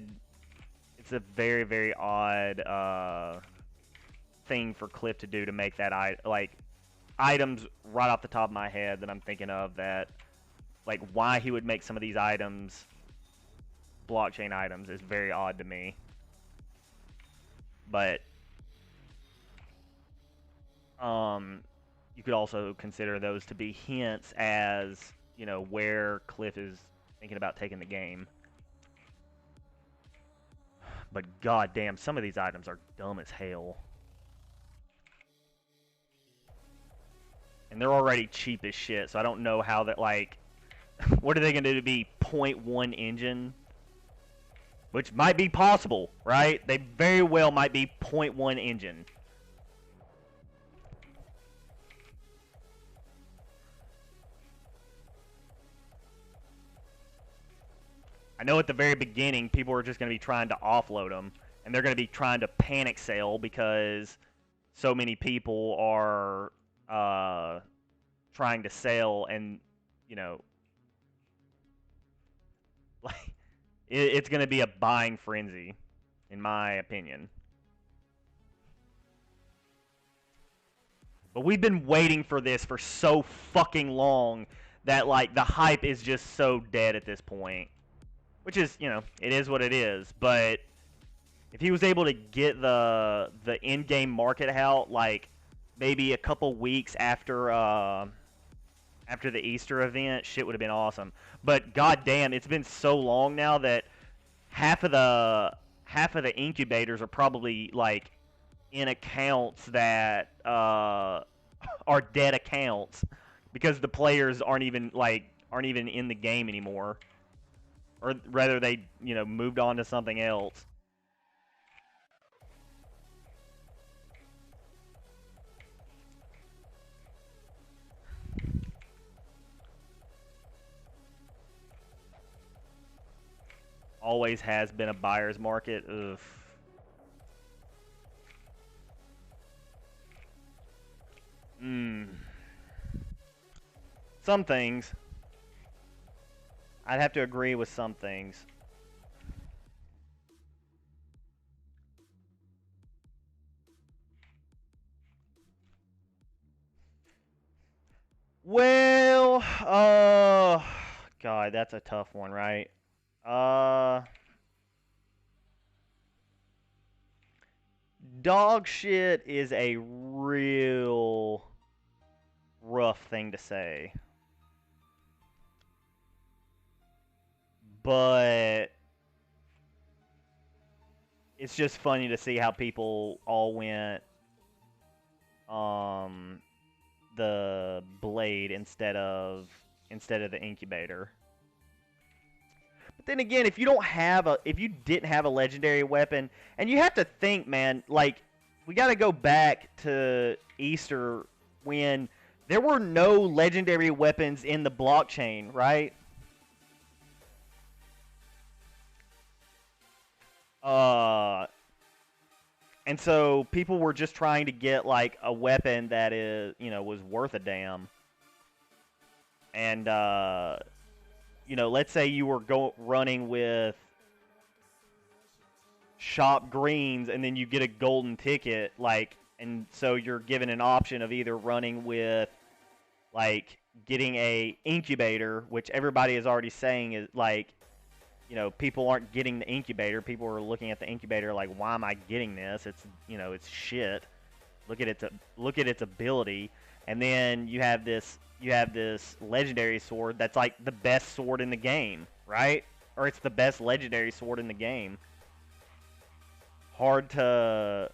It's a very, very odd thing for Cliff to do to make that items right off the top of my head that I'm thinking of, that like why he would make some of these items blockchain items is very odd to me. But you could also consider those to be hints as, you know, where Cliff is thinking about taking the game. But goddamn, some of these items are dumb as hell. And they're already cheap as shit, so I don't know how that, like, what are they going to do to be 0.1 engine? Which might be possible, right? They very well might be 0.1 engine. I know at the very beginning, people are just going to be trying to offload them, and they're going to be trying to panic sell because so many people are trying to sell, and, you know, like, it's going to be a buying frenzy, in my opinion. But we've been waiting for this for so fucking long that, like, the hype is just so dead at this point. Which is, you know, it is what it is. But if he was able to get the in-game market out, like, maybe a couple weeks after the Easter event, shit would have been awesome. But goddamn, it's been so long now that half of the incubators are probably, like, in accounts that are dead accounts because the players aren't even in the game anymore. Or rather, they, you know, moved on to something else. Always has been a buyer's market. Ugh. Some things. I'd have to agree with some things. Well, God, that's a tough one, right? Dog shit is a real rough thing to say. But it's just funny to see how people all went the blade instead of the incubator. But then again, if you didn't have a legendary weapon, and you have to think, man, like, we got to go back to Easter when there were no legendary weapons in the blockchain, right? And so people were just trying to get, like, a weapon that is, you know, was worth a damn. And, you know, let's say you were running with shop greens and then you get a golden ticket, like, and so you're given an option of either running with, like, getting a incubator, which everybody is already saying is, like, you know, people aren't getting the incubator. People are looking at the incubator like, why am I getting this? It's, you know, it's shit. Look at its ability, and then you have this legendary sword that's like the best sword in the game, right? Or it's the best legendary sword in the game. Hard to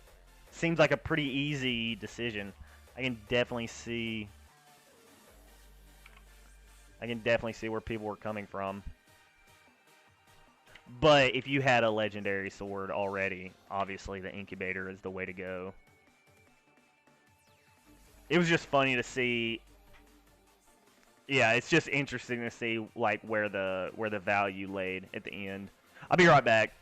seems like a pretty easy decision. I can definitely see where people were coming from. But if you had a legendary sword already, obviously the incubator is the way to go. It was just funny to see. Yeah, it's just interesting to see like where the value laid at the end. I'll be right back.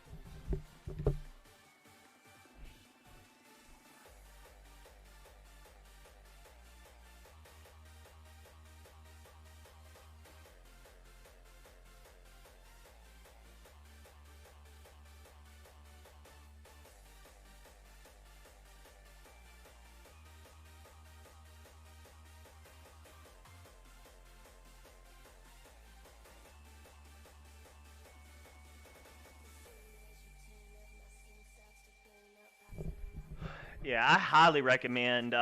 Yeah, I highly recommend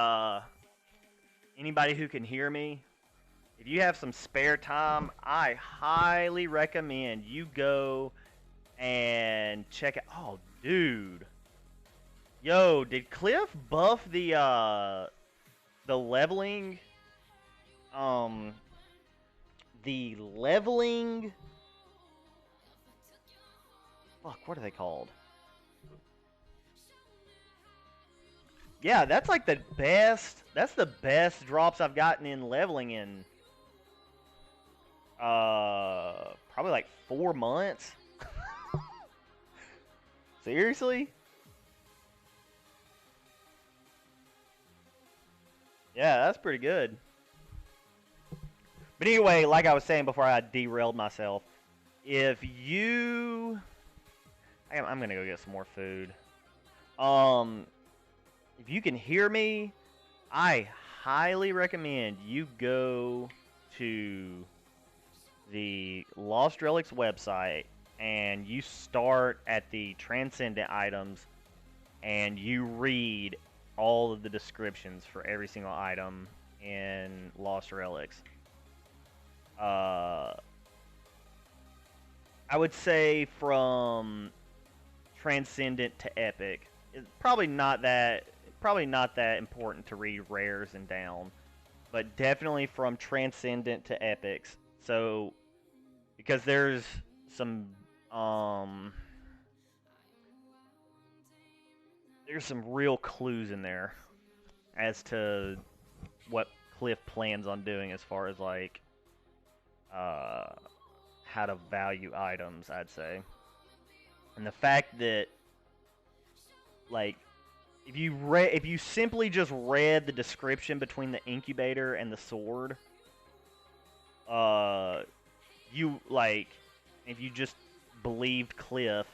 anybody who can hear me, if you have some spare time, I highly recommend you go and check it. Oh, dude. Yo, did Cliff buff the leveling? The leveling. Fuck, what are they called? Yeah, that's like the best. That's the best drops I've gotten in leveling in probably like 4 months. Seriously? Yeah, that's pretty good. But anyway, like I was saying before I derailed myself, if you... I'm going to go get some more food. If you can hear me, I highly recommend you go to the Lost Relics website and you start at the Transcendent items and you read all of the descriptions for every single item in Lost Relics. I would say from Transcendent to Epic, it's probably not that important to read rares and down, but definitely from Transcendent to Epics. So because there's some real clues in there as to what Cliff plans on doing as far as like how to value items, I'd say. And the fact that like if you simply just read the description between the incubator and the sword, if you just believed Cliff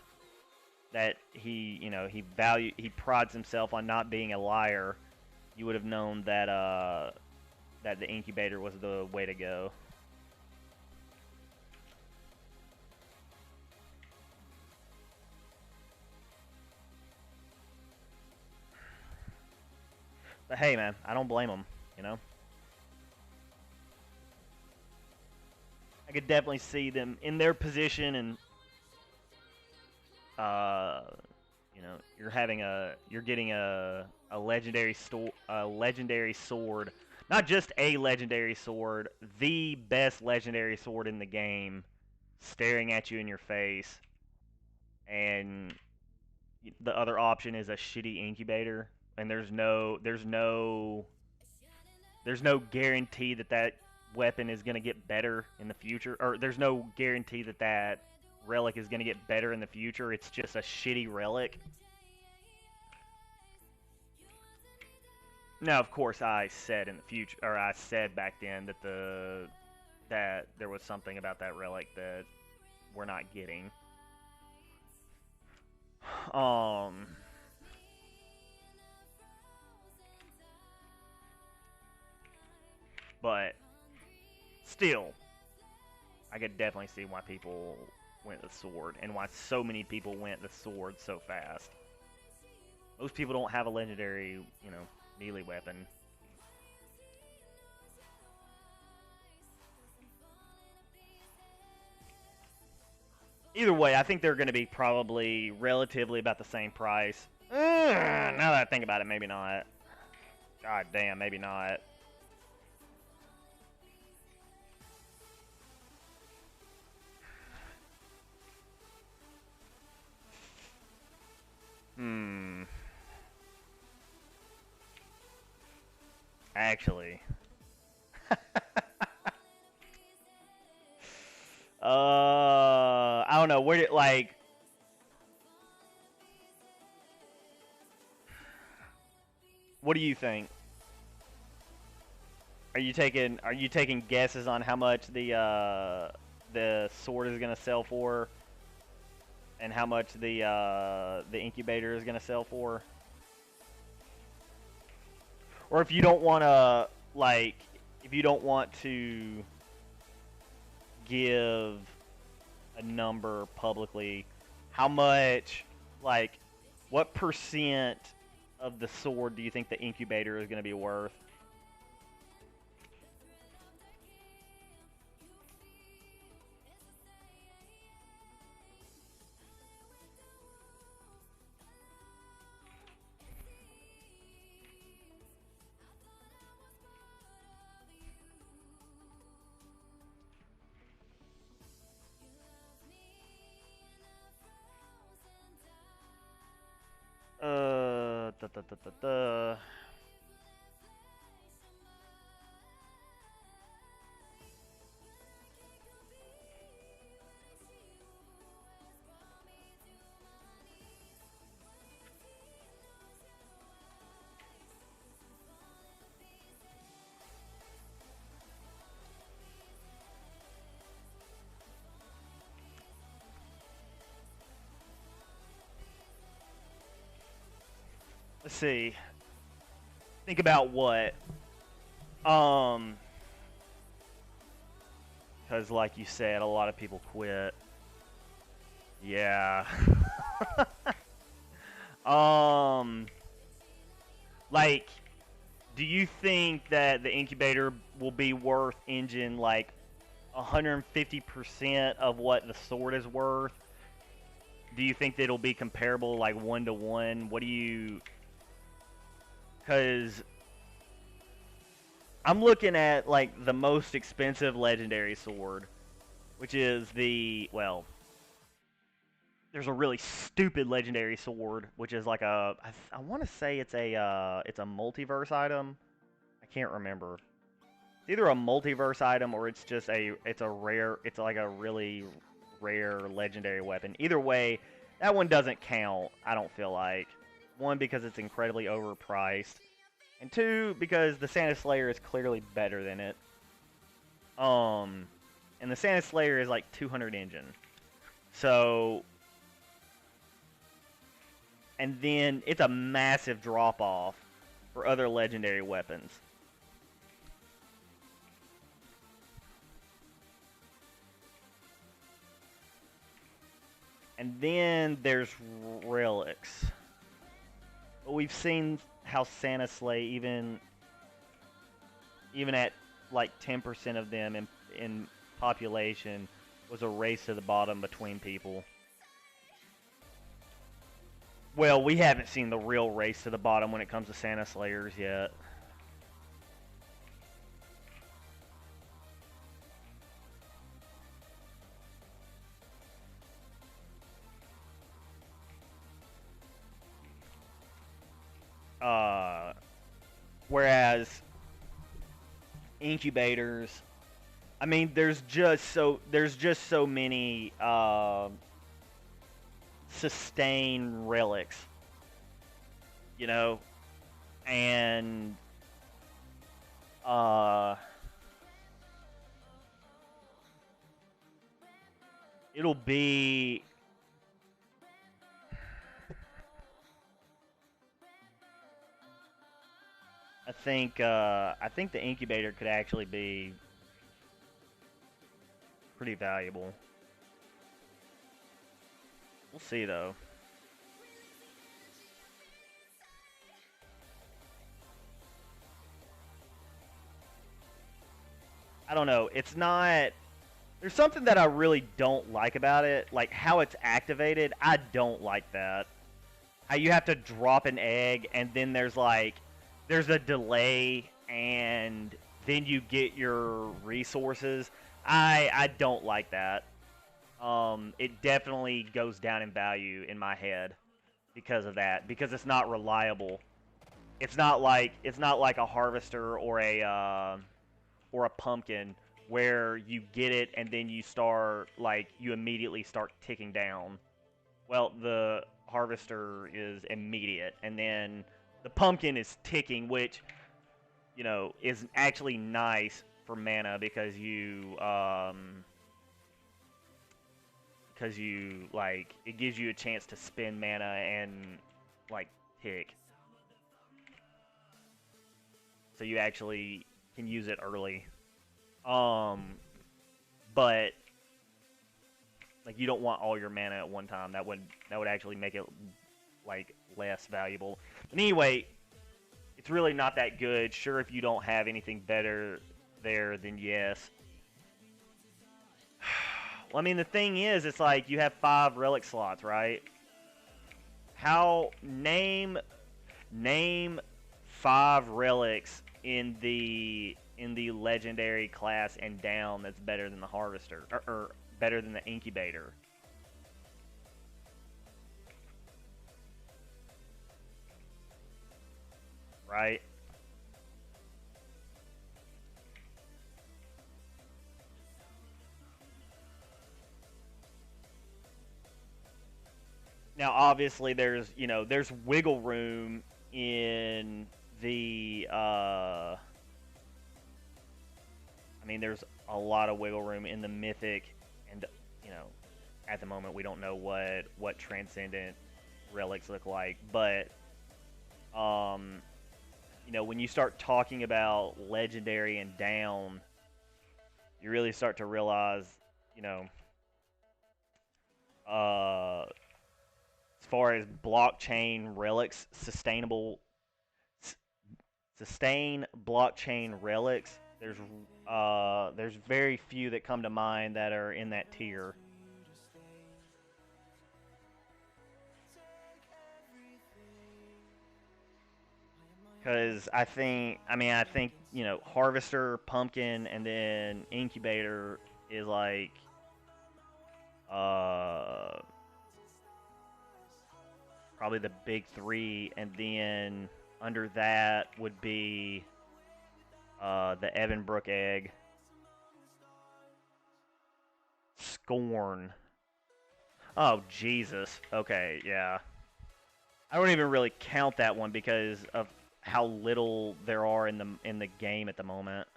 that he prides himself on not being a liar, you would have known that that the incubator was the way to go. But hey, man, I don't blame him, you know? I could definitely see them in their position and, you're getting a legendary sword. Not just a legendary sword, the best legendary sword in the game staring at you in your face. And the other option is a shitty incubator. And there's no guarantee that weapon is going to get better in the future, or there's no guarantee that relic is going to get better in the future. It's just a shitty relic. Now, of course, I said back then that there was something about that relic that we're not getting. But still, I could definitely see why people went the sword and why so many people went the sword so fast. Most people don't have a legendary, melee weapon. Either way, I think they're going to be probably relatively about the same price. Now that I think about it, maybe not. God damn, maybe not. Actually. I don't know. Where did, like... What do you think? Are you taking guesses on how much the sword is gonna sell for, and how much the incubator is gonna sell for? Or if you don't want to, like, if you don't want to give a number publicly, how much, like, what percent of the sword do you think the incubator is going to be worth? Da, da, da, da, da. Let's see. Think about what? Because like you said, a lot of people quit. Yeah. Like, do you think that the incubator will be worth engine like 150% of what the sword is worth? Do you think that it'll be comparable, like 1-to-1? What do you... Because I'm looking at, like, the most expensive legendary sword, which is the, well, there's a really stupid legendary sword, which is like a, I want to say it's a multiverse item. I can't remember. It's either a multiverse item or it's just it's like a really rare legendary weapon. Either way, that one doesn't count, I don't feel like. One, because it's incredibly overpriced. And two, because the Santa Slayer is clearly better than it. And the Santa Slayer is like 200 engine. So... And then it's a massive drop-off for other legendary weapons. And then there's relics. But we've seen how Santa Slay, even at like 10% of them in population, was a race to the bottom between people. Well, we haven't seen the real race to the bottom when it comes to Santa Slayers yet. Whereas incubators, I mean, there's just so many sustain relics, you know, and it'll be, I think the incubator could actually be pretty valuable. We'll see though. I don't know. It's not. There's something that I really don't like about it, like how it's activated. I don't like that. How you have to drop an egg and then there's a delay and then you get your resources. I don't like that. It definitely goes down in value in my head because of that, because it's not reliable. It's not like a harvester or a pumpkin where you get it and then you immediately start ticking down. Well, the harvester is immediate, and then the pumpkin is ticking, which is actually nice for mana because it gives you a chance to spend mana and tick. So you actually can use it early. But you don't want all your mana at one time. That would actually make it less valuable. But anyway, it's really not that good. Sure, if you don't have anything better there, then yes. Well, I mean, the thing is, it's you have 5 relic slots, right? Name 5 relics in the legendary class and down that's better than the harvester or better than the incubator. Right? Now, obviously, there's wiggle room in the there's a lot of wiggle room in the mythic, and at the moment we don't know what transcendent relics look like, but when you start talking about legendary and down, you really start to realize, as far as blockchain relics, sustain blockchain relics, there's very few that come to mind that are in that tier. Because I think harvester, pumpkin, and then incubator is probably the big 3, and then under that would be the Evanbrook egg, Scorn. Oh Jesus. Okay, yeah. I don't even really count that one because of how little there are in the game at the moment.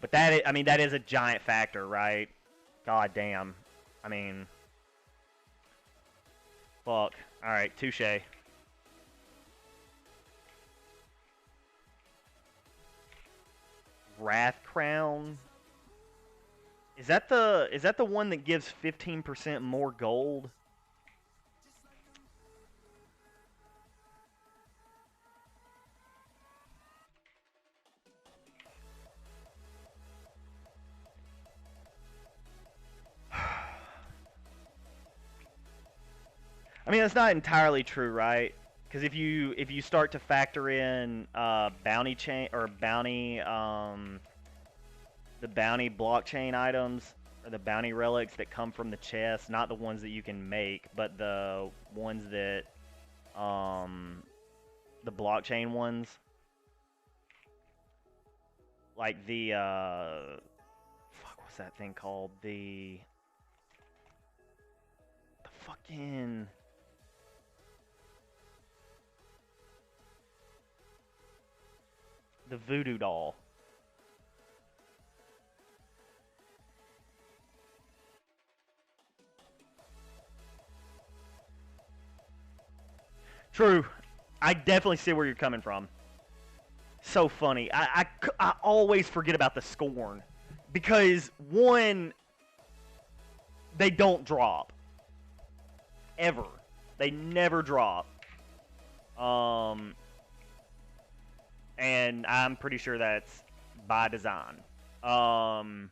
But that is a giant factor, right? God damn. Fuck. All right, touche. Wrath Crown. Is that the one that gives 15% more gold? That's not entirely true, right? Because if you start to factor in bounty chain or bounty the bounty blockchain items or the bounty relics that come from the chest, not the ones that you can make, but the ones that the blockchain ones, like the fuck, what's that thing called? The fucking the voodoo doll. True. I definitely see where you're coming from. So funny. I always forget about the Scorn. Because, one, they don't drop. Ever. They never drop. And I'm pretty sure that's by design. And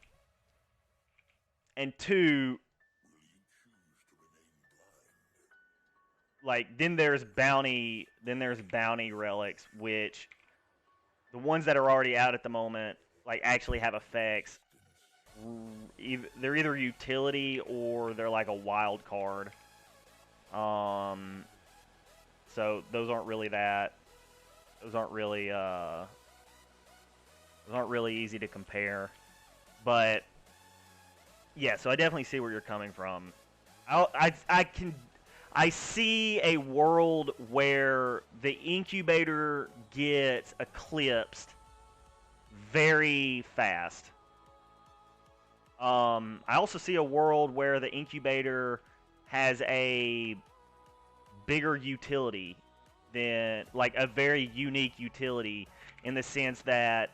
two, like then there's bounty relics, which the ones that are already out at the moment like actually have effects. They're either utility or they're like a wild card. So those aren't really that. Those aren't really easy to compare. But yeah, so I definitely see where you're coming from. I see a world where the incubator gets eclipsed very fast. I also see a world where the incubator has a bigger utility than, like, a very unique utility in the sense that,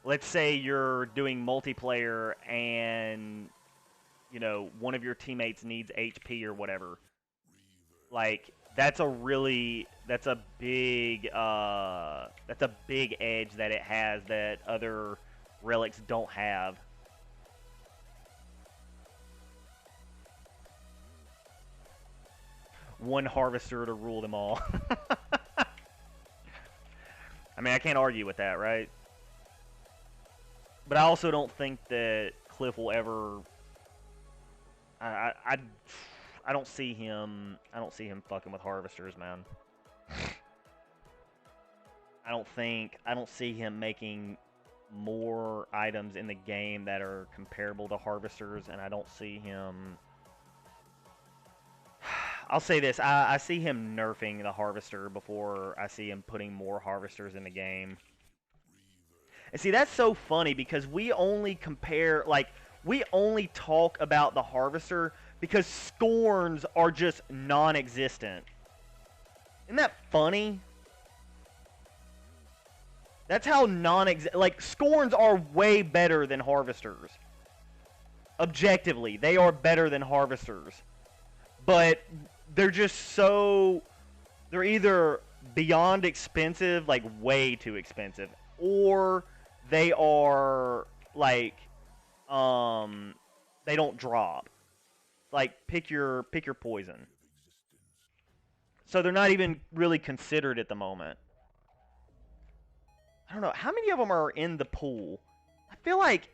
let's say you're doing multiplayer and, you know, one of your teammates needs HP or whatever. Like, that's a big edge that it has that other relics don't have. One harvester to rule them all. I mean, I can't argue with that, right? But I also don't think that Cliff will ever. I don't see him. I don't see him fucking with harvesters, man. I don't see him making more items in the game that are comparable to harvesters, and I don't see him. I'll say this: I see him nerfing the harvester before I see him putting more harvesters in the game. And see, that's so funny because we only compare, like, we only talk about the harvester because scorns are just non-existent. Isn't that funny? That's how like, scorns are way better than harvesters. Objectively, they are better than harvesters. But they're just so, they're either beyond expensive, like way too expensive, or they are like, they don't drop. Like, pick your poison. So they're not even really considered at the moment. I don't know, how many of them are in the pool? I feel like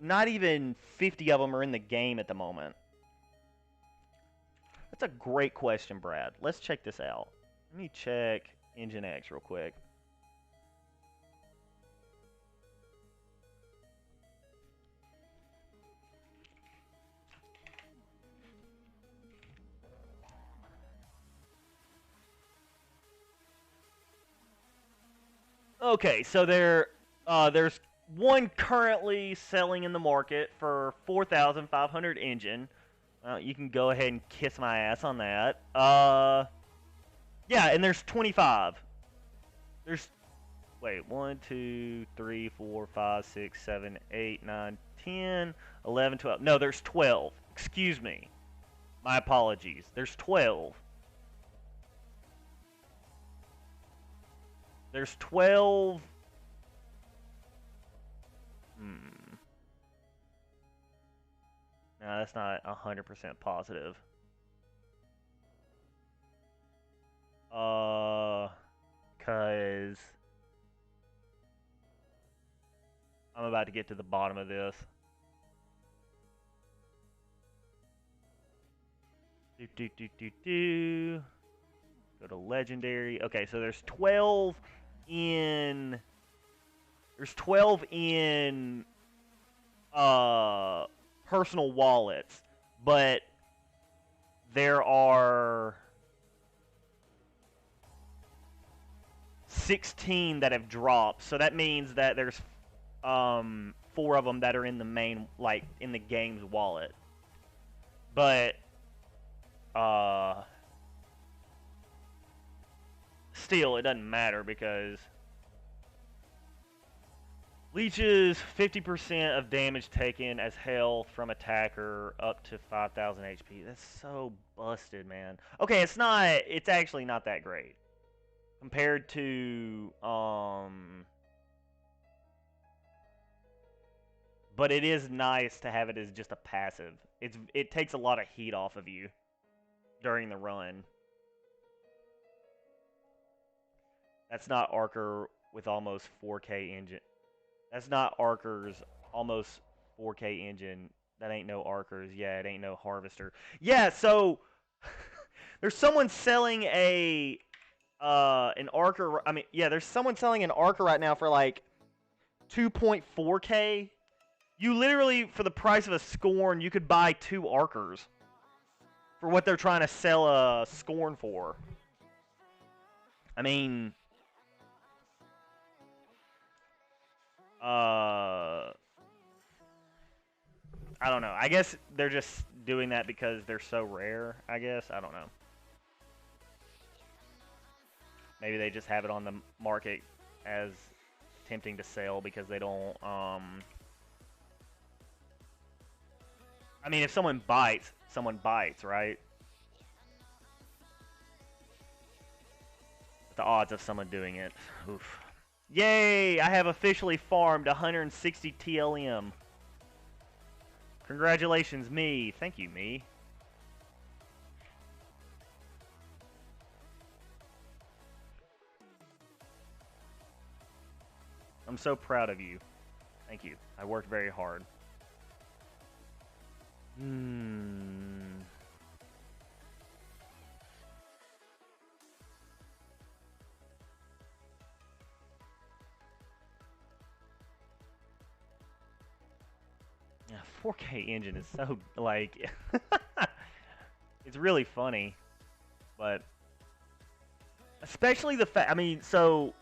not even 50 of them are in the game at the moment. That's a great question, Brad. Let's check this out. Let me check Engine X real quick. Okay, so there's one currently selling in the market for 4,500 engine. You can go ahead and kiss my ass on that. Yeah, and there's 25. There's, wait, 1, 2, 3, 4, 5, 6, 7, 8, 9, 10, 11, 12. No, there's 12. Excuse me. My apologies. There's 12. There's 12. No, that's not 100% positive. Cause I'm about to get to the bottom of this. Go to legendary. Okay, so there's 12 in. There's 12 in personal wallets, but there are 16 that have dropped. So that means that there's 4 of them that are in the main, like, in the game's wallet. But still, it doesn't matter because leeches 50% of damage taken as health from attacker up to 5,000 HP. That's so busted, man. Okay, it's actually not that great compared to but it is nice to have it as just a passive. It takes a lot of heat off of you during the run. That's not Archer with almost 4K engine. That's not Archer's almost 4K engine. That ain't no Archers. Yeah, it ain't no Harvester. Yeah, so there's someone selling an Archer. I mean, yeah, there's someone selling an Archer right now for like 2.4K. You literally, for the price of a Scorn, you could buy 2 Archers for what they're trying to sell a Scorn for. I mean, I don't know. I guess they're just doing that because they're so rare, I guess. I don't know. Maybe they just have it on the market as tempting to sell because they don't, I mean, if someone bites, right? But the odds of someone doing it, oof. Yay! I have officially farmed 160 TLM. Congratulations, me. Thank you, me. I'm so proud of you. Thank you. I worked very hard. Yeah, 4K engine is so, like, it's really funny, but especially the fact, I mean, so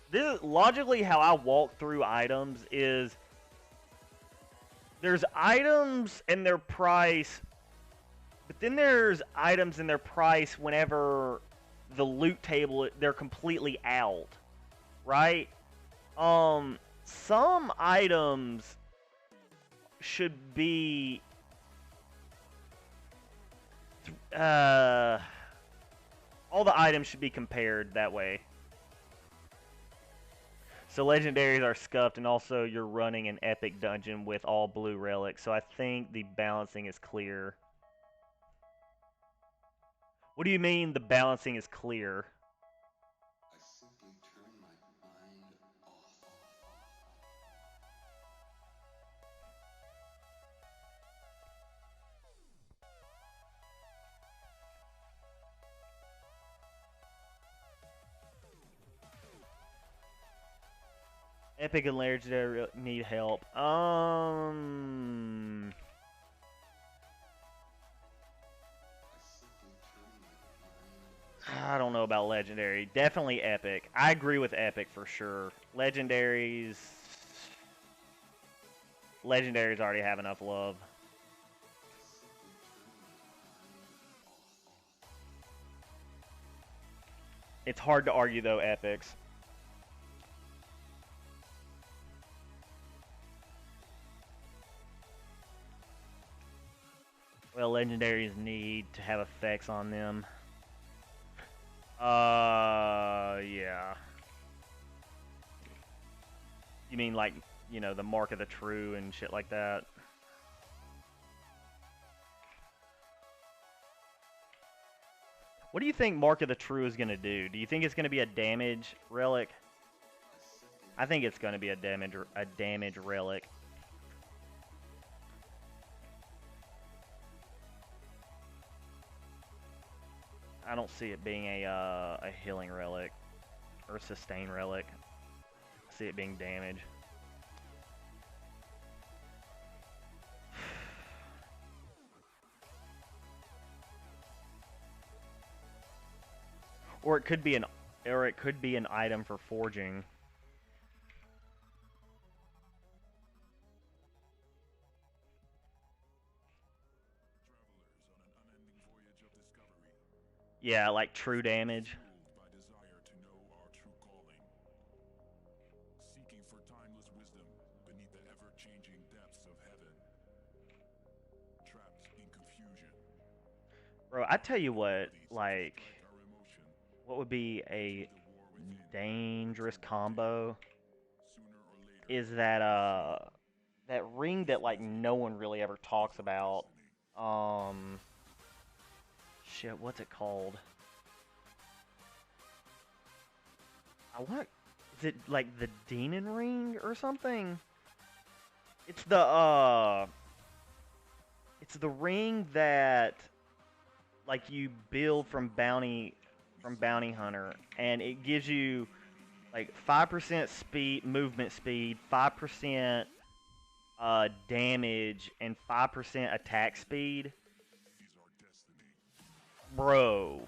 this logically how I walk through items is there's items and their price, but then there's items and their price whenever the loot table, they're completely out, right? Some items should be all the items should be compared that way. So legendaries are scuffed, and also you're running an epic dungeon with all blue relics, so I think the balancing is clear. What do you mean the balancing is clear? I simply turn my mind off. Epic and legendary need help. I don't know about legendary. Definitely epic. I agree with epic for sure. Legendaries already have enough love. It's hard to argue though, epics. Well, legendaries need to have effects on them. Yeah. You mean like, you know, the mark of the true and shit like that? What do you think Mark of the True is going to do? Do you think it's going to be a damage relic? I think it's going to be a damage relic. I don't see it being a healing relic or a sustain relic. I see it being damage. Or it could be an item for forging. Yeah, like true damage. Seeking for timeless wisdom beneath the ever-changing depths of heaven. Trapped in confusion. Bro, I tell you what, like, what would be a dangerous combo is that, that ring that like no one really ever talks about. Shit, what's it called? I want. Is it like the Demon Ring or something? It's the ring that like you build from bounty hunter, and it gives you like 5% speed, movement speed, 5% damage, and 5% attack speed. Bro.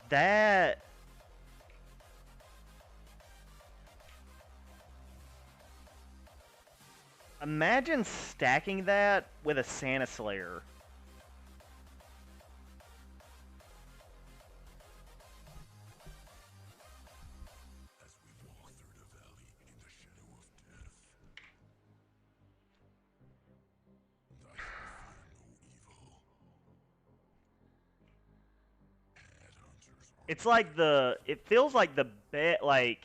That... Imagine stacking that with a Santa Slayer. It's like it feels like the bet, like,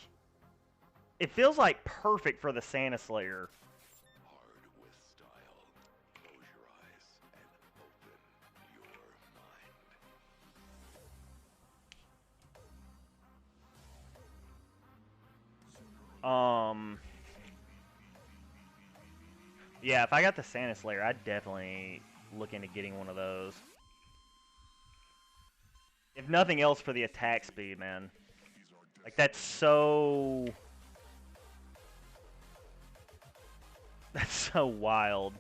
it feels like perfect for the Santa Slayer. Hard with style. Close your eyes and open your mind. Yeah, if I got the Santa Slayer, I'd definitely look into getting one of those. If nothing else, for the attack speed, man. Like, that's so wild.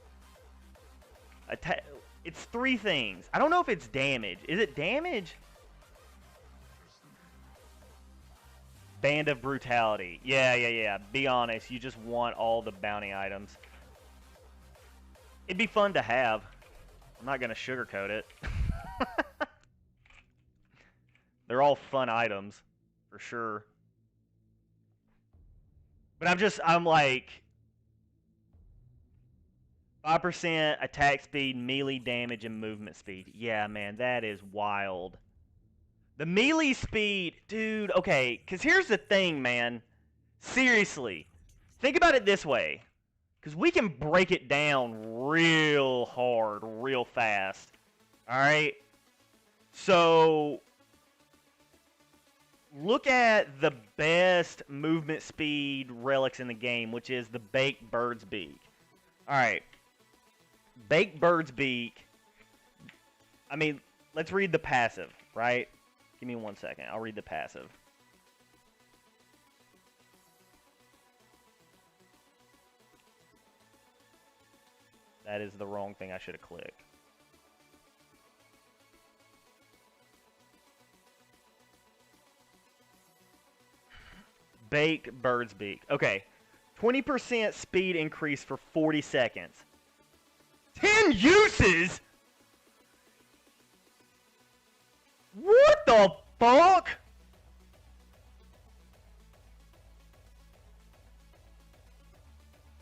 It's 3 things. I don't know if it's damage. Is it damage? Band of Brutality. Yeah. Be honest, you just want all the bounty items. It'd be fun to have. I'm not gonna sugarcoat it. They're all fun items, for sure. But I'm like 5% attack speed, melee damage, and movement speed. Yeah, man, that is wild. The melee speed, dude, okay, because here's the thing, man. Seriously, think about it this way. Because we can break it down real hard, real fast. Alright? So, look at the best movement speed relics in the game, which is the Baked Bird's Beak. Alright. Baked Bird's Beak. I mean, let's read the passive, right? Give me 1 second. I'll read the passive. That is the wrong thing I should have clicked. Baked Bird's Beak. Okay. 20% speed increase for 40 seconds. 10 uses? What the fuck?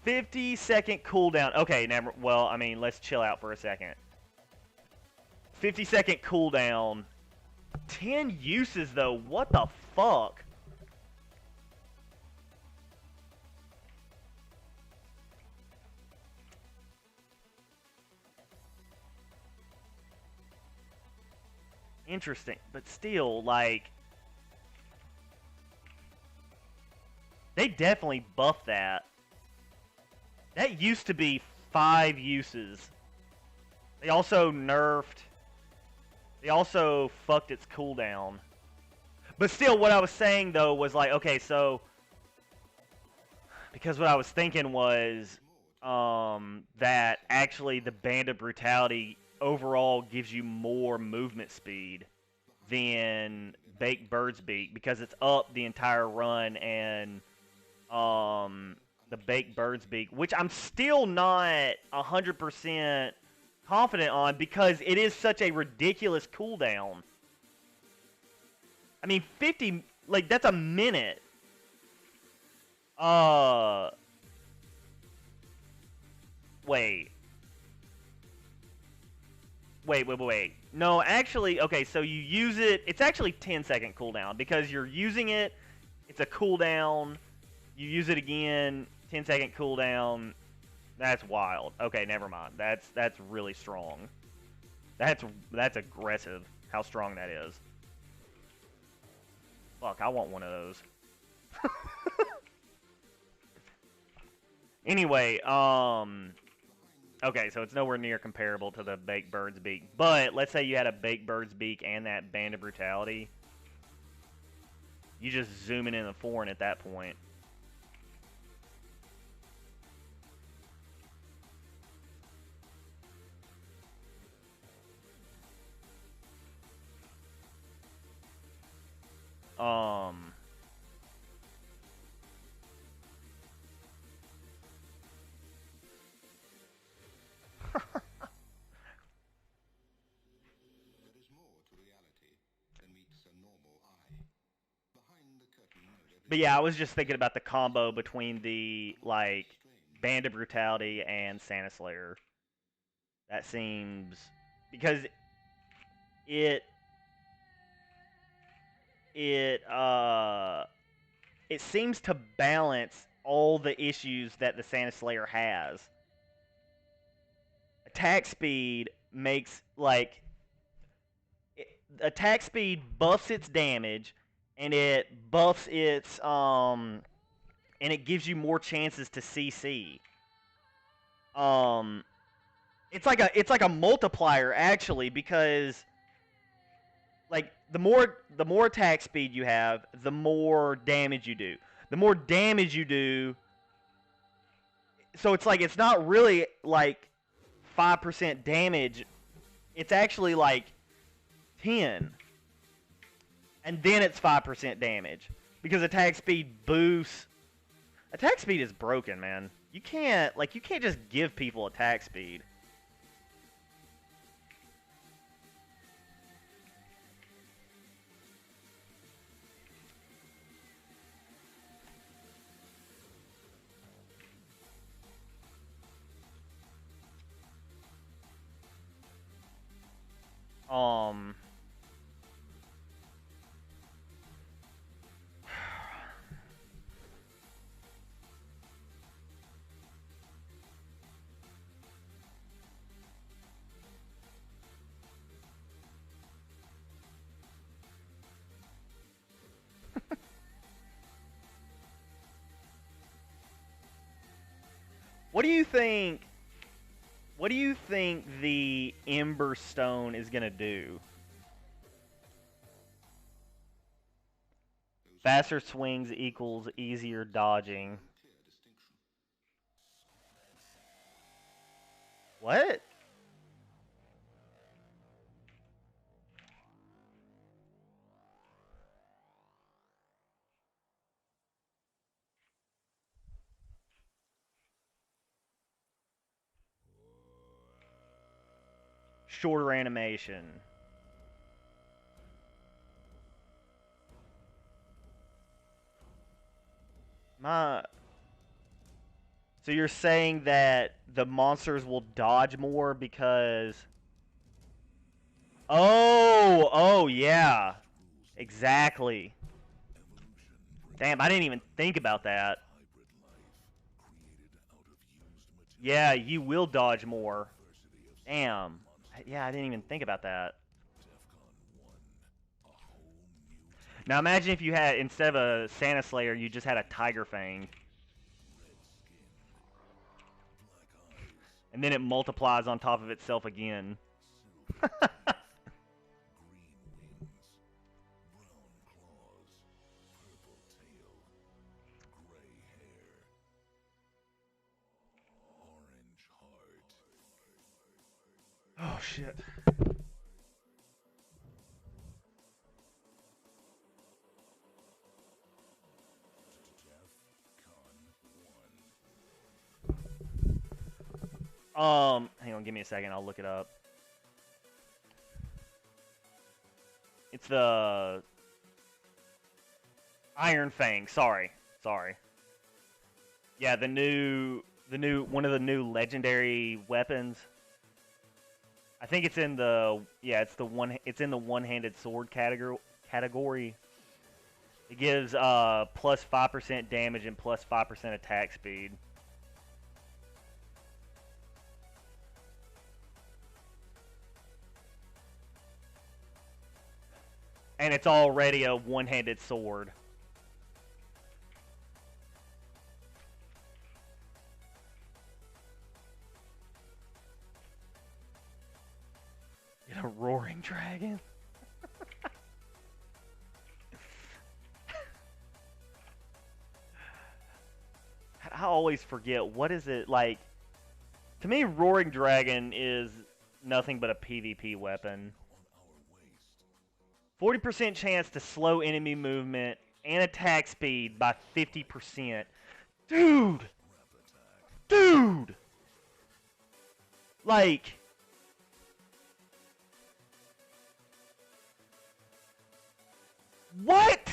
"50-second cooldown." Okay, never. Well, I mean, let's chill out for a second. 50-second cooldown. 10 uses, though. What the fuck? Interesting, but still, like, they definitely buffed that. That used to be 5 uses. They also nerfed. They also fucked its cooldown. But still, what I was saying, though, was like, okay, so, because what I was thinking was that actually the Band of Brutality overall gives you more movement speed than Baked Bird's Beak, because it's up the entire run, and the Baked Bird's Beak, which I'm still not 100% confident on, because it is such a ridiculous cooldown. I mean, 50, like, that's a minute. Wait. No, actually, okay, so you use it, it's actually 10-second cooldown, because you're using it, It's a cooldown. You use it again, 10-second cooldown. That's wild. Okay, never mind. That's really strong. That's aggressive. How strong that is. Fuck, I want one of those. Anyway, okay, so it's nowhere near comparable to the Baked Bird's Beak. But let's say you had a Baked Bird's Beak and that Band of Brutality. You just zoom in the foreign at that point. There is more to reality than meets a normal eye. Behind the curtain of But yeah, I was just thinking about the combo between the, like, Band of Brutality and Santa Slayer. That seems... Because it seems to balance all the issues that the Santa Slayer has. Attack speed makes, like... Attack speed buffs its damage, and it buffs its, and it gives you more chances to CC. It's like a multiplier, actually, because... Like, the more attack speed you have, the more damage you do. The more damage you do, so it's like, it's not really like 5% damage. It's actually like 10. And then it's 5% damage. Because attack speed boosts. Attack speed is broken, man. You can't just give people attack speed. What do you think? What do you think the Ember Stone is gonna do? Faster swings equals easier dodging. What? Shorter animation. So you're saying that the monsters will dodge more because... Oh, yeah. Exactly. Damn, I didn't even think about that. Yeah, you will dodge more. Damn. Yeah, I didn't even think about that. Now imagine if you had, instead of a Santa Slayer, you just had a Tiger Fang. And then it multiplies on top of itself again. Oh, shit. Hang on, give me a second, I'll look it up. It's the Iron Fang, sorry. Yeah, one of the new legendary weapons. I think it's in the, yeah, it's in the one-handed sword category. It gives plus 5% damage and plus 5% attack speed. And it's already a one-handed sword. Get a roaring dragon. I always forget, what is it like? To me, roaring dragon is nothing but a PvP weapon. 40% chance to slow enemy movement and attack speed by 50%. Dude! Dude! Like... What?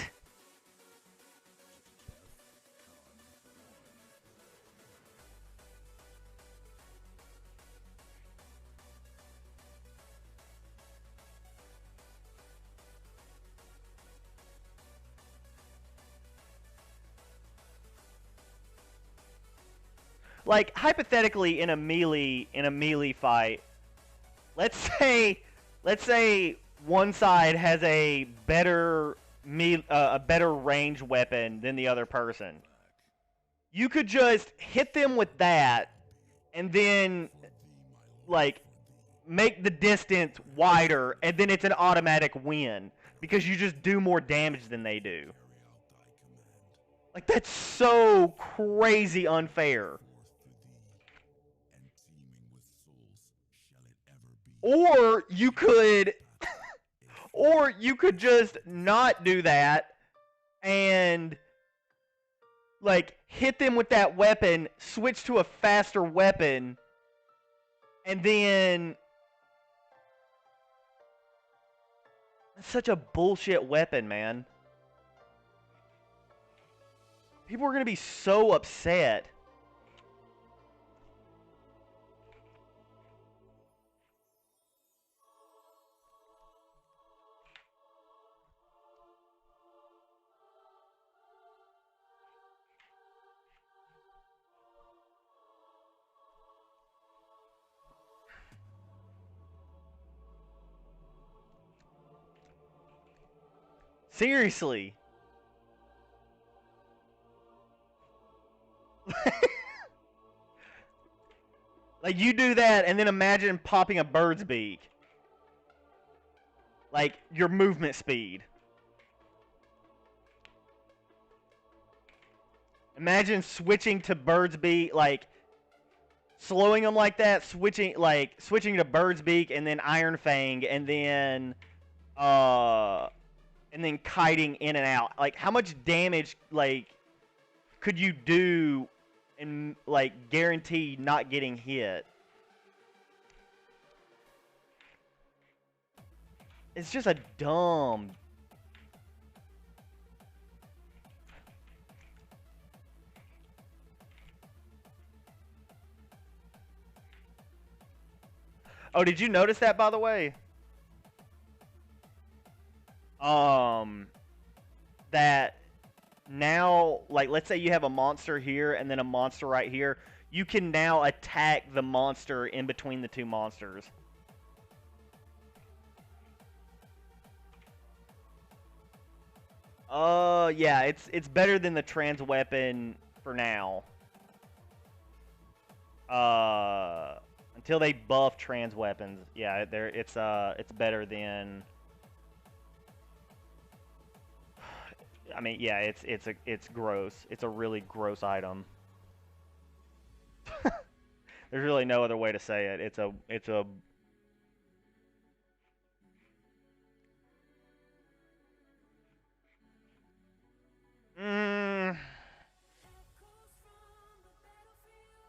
Like, hypothetically, in a melee fight, let's say one side has a better range weapon than the other person. You could just hit them with that, and then like make the distance wider, and then it's an automatic win because you just do more damage than they do. Like, that's so crazy unfair. Or you could or you could just not do that and like hit them with that weapon, switch to a faster weapon, and then that's such a bullshit weapon, man. People are gonna be so upset. Seriously. Like, you do that, and then imagine popping a bird's beak. Like, your movement speed. Imagine switching to bird's beak, like, slowing them like that, switching to bird's beak, and then Iron Fang, and then kiting in and out. Like, how much damage, like, could you do and, like, guarantee not getting hit? It's just a dumb... Oh, did you notice that, by the way? That now, like, let's say you have a monster here and then a monster right here. You can now attack the monster in between the two monsters. Yeah, it's better than the trans weapon for now. Until they buff trans weapons. Yeah, it's better than... I mean, yeah, it's gross. It's a really gross item. There's really no other way to say it. It's a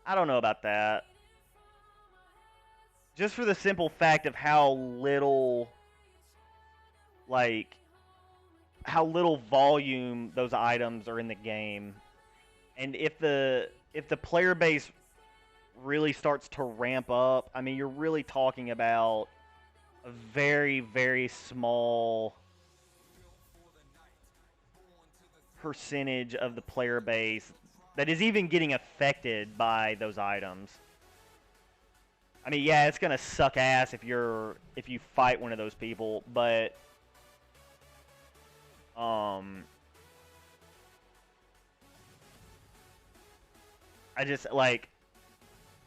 I don't know about that. Just for the simple fact of how little volume those items are in the game. And if the player base really starts to ramp up, I mean, you're really talking about a very, very small percentage of the player base that is even getting affected by those items. I mean, yeah, it's gonna suck ass if you fight one of those people, but I just like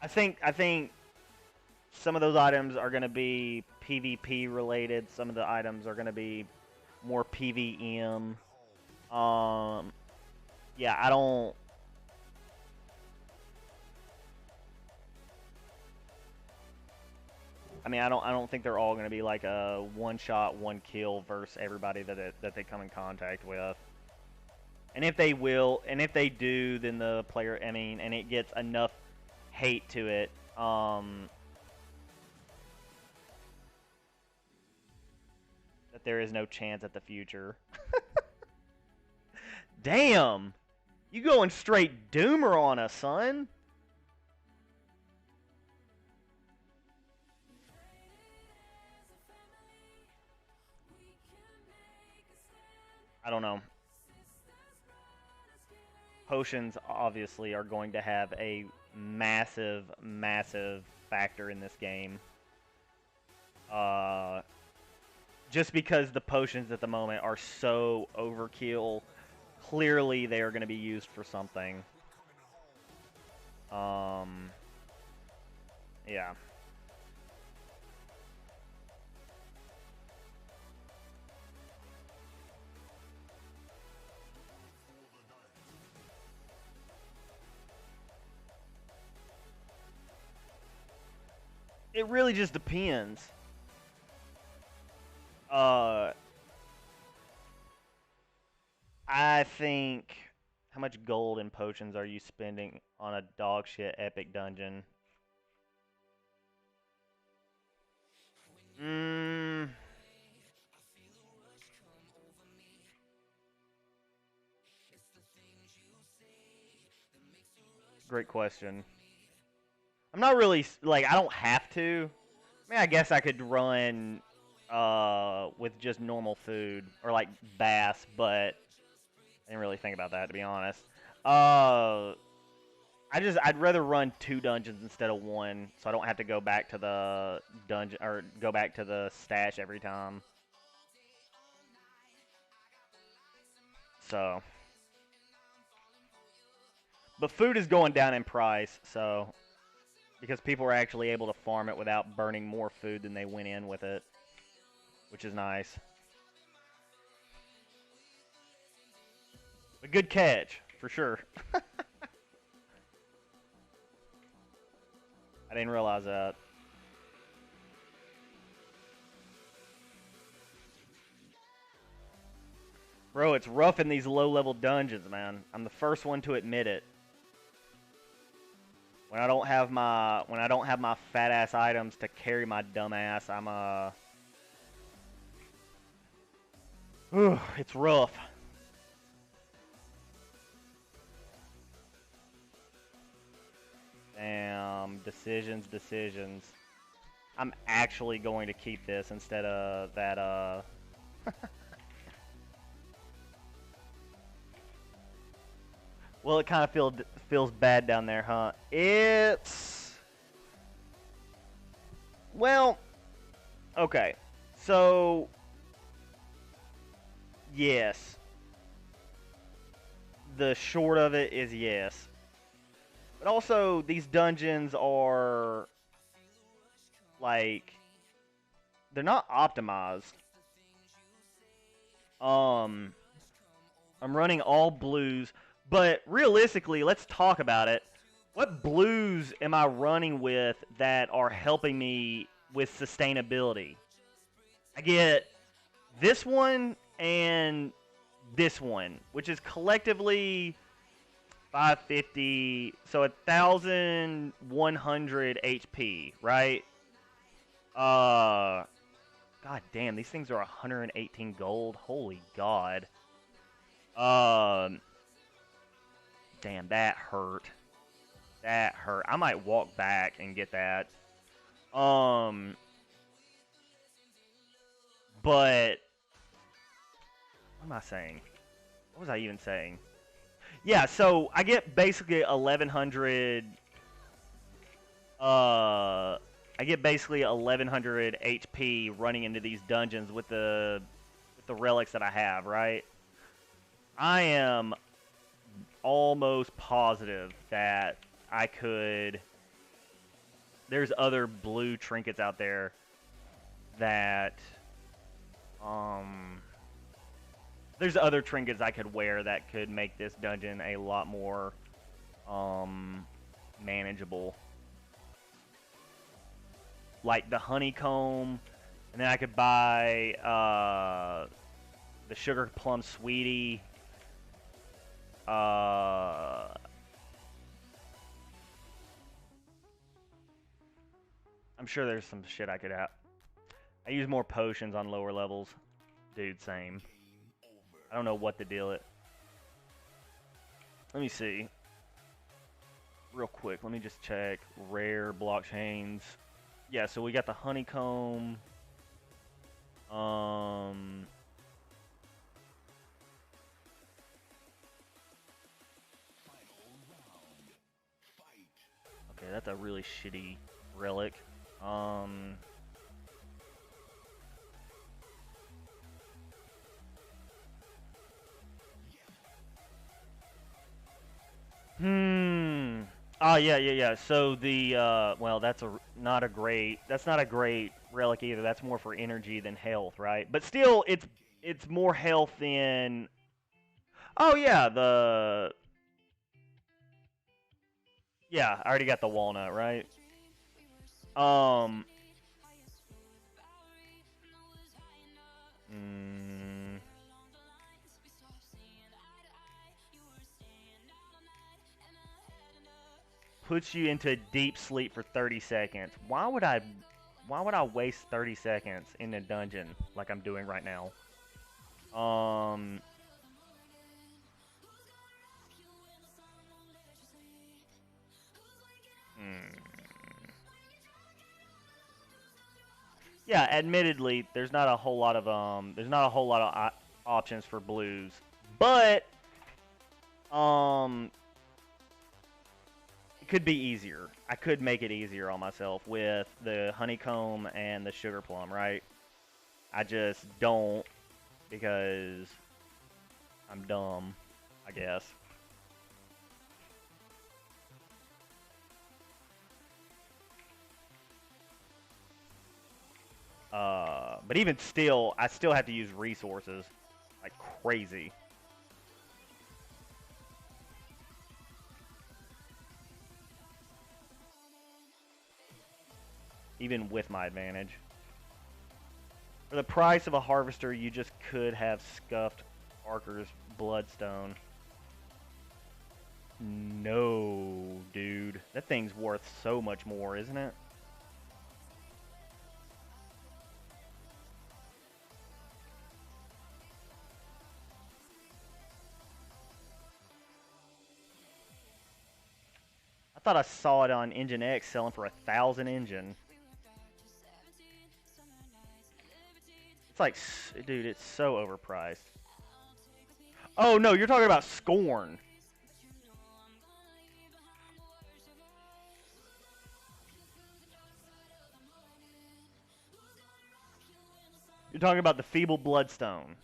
I think some of those items are gonna be PvP related. Some of the items are gonna be more PvM. Yeah, I don't. I mean, I don't think they're all going to be like a one shot, one kill versus everybody that they come in contact with. And if they will, and if they do, then the player, I mean, and it gets enough hate to it, that there is no chance at the future. Damn, you going straight doomer on us, son. I don't know. Potions obviously are going to have a massive, massive factor in this game. Just because the potions at the moment are so overkill, clearly they are going to be used for something. Yeah. It really just depends. I think, how much gold and potions are you spending on a dog shit epic dungeon? Great question. I'm not really, like, I don't have to. I mean, I guess I could run with just normal food, or like bass, but I didn't really think about that, to be honest. I'd rather run 2 dungeons instead of 1, so I don't have to go back to the dungeon, or go back to the stash every time. So, but food is going down in price, so, because people are actually able to farm it without burning more food than they went in with it, which is nice. A good catch, for sure. I didn't realize that. Bro, it's rough in these low-level dungeons, man. I'm the first one to admit it. When I don't have my fat-ass items to carry my dumb ass, it's rough. Damn, decisions. I'm actually going to keep this instead of that, Well, it kind of feels bad down there, huh? Well, okay. So, yes. The short of it is yes. But also, these dungeons are, like, they're not optimized. I'm running all blues. But realistically, let's talk about it. What blues am I running with that are helping me with sustainability? I get this one and this one, which is collectively 550, so 1,100 HP, right? God damn, these things are 118 gold. Holy God. Damn, that hurt. That hurt. I might walk back and get that. But what am I saying? What was I even saying? Yeah, so I get basically 1100. I get basically 1100 HP running into these dungeons with the relics that I have, right? I am almost positive that I could. There's other blue trinkets out there that there's other trinkets I could wear that could make this dungeon a lot more manageable. Like the honeycomb, and then I could buy the sugar plum sweetie. I'm sure there's some shit I could have. I use more potions on lower levels. Dude, same. I don't know what the deal is. Let me see. Real quick, let me just check. Rare blockchains. Yeah, so we got the honeycomb. Okay, that's a really shitty relic. Oh yeah. So the well, that's not a great relic either. That's more for energy than health, right? But still, it's more health than. Oh yeah, I already got the walnut, right? Puts you into deep sleep for 30 seconds. Why would I waste 30 seconds in a dungeon like I'm doing right now? Yeah, admittedly, there's not a whole lot of options for blues, but it could be easier. I could make it easier on myself with the honeycomb and the sugar plum, right? I just don't because I'm dumb, I guess. But even still, I still have to use resources like crazy. Even with my advantage. For the price of a harvester, you just could have scuffed Parker's bloodstone. No, dude. That thing's worth so much more, isn't it? I thought I saw it on Engine X selling for 1,000 engine. It's like, dude, it's so overpriced. Oh, no, you're talking about Scorn. You're talking about the Feeble Bloodstone.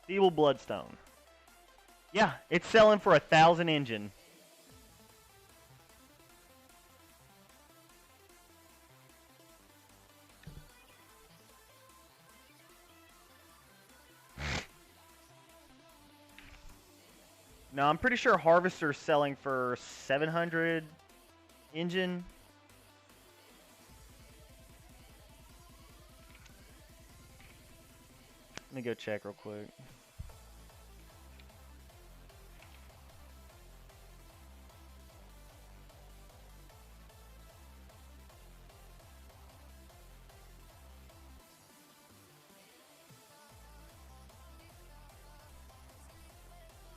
Feeble Bloodstone. Yeah, it's selling for 1,000 engine. No, I'm pretty sure Harvester's selling for 700 engine. Let me go check real quick.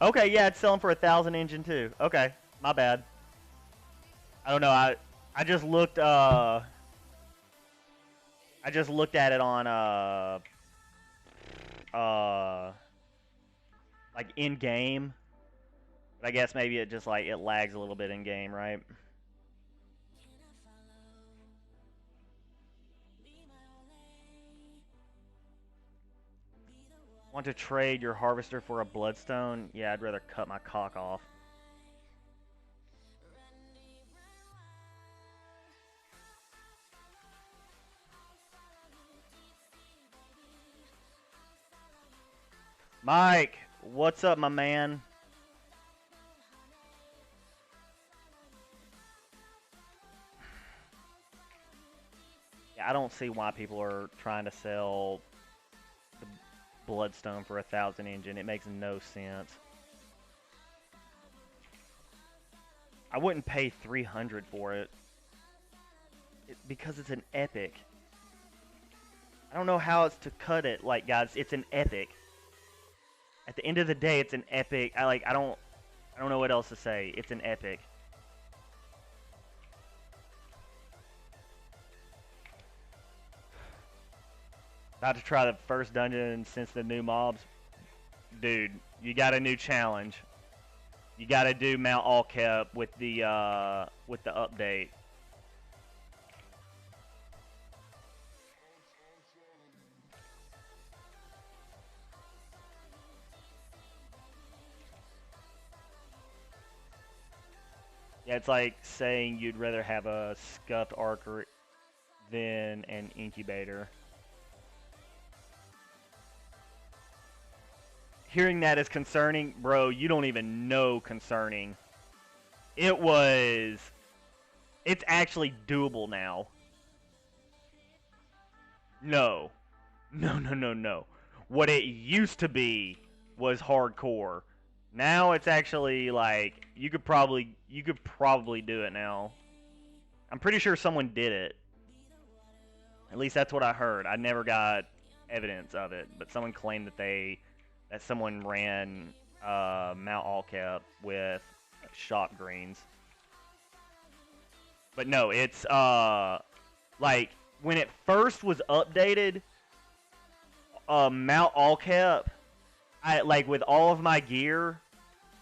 Okay, yeah, it's selling for 1,000 engine too. Okay, my bad. I don't know. I just looked. I just looked at it on like in game. But I guess maybe it just like it lags a little bit in game, right? Want to trade your harvester for a bloodstone? Yeah, I'd rather cut my cock off. Mike, what's up, my man? Yeah, I don't see why people are trying to sell the bloodstone for 1,000 engine. It makes no sense. I wouldn't pay 300 for it. Because it's an epic. I don't know how it's to cut it. Like, guys, it's an epic. At the end of the day, it's an epic. I don't know what else to say. It's an epic. About to try the first dungeon since the new mobs. Dude, you got a new challenge. You got to do Mount Alkep with the update. Yeah, it's like saying you'd rather have a scuffed archer than an incubator. Hearing that is concerning, bro. You don't even know concerning. It's actually doable now. No. No. What it used to be was hardcore. Now it's actually like you could probably do it now. I'm pretty sure someone did it. At least that's what I heard. I never got evidence of it, but someone claimed that someone ran Mount Alkep with shop greens. But no, it's like when it first was updated, Mount Alkep, I like with all of my gear,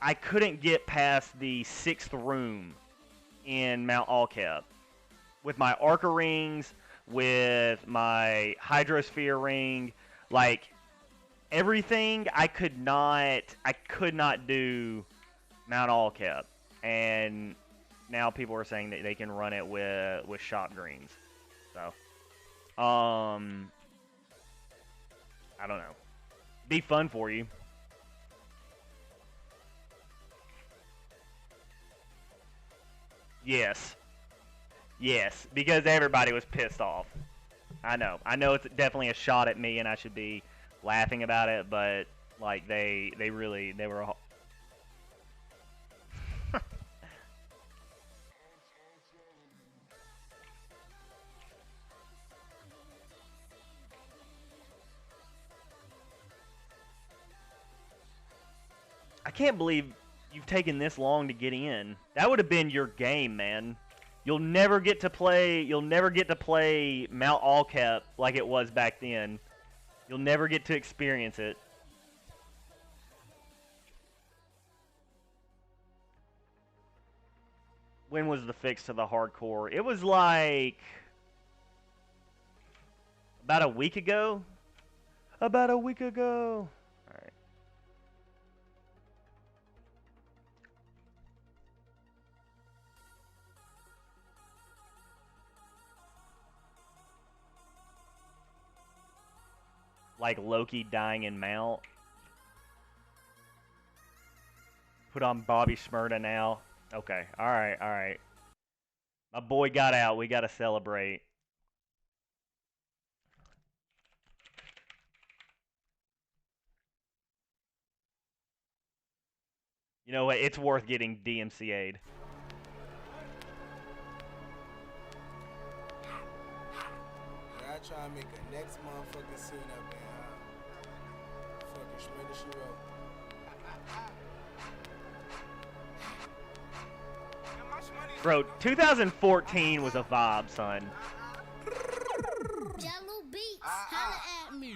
I couldn't get past the 6th room in Mount Alkep with my Arca rings, with my Hydrosphere ring, like everything. I could not do Mount Alkep, and now people are saying that they can run it with shop greens. So, I don't know. Be fun for you. Yes, because everybody was pissed off. I know it's definitely a shot at me, and I should be laughing about it, but like they were. I can't believe you've taken this long to get in. That would have been your game, man. You'll never get to play Mount Alkep like it was back then. You'll never get to experience it. When was the fix to the hardcore? It was like about a week ago. About a week ago. All right. Like Loki dying in Mount. Put on Bobby Shmurda now. Okay. All right. My boy got out. We got to celebrate. You know what? It's worth getting DMCA'd. I try to make a next motherfucking scene up there. Fucking Shredder She Wrote. Bro, 2014 was a vibe, son. Jello beats, holla at me.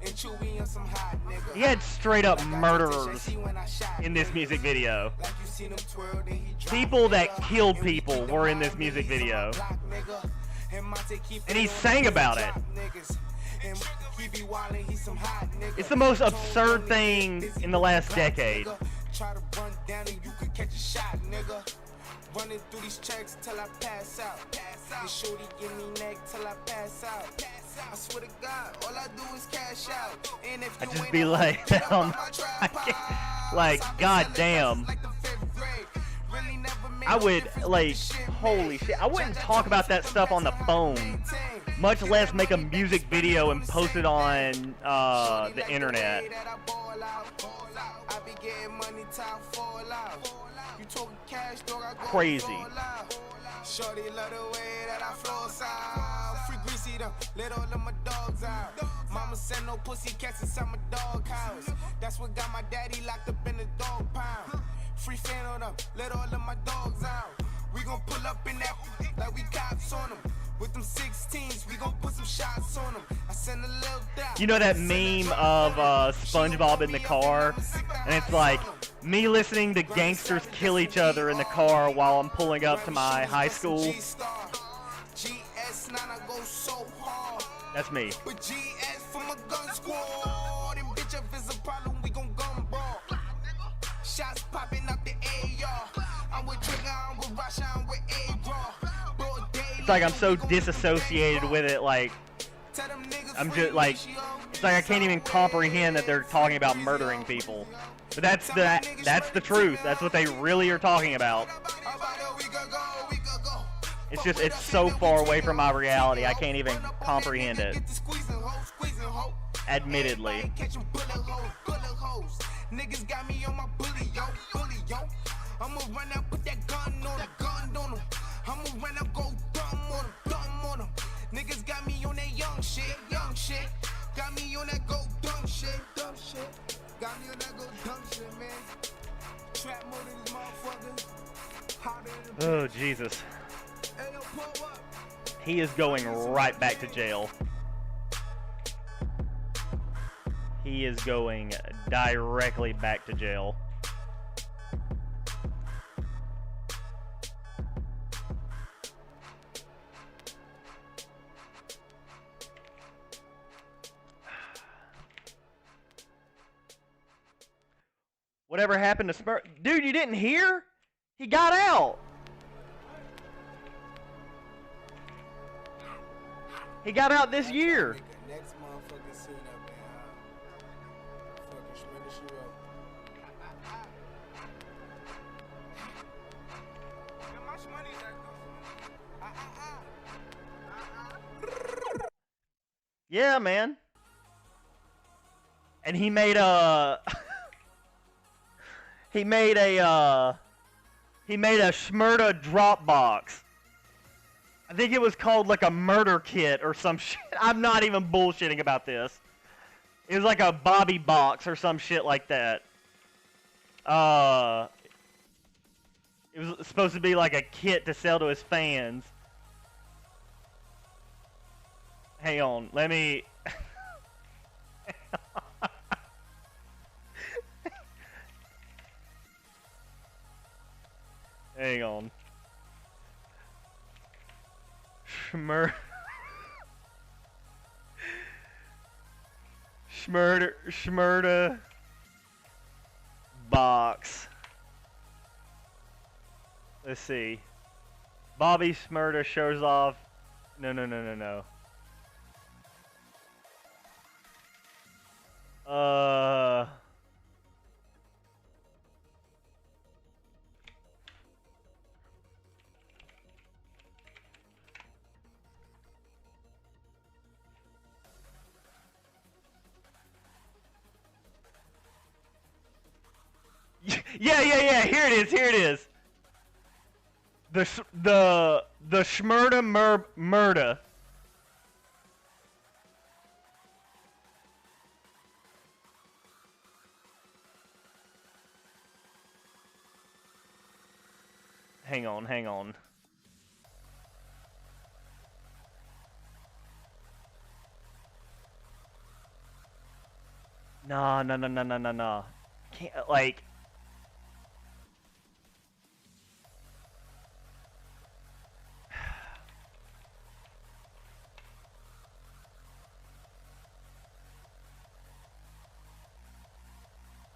And Chewy and some hot nigga. He had straight up Like I murderers did to JC when I shot in this niggas. music video. Like you seen him twirl, then he drop, People that nigga. killed And we people keep the were in this mind music millies on my video. block, nigga. And Monte keep And it he on sang the about drop, it. niggas. And he be wildin', he some hot nigga. It's the most Told absurd only thing busy in the with last Glock, decade. nigga. Try to run down and you could catch a shot, nigga. Running through these checks till I pass out. And shorty give me neck till I pass out. I swear to God, all I do is cash out. And if I you just ain't be out, like, get up I out my trap house. like, I be goddamn. selling like the fifth grade. Really never made I no would, difference what like, the shit holy made. shit. I wouldn't Jaja talk told me about that to stuff on the invest in phone, how I maintain. much Get less that make a money back, music spend it video on and the post same it on thing. Shorty the like internet. way that I ball out. I be getting money till I fall out. You talking cash, dog, I go Crazy. fall out. Shorty love the way that I flow out. Free greasy them, let all of my dogs out. Mama said no pussy cats inside my dog house. That's what got my daddy locked up in the dog pound. Free fan on them, let all of my dogs out. We gon' pull up in that like we cops on them. With them 16s, we gon' put some shots on them. I send a little dot. You know that meme of SpongeBob in the car? And it's like, me listening to gangsters kill each other in the car while I'm pulling up to my high school. GS9, I go so hard. That's me. But GS from a gun squad. And bitch, if it's a problem, we gon' gun brawl. Shots popping out the AR. I'm with Trigger, I'm with Rasha, I'm with A-Raw. It's like I'm so disassociated with it, like, I'm just like, it's like I can't even comprehend that they're talking about murdering people. But that's the truth. That's what they really are talking about. It's just, it's so far away from my reality, I can't even comprehend it. Admittedly. Niggas got me on my bully, yo. I'ma run out, put that gun on him. I'ma run out, go dumb on him. Niggas got me on that young shit. Got me on that go dumb shit. Got me on that go dumb shit, man. Trap mode in these motherfuckers. Hotter than the Oh, Jesus. Hey, yo, pull up. He is going right back to jail. He is going directly back to jail. Whatever happened to Smurf? Dude, you didn't hear? He got out. He got out this year. Next motherfucking scene up there. Fucking Shredder shoot up. How much money is that? Yeah, man. And he made a he made a Shmurda Dropbox. I think it was called like a murder kit or some shit. I'm not even bullshitting about this. It was like a Bobby box or some shit like that. It was supposed to be like a kit to sell to his fans. Hang on, let me... Hang on. Shmurda box. Let's see. Bobby Shmurda shows off. No. Yeah. Here it is. The Shmurda Murda. Hang on, hang on. Nah, no, no, no, no, no, no. Can't, like...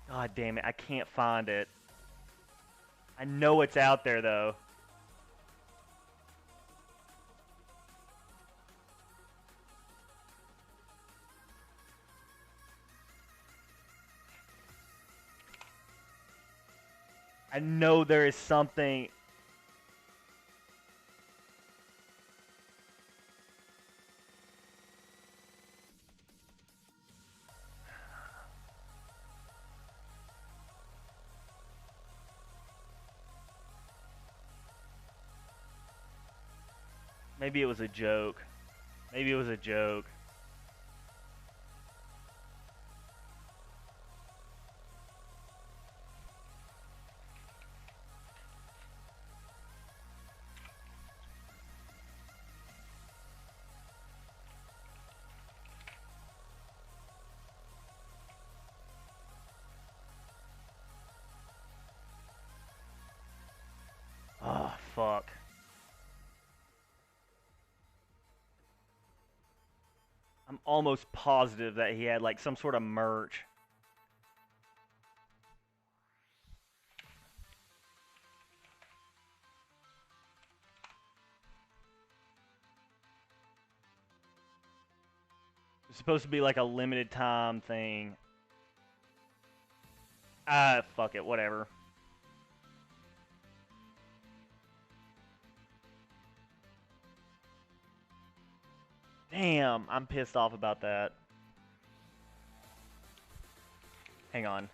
God damn it, I can't find it. I know it's out there, though. I know there is something. Maybe it was a joke. Maybe it was a joke. Oh, fuck. I'm almost positive that he had like some sort of merch. It's supposed to be like a limited time thing. Ah, fuck it, whatever. Damn, I'm pissed off about that. Hang on.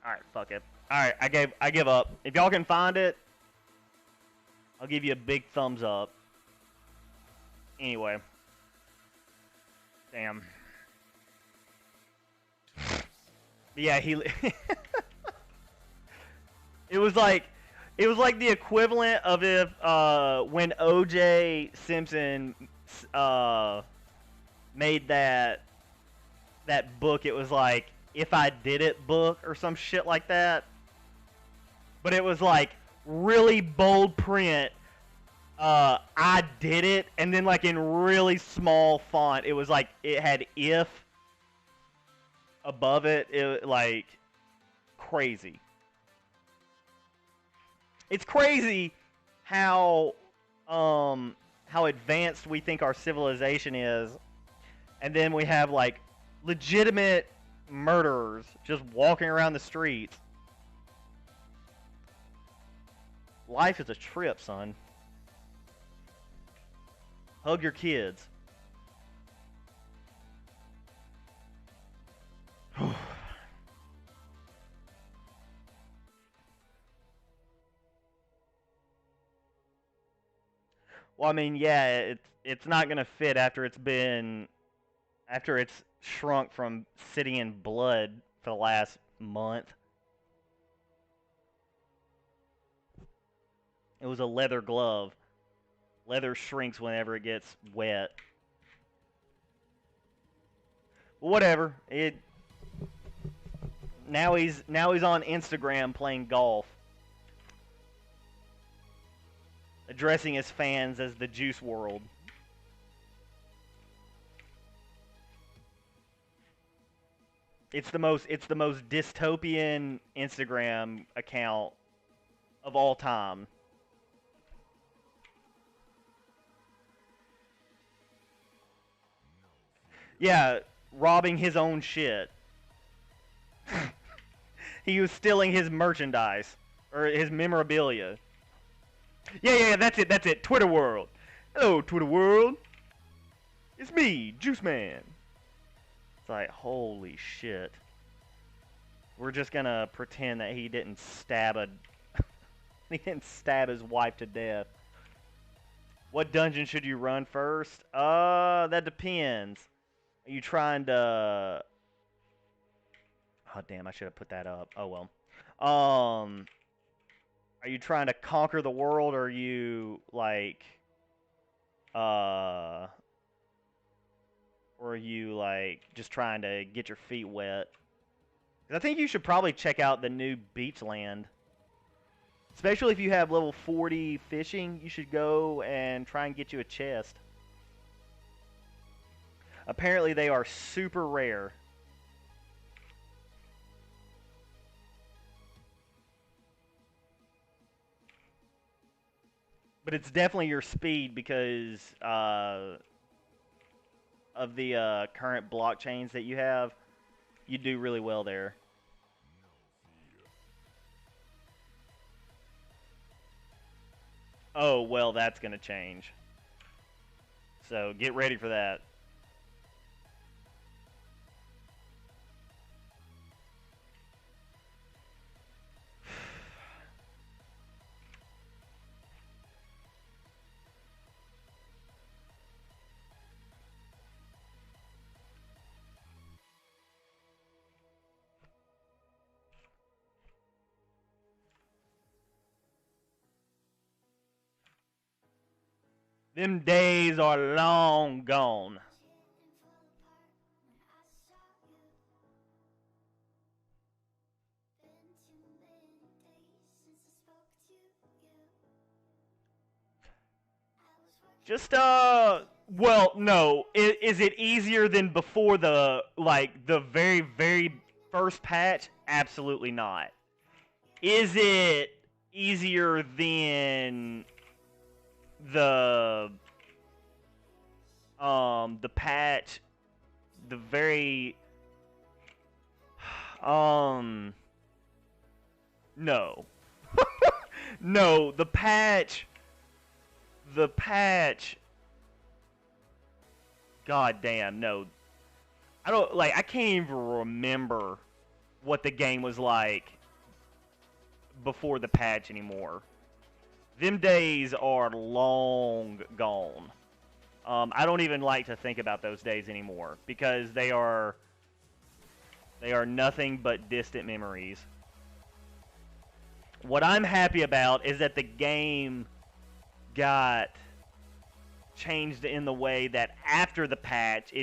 Alright, fuck it. Alright, I give up. If y'all can find it, I'll give you a big thumbs up. Anyway. Damn. But yeah, he it was like the equivalent of if when OJ Simpson made that book, it was like If I Did It book or some shit like that. But it was like really bold print. I did it, and then like in really small font, it was like it had if above it. It like crazy. It's crazy how advanced we think our civilization is, and then we have like legitimate murderers just walking around the streets. Life is a trip, son. Hug your kids. Well, I mean, yeah, it's not gonna fit after it's shrunk from sitting in blood for the last month. It was a leather glove. Leather shrinks whenever it gets wet. Whatever. Now he's on Instagram playing golf, addressing his fans as the Juice World. It's the most dystopian Instagram account of all time. Yeah, robbing his own shit. He was stealing his merchandise or his memorabilia. Yeah, that's it. Twitter world. Hello, Twitter world. It's me, Juice Man. It's like, holy shit. We're just gonna pretend that he didn't stab his wife to death. What dungeon should you run first? That depends. Are you trying to... Oh, damn, I should have put that up. Oh, well. Are you trying to conquer the world, or are you, like... Or are you, like, just trying to get your feet wet? 'Cause I think you should probably check out the new Beachland. Especially if you have level 40 fishing, you should go and try and get you a chest. Apparently they are super rare. But it's definitely your speed because of the current blockchains that you have. You do really well there. Oh, well, that's going to change. So get ready for that. Them days are long gone. Just, well, no. Is it easier than before the very, very first patch? Absolutely not. Is it easier than the patch, the very, no. No, the patch, god damn, no. I can't even remember what the game was like before the patch anymore. Them days are long gone. I don't even like to think about those days anymore because they are nothing but distant memories. What I'm happy about is that the game got changed in the way that after the patch,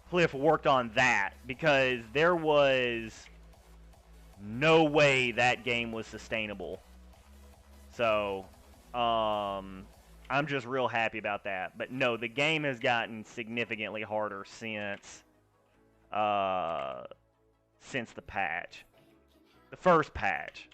Cliff worked on that because there was no way that game was sustainable. So, I'm just real happy about that. But no, the game has gotten significantly harder since the patch. The first patch.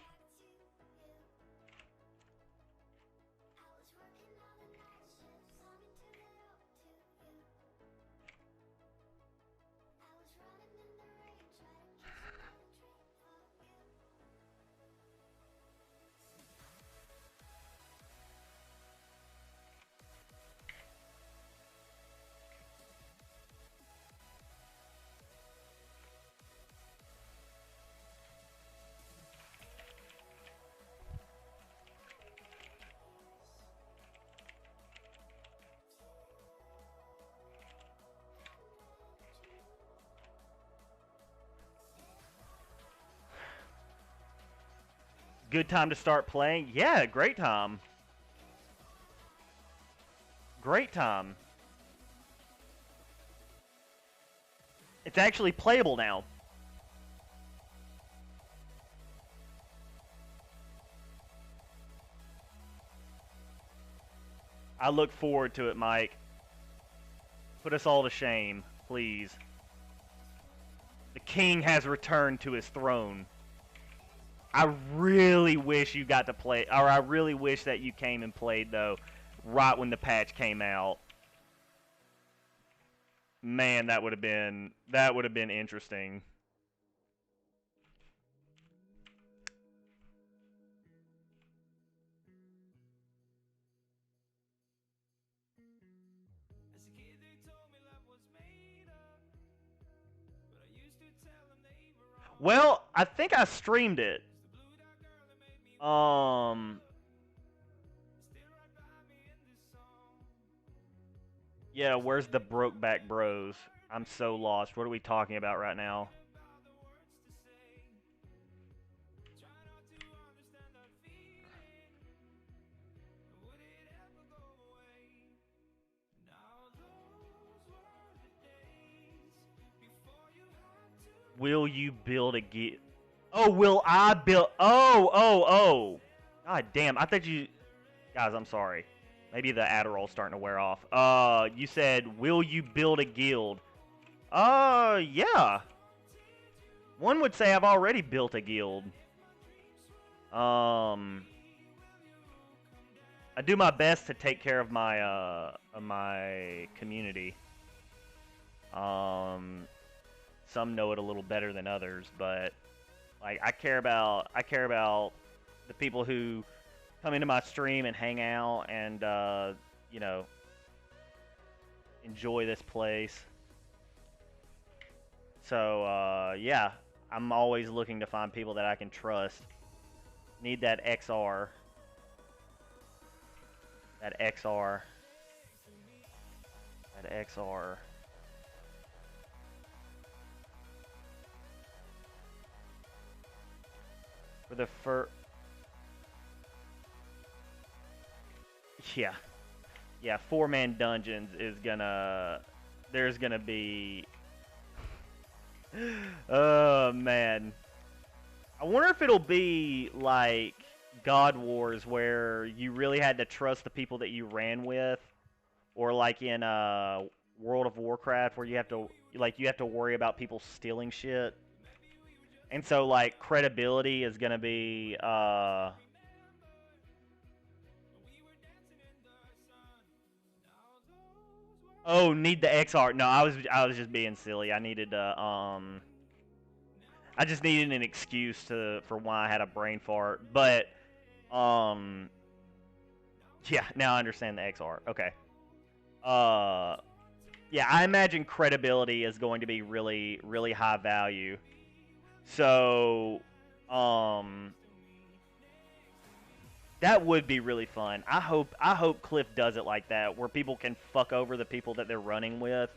Good time to start playing? Yeah, great time. Great time. It's actually playable now. I look forward to it, Mike. Put us all to shame, please. The king has returned to his throne. I really wish you got to play, or I really wish that you came and played, though, right when the patch came out. Man, that would have been interesting. Well, I think I streamed it. Yeah, where's the Brokeback Bros? I'm so lost. What are we talking about right now? Will you build a guild? Oh, will I build? Oh. God damn, I thought you... Guys, I'm sorry. Maybe the Adderall's starting to wear off. You said, will you build a guild? Yeah. One would say I've already built a guild. I do my best to take care of my community. Some know it a little better than others, but like I care about the people who come into my stream and hang out and you know, enjoy this place. So yeah, I'm always looking to find people that I can trust. Need that XR. That XR. That XR. For the yeah, 4-man dungeons is gonna. There's gonna be. Oh man, I wonder if it'll be like God Wars, where you really had to trust the people that you ran with, or like in World of Warcraft, where you have to worry about people stealing shit. And so, like, credibility is gonna be, Oh, need the XR. No, I was just being silly. I needed I just needed an excuse for why I had a brain fart. But, yeah, now I understand the XR. Okay. Yeah, I imagine credibility is going to be really, really high value. So, that would be really fun. I hope Cliff does it like that, where people can fuck over the people that they're running with.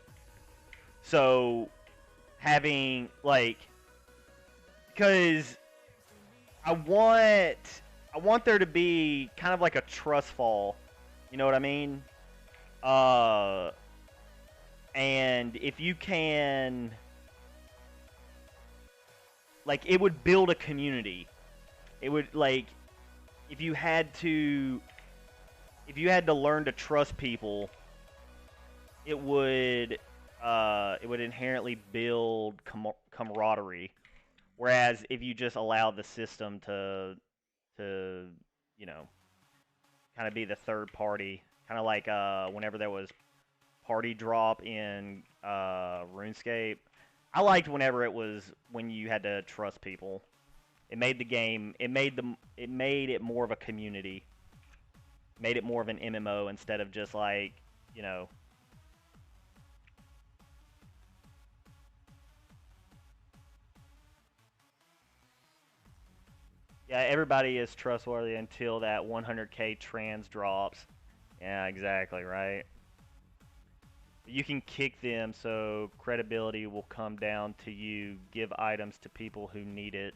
So, having like, because I want there to be kind of like a trust fall. You know what I mean? And if you can, like, it would build a community. It would, like, if you had to learn to trust people, it would inherently build camaraderie. Whereas if you just allow the system to you know, kind of be the third party, kind of like whenever there was party drop in RuneScape. I liked whenever it was when you had to trust people. It made the game. It made it more of a community. Made it more of an MMO instead of just like, you know. Yeah, everybody is trustworthy until that 100k trans drops. Yeah, exactly, right? You can kick them, so credibility will come down to you. Give items to people who need it.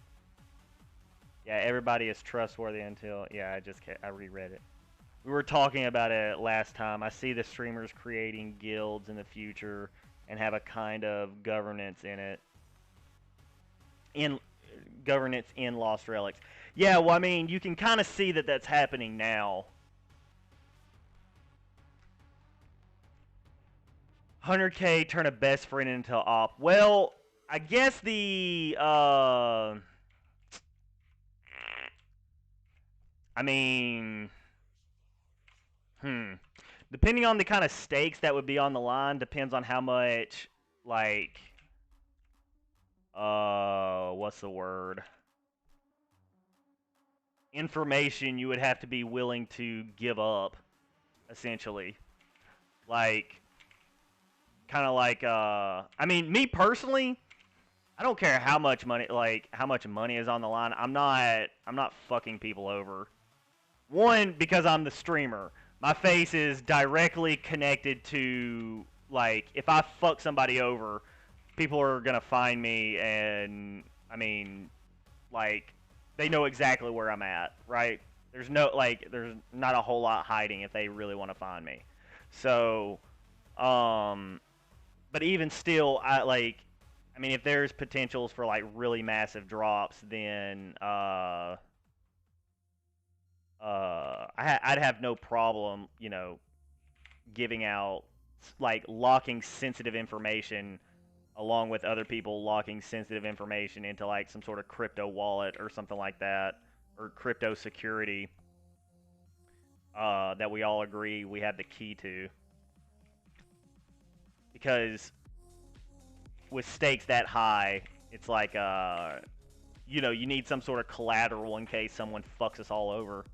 Yeah, everybody is trustworthy until... Yeah, I reread it. We were talking about it last time. I see the streamers creating guilds in the future and have a kind of governance in it. Governance in Lost Relics. Yeah, well, I mean, you can kind of see that that's happening now. 100k, turn a best friend into op. Well, I guess the... I mean... Depending on the kind of stakes that would be on the line, depends on how much, like... what's the word? Information you would have to be willing to give up, essentially. Like... Kind of like, I mean, me personally, I don't care how much money, like how much money is on the line. I'm not fucking people over. One, because I'm the streamer. My face is directly connected to, like, if I fuck somebody over, people are gonna find me, and I mean, like, they know exactly where I'm at, right? There's not a whole lot hiding if they really want to find me. So, but even still, I mean, if there's potentials for like really massive drops, then I'd have no problem, giving out, like, locking sensitive information along with other people locking sensitive information into like some sort of crypto wallet or something like that, or crypto security that we all agree we have the key to. Because with stakes that high, it's like you need some sort of collateral in case someone fucks us all over.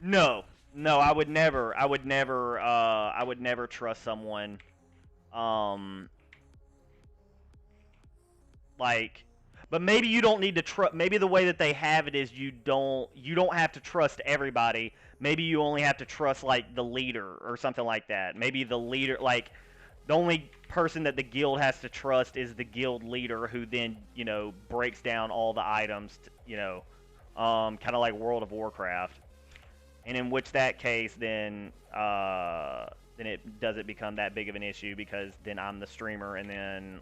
No, no, I would never. I would never trust someone. Um, like, but maybe you don't need to trust. Maybe the way that they have it is you don't have to trust everybody. Maybe you only have to trust like the leader or something like that. Maybe the leader, like, the only person that the guild has to trust is the guild leader, who then breaks down all the items. Kind of like World of Warcraft. And in which that case, then it doesn't become that big of an issue, because then I'm the streamer, and then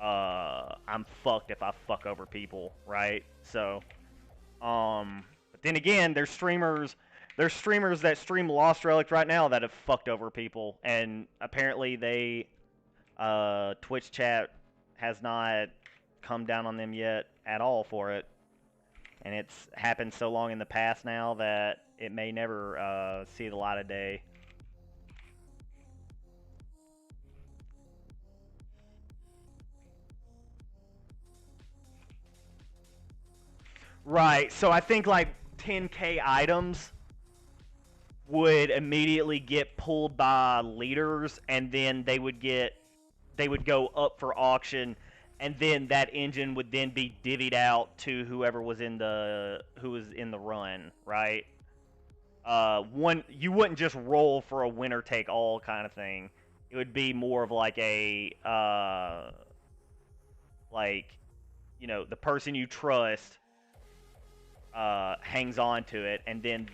I'm fucked if I fuck over people, right? So, but then again, there's streamers that stream Lost Relic right now that have fucked over people, and apparently Twitch chat has not come down on them yet at all for it. And it's happened so long in the past now that it may never see the light of day. Right, so I think like 10k items would immediately get pulled by leaders, and then they would go up for auction, and then that engine would then be divvied out to whoever was in the run, right? You wouldn't just roll for a winner take all kind of thing. It would be more of like a the person you trust hangs on to it, and then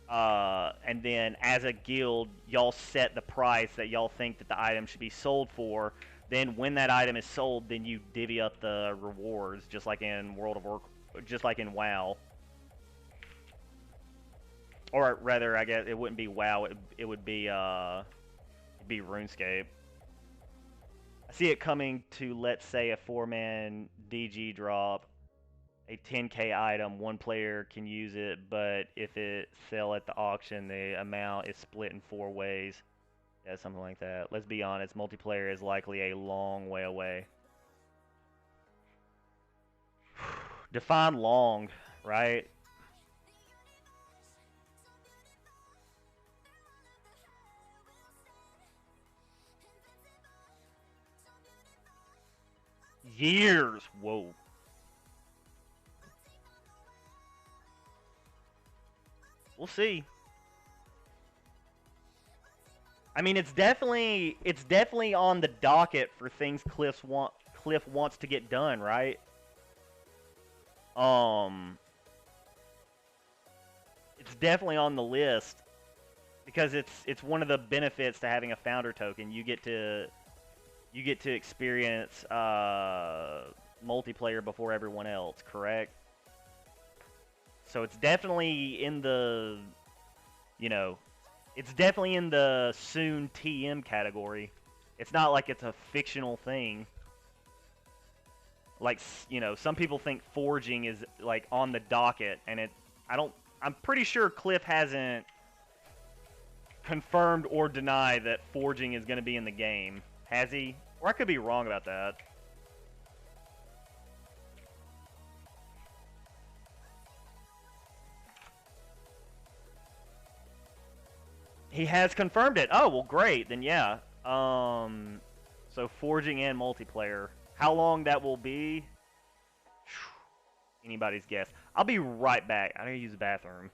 and then as a guild, y'all set the price that y'all think that the item should be sold for. Then when that item is sold, then you divvy up the rewards, just like in just like in WoW. Or rather, I guess it wouldn't be WoW. It would be it'd be RuneScape. I see it coming to, let's say, a 4-man DG drop, a 10k item. One player can use it, but if it sell at the auction, the amount is split in 4 ways. Yeah, something like that. Let's be honest, multiplayer is likely a long way away. Define long, right? Years. Whoa. We'll see. I mean, it's definitely on the docket for things Cliff wants to get done, right? It's definitely on the list, because it's one of the benefits to having a founder token. You get to experience multiplayer before everyone else, correct? So it's definitely in the, it's definitely in the soon TM category. It's not like it's a fictional thing. Like, some people think forging is like on the docket, and I'm pretty sure Cliff hasn't confirmed or denied that forging is going to be in the game. Has he? Or I could be wrong about that. He has confirmed it. Oh, well, great. Then, yeah. So forging and multiplayer. How long that will be? Anybody's guess. I'll be right back. I gotta use the bathroom.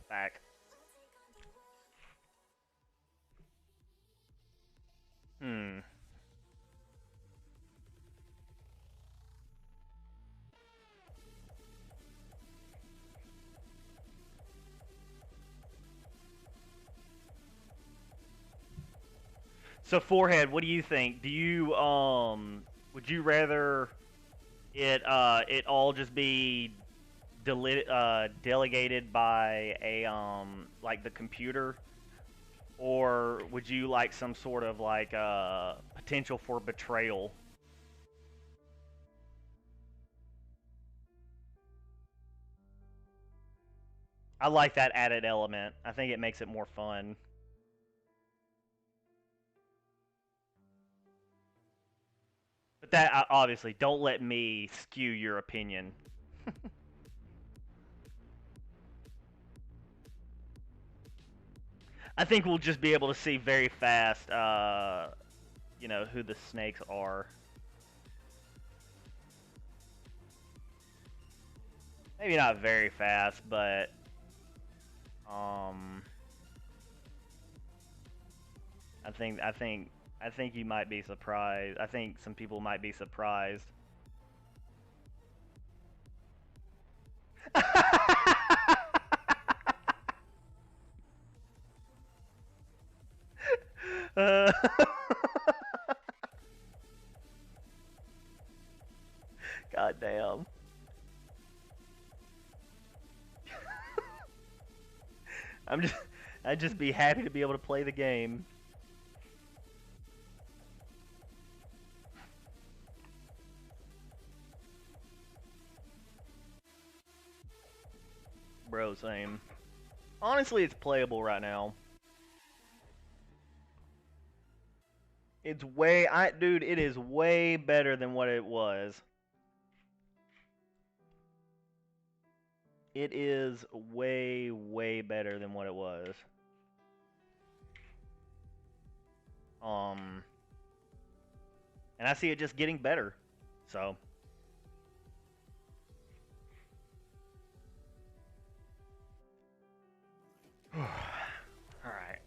Back. Hmm. So forehead, what do you think? Do you would you rather it all just be delegated by a like the computer, or would you like some sort of like potential for betrayal? I like that added element. I think it makes it more fun. But that obviously, don't let me skew your opinion. I think we'll just be able to see very fast, you know, who the snakes are. Maybe not very fast, but I think you might be surprised. I think some people might be surprised. God damn. I'd just be happy to be able to play the game. Bro, same. Honestly, it's playable right now. It's dude, it is way better than what it was. It is way, way better than what it was. And I see it just getting better. So. Alright.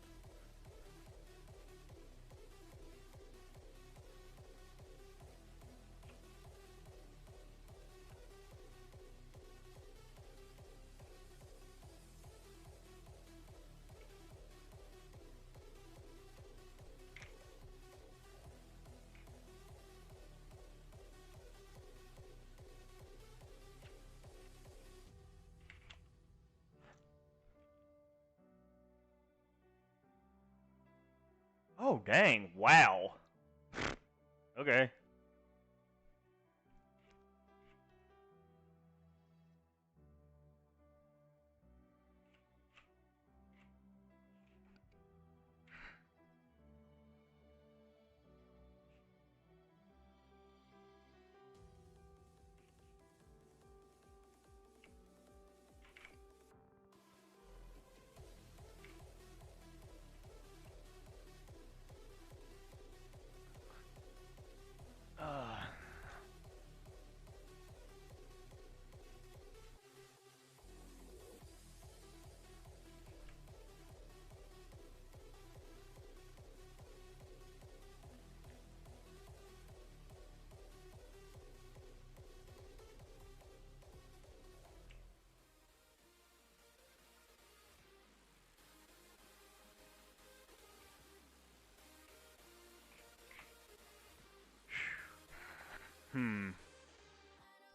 Oh, dang. Wow. Okay.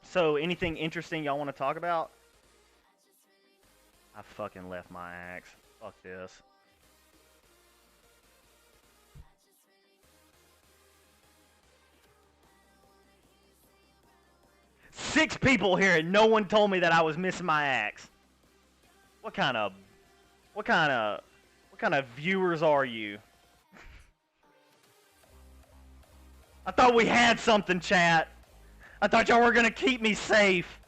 So, anything interesting y'all want to talk about? I fucking left my axe. Fuck this. Six people here and no one told me that I was missing my axe. What kind of viewers are you? I thought we had something, chat. I thought y'all were gonna keep me safe.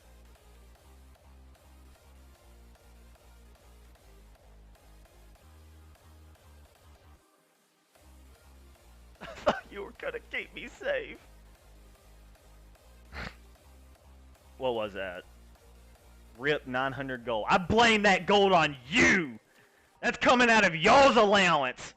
I thought you were gonna keep me safe. What was that? Rip 900 gold. I blame that gold on you. That's coming out of y'all's allowance.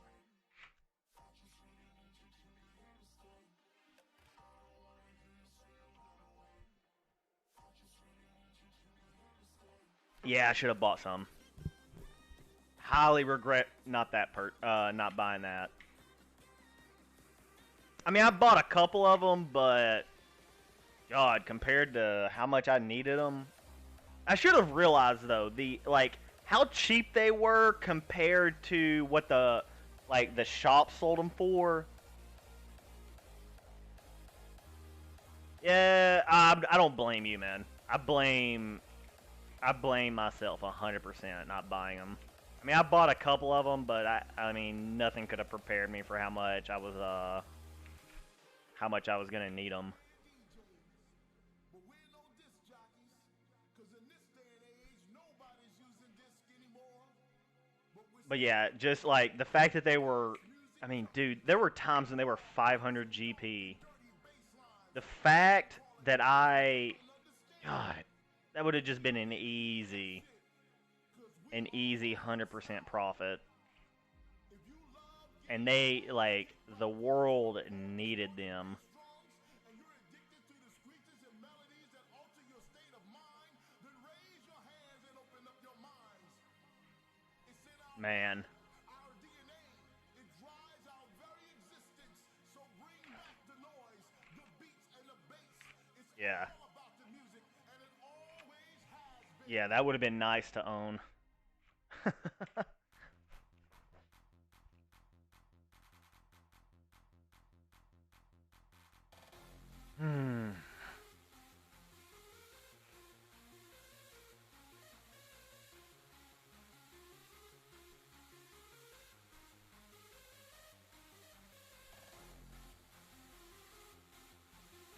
Yeah, I should have bought some. Highly regret not buying that. I mean, I bought a couple of them, but God, compared to how much I needed them, I should have realized though how cheap they were compared to what the shop sold them for. Yeah, I don't blame you, man. I blame myself 100% not buying them. I mean, I bought a couple of them, but I mean, nothing could have prepared me for how much I was gonna need them. But yeah, just like the fact that they were, I mean, dude, there were times when they were 500 GP. The fact that God, that would have just been an easy 100% profit. And they, the world needed them. Man. Yeah. Yeah, that would have been nice to own. Hmm.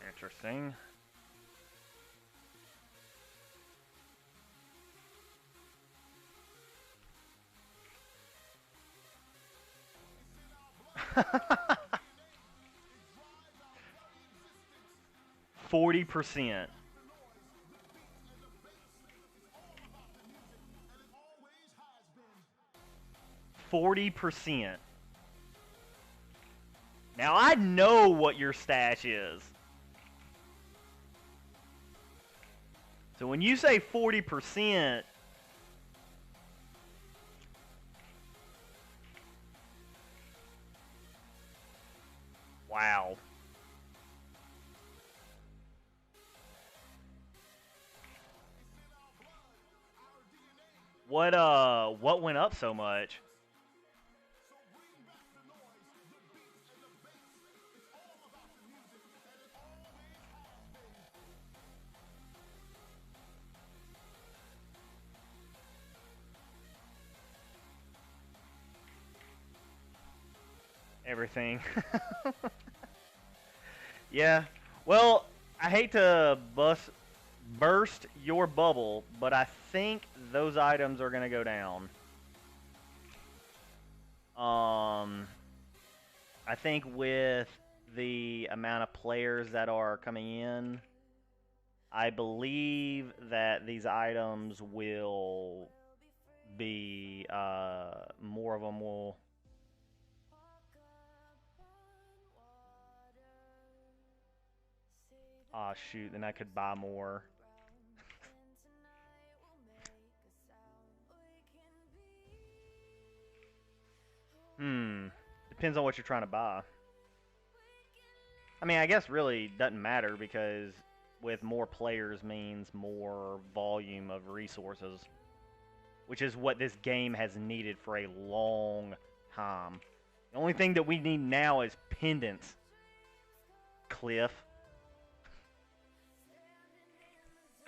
Interesting. %. 40%. Now I know what your stash is. So when you say 40%, wow. What went up so much? Everything. Yeah. Well, I hate to burst your bubble, but I think those items are going to go down. I think with the amount of players that are coming in, I believe that these items will be, more of them will... Ah, shoot, then I could buy more. Depends on what you're trying to buy. I mean, I guess really doesn't matter because with more players means more volume of resources, which is what this game has needed for a long time. The only thing that we need now is pendants. Cliff.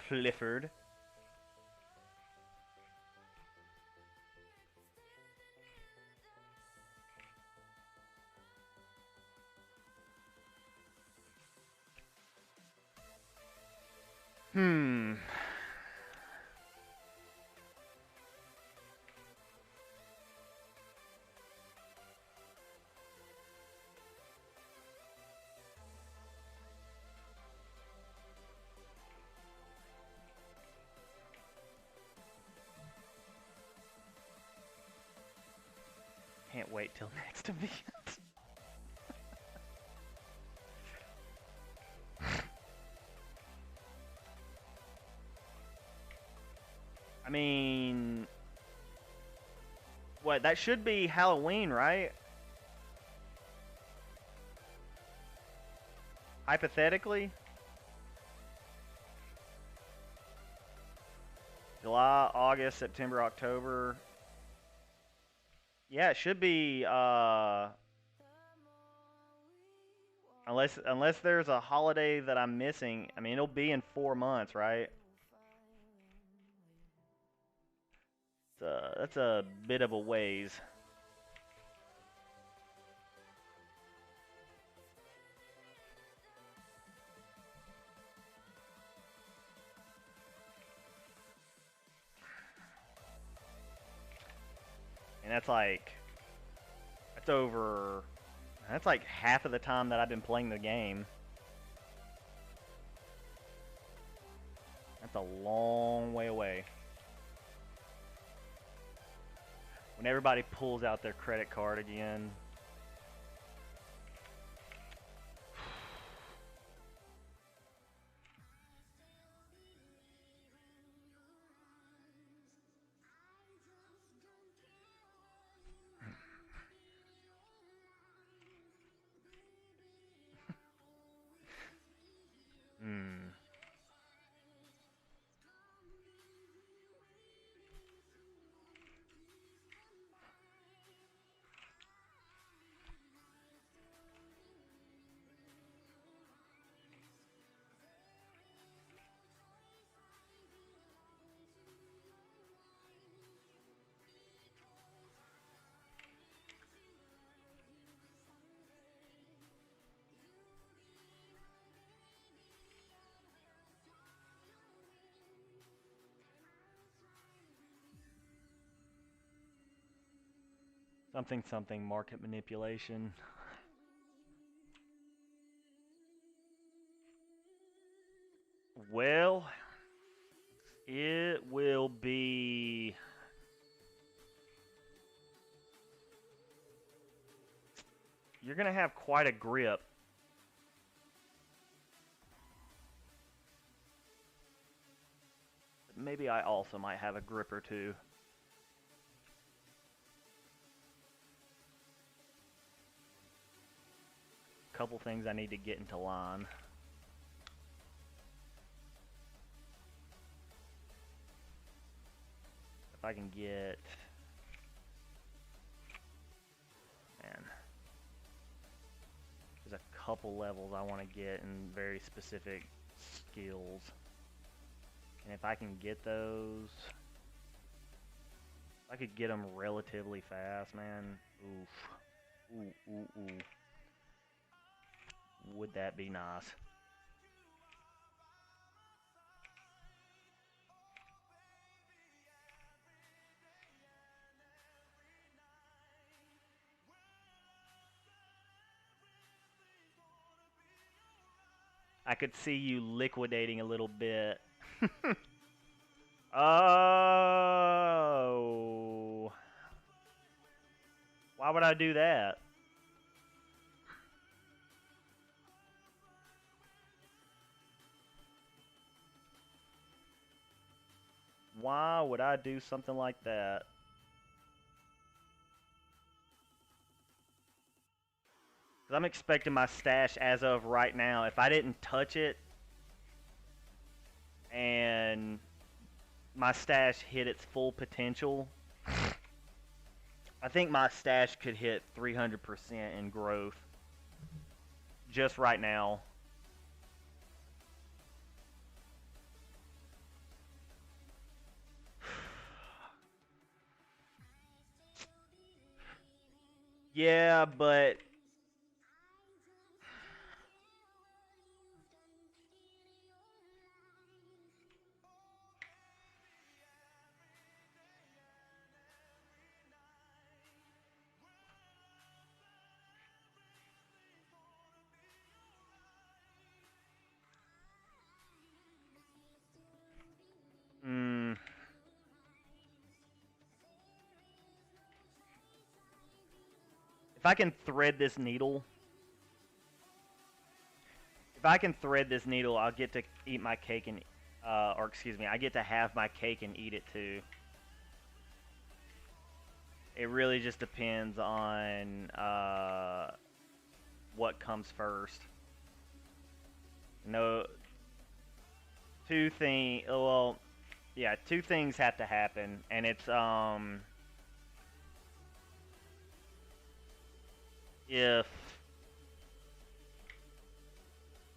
Clifford. Hmm. Can't wait till next event. I mean, what? That should be Halloween, right? Hypothetically? July, August, September, October. Yeah, it should be, unless there's a holiday that I'm missing. I mean, it'll be in 4 months, right? That's a bit of a ways. And that's like half of the time that I've been playing the game. That's a long way away. When everybody pulls out their credit card again. Hmm. Something market manipulation. Well, it will be. You're going to have quite a grip. Maybe I also might have a grip or two. Couple things I need to get into line. If I can get... Man. There's a couple levels I want to get in very specific skills. And if I can get those... If I could get them relatively fast, man. Oof. Ooh, ooh, ooh. Would that be nice? I could see you liquidating a little bit. Oh. Why would I do that? Why would I do something like that? 'Cause I'm expecting my stash as of right now, if I didn't touch it and my stash hit its full potential, I think my stash could hit 300% in growth just right now. Yeah, but if I can thread this needle, I'll get to eat my cake and, or excuse me, I get to have my cake and eat it too. It really just depends on what comes first. No, two things. Well, yeah, two things have to happen, and it's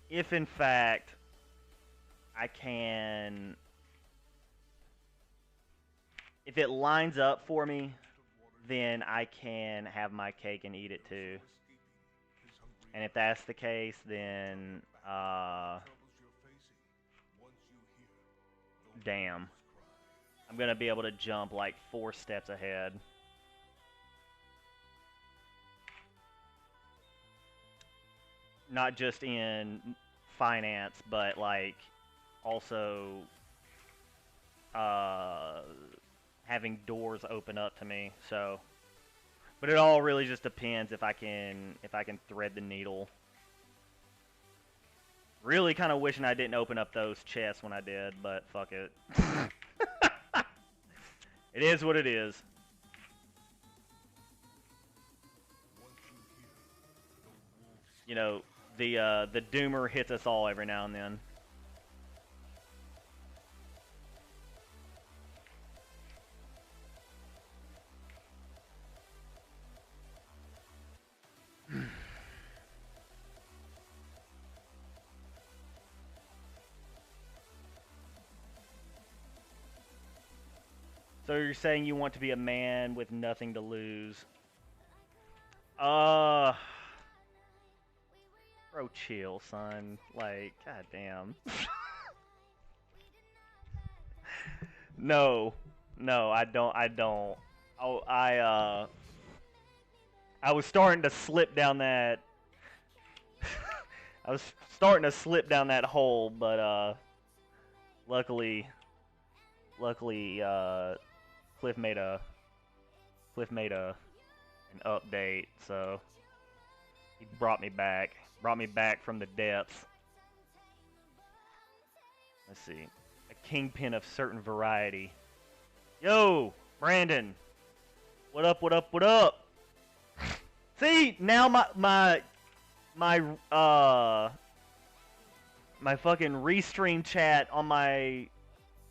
if in fact I can, if it lines up for me, then I can have my cake and eat it too. And if that's the case, then damn, I'm gonna be able to jump like 4 steps ahead. Not just in finance, but like also having doors open up to me. So, but it all really just depends if I can thread the needle. Really kind of wishing I didn't open up those chests when I did, but fuck it. It is what it is. You know, the doomer hits us all every now and then. So you're saying you want to be a man with nothing to lose? Bro, chill, son. Like, goddamn. No, I don't. Oh, I was starting to slip down that. I was starting to slip down that hole, but luckily, Cliff made an update, so he brought me back from the depths. Let's see, a kingpin of certain variety. Yo, Brandon, what up? See, now my fucking restream chat on my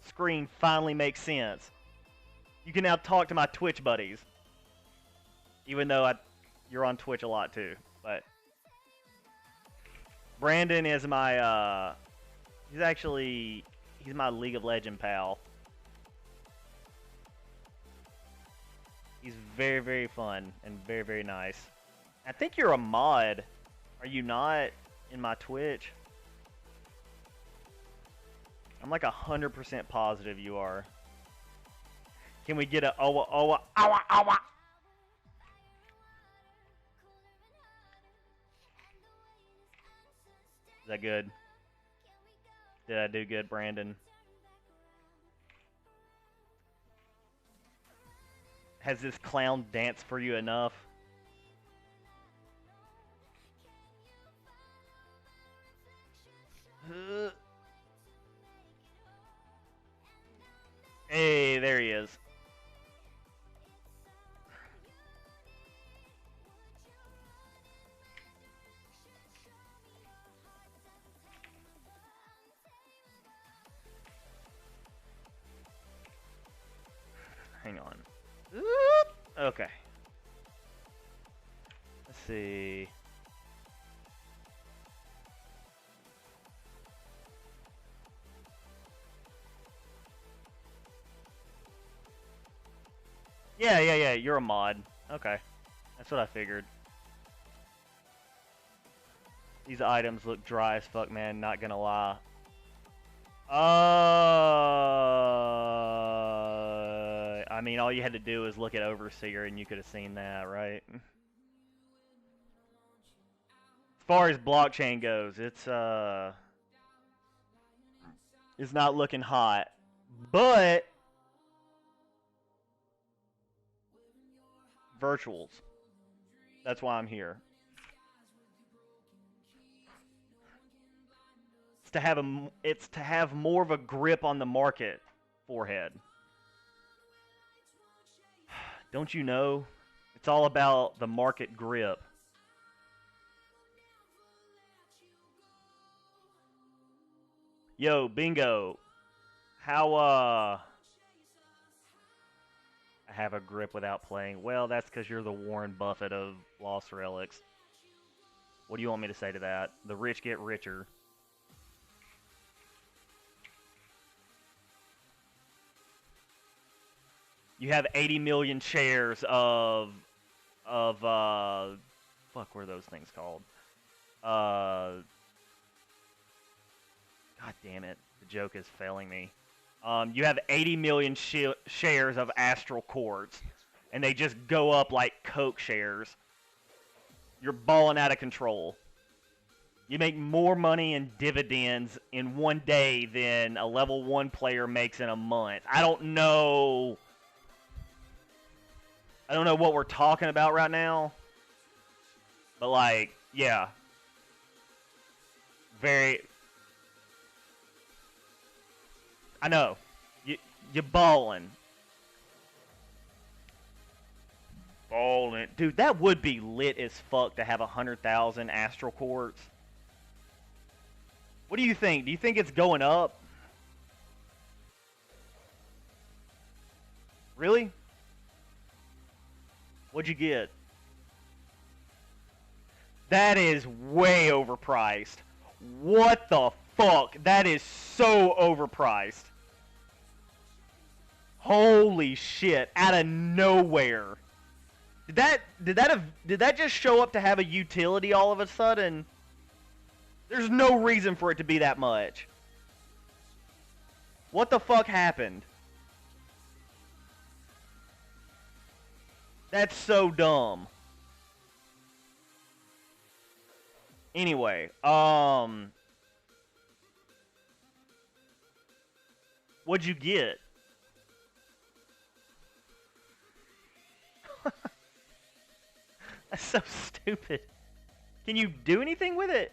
screen finally makes sense. You can now talk to my Twitch buddies. Even though you're on Twitch a lot too. But Brandon is my he's my League of Legends pal. He's very, very fun and very, very nice. I think you're a mod. Are you not in my Twitch? I'm like 100% positive you are. Can we get a owa? Is that good? Did I do good, Brandon? Has this clown danced for you enough? Hey, there he is. see. Yeah, you're a mod. Okay. That's what I figured. These items look dry as fuck, man, not gonna lie. I mean, all you had to do was look at Overseer and you could have seen that, right? As far as blockchain goes, it's not looking hot. But virtuals. That's why I'm here. It's to have more of a grip on the market, Forehead. Don't you know? It's all about the market grip. Yo, Bingo. How I have a grip without playing. Well, that's because you're the Warren Buffett of Lost Relics. What do you want me to say to that? The rich get richer. You have 80 million shares of fuck, what are those things called? God damn it, the joke is failing me. You have 80 million shares of Astral Quartz, and they just go up like Coke shares. You're balling out of control. You make more money in dividends in one day than a level 1 player makes in a month. I don't know what we're talking about right now, but like, yeah. I know. You're balling. Balling. Dude, that would be lit as fuck to have 100,000 Astral Quartz. What do you think? Do you think it's going up? Really? What'd you get? That is way overpriced. What the fuck? That is so overpriced. Holy shit, out of nowhere. Did that just show up to have a utility all of a sudden? There's no reason for it to be that much. What the fuck happened? That's so dumb. Anyway, what'd you get? That's so stupid. Can you do anything with it?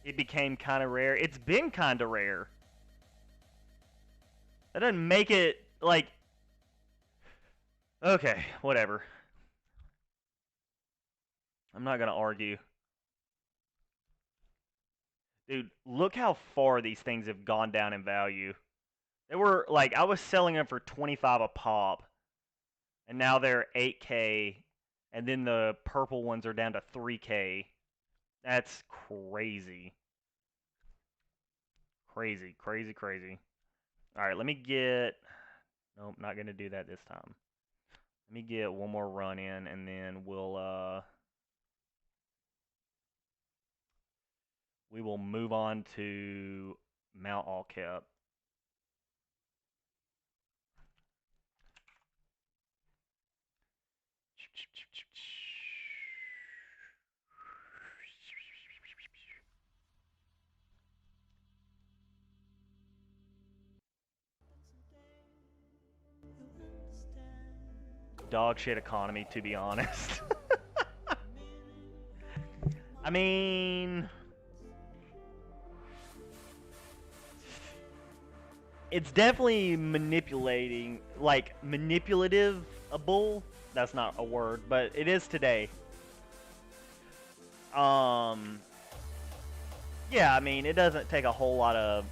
It became kind of rare. It's been kind of rare. That doesn't make it, like... Okay, whatever. I'm not gonna argue. Dude, look how far these things have gone down in value. They were, like, I was selling them for 25 a pop. And now they're 8K. And then the purple ones are down to 3K. That's crazy. Crazy, crazy, crazy. Alright, let me get... Nope, not going to do that this time. Let me get one more run in, and then we will move on to Mount Allkeep. Dog shit economy, to be honest. I mean, it's definitely manipulating, like manipulative a bull. That's not a word, but it is today. Yeah, I mean, it doesn't take a whole lot of...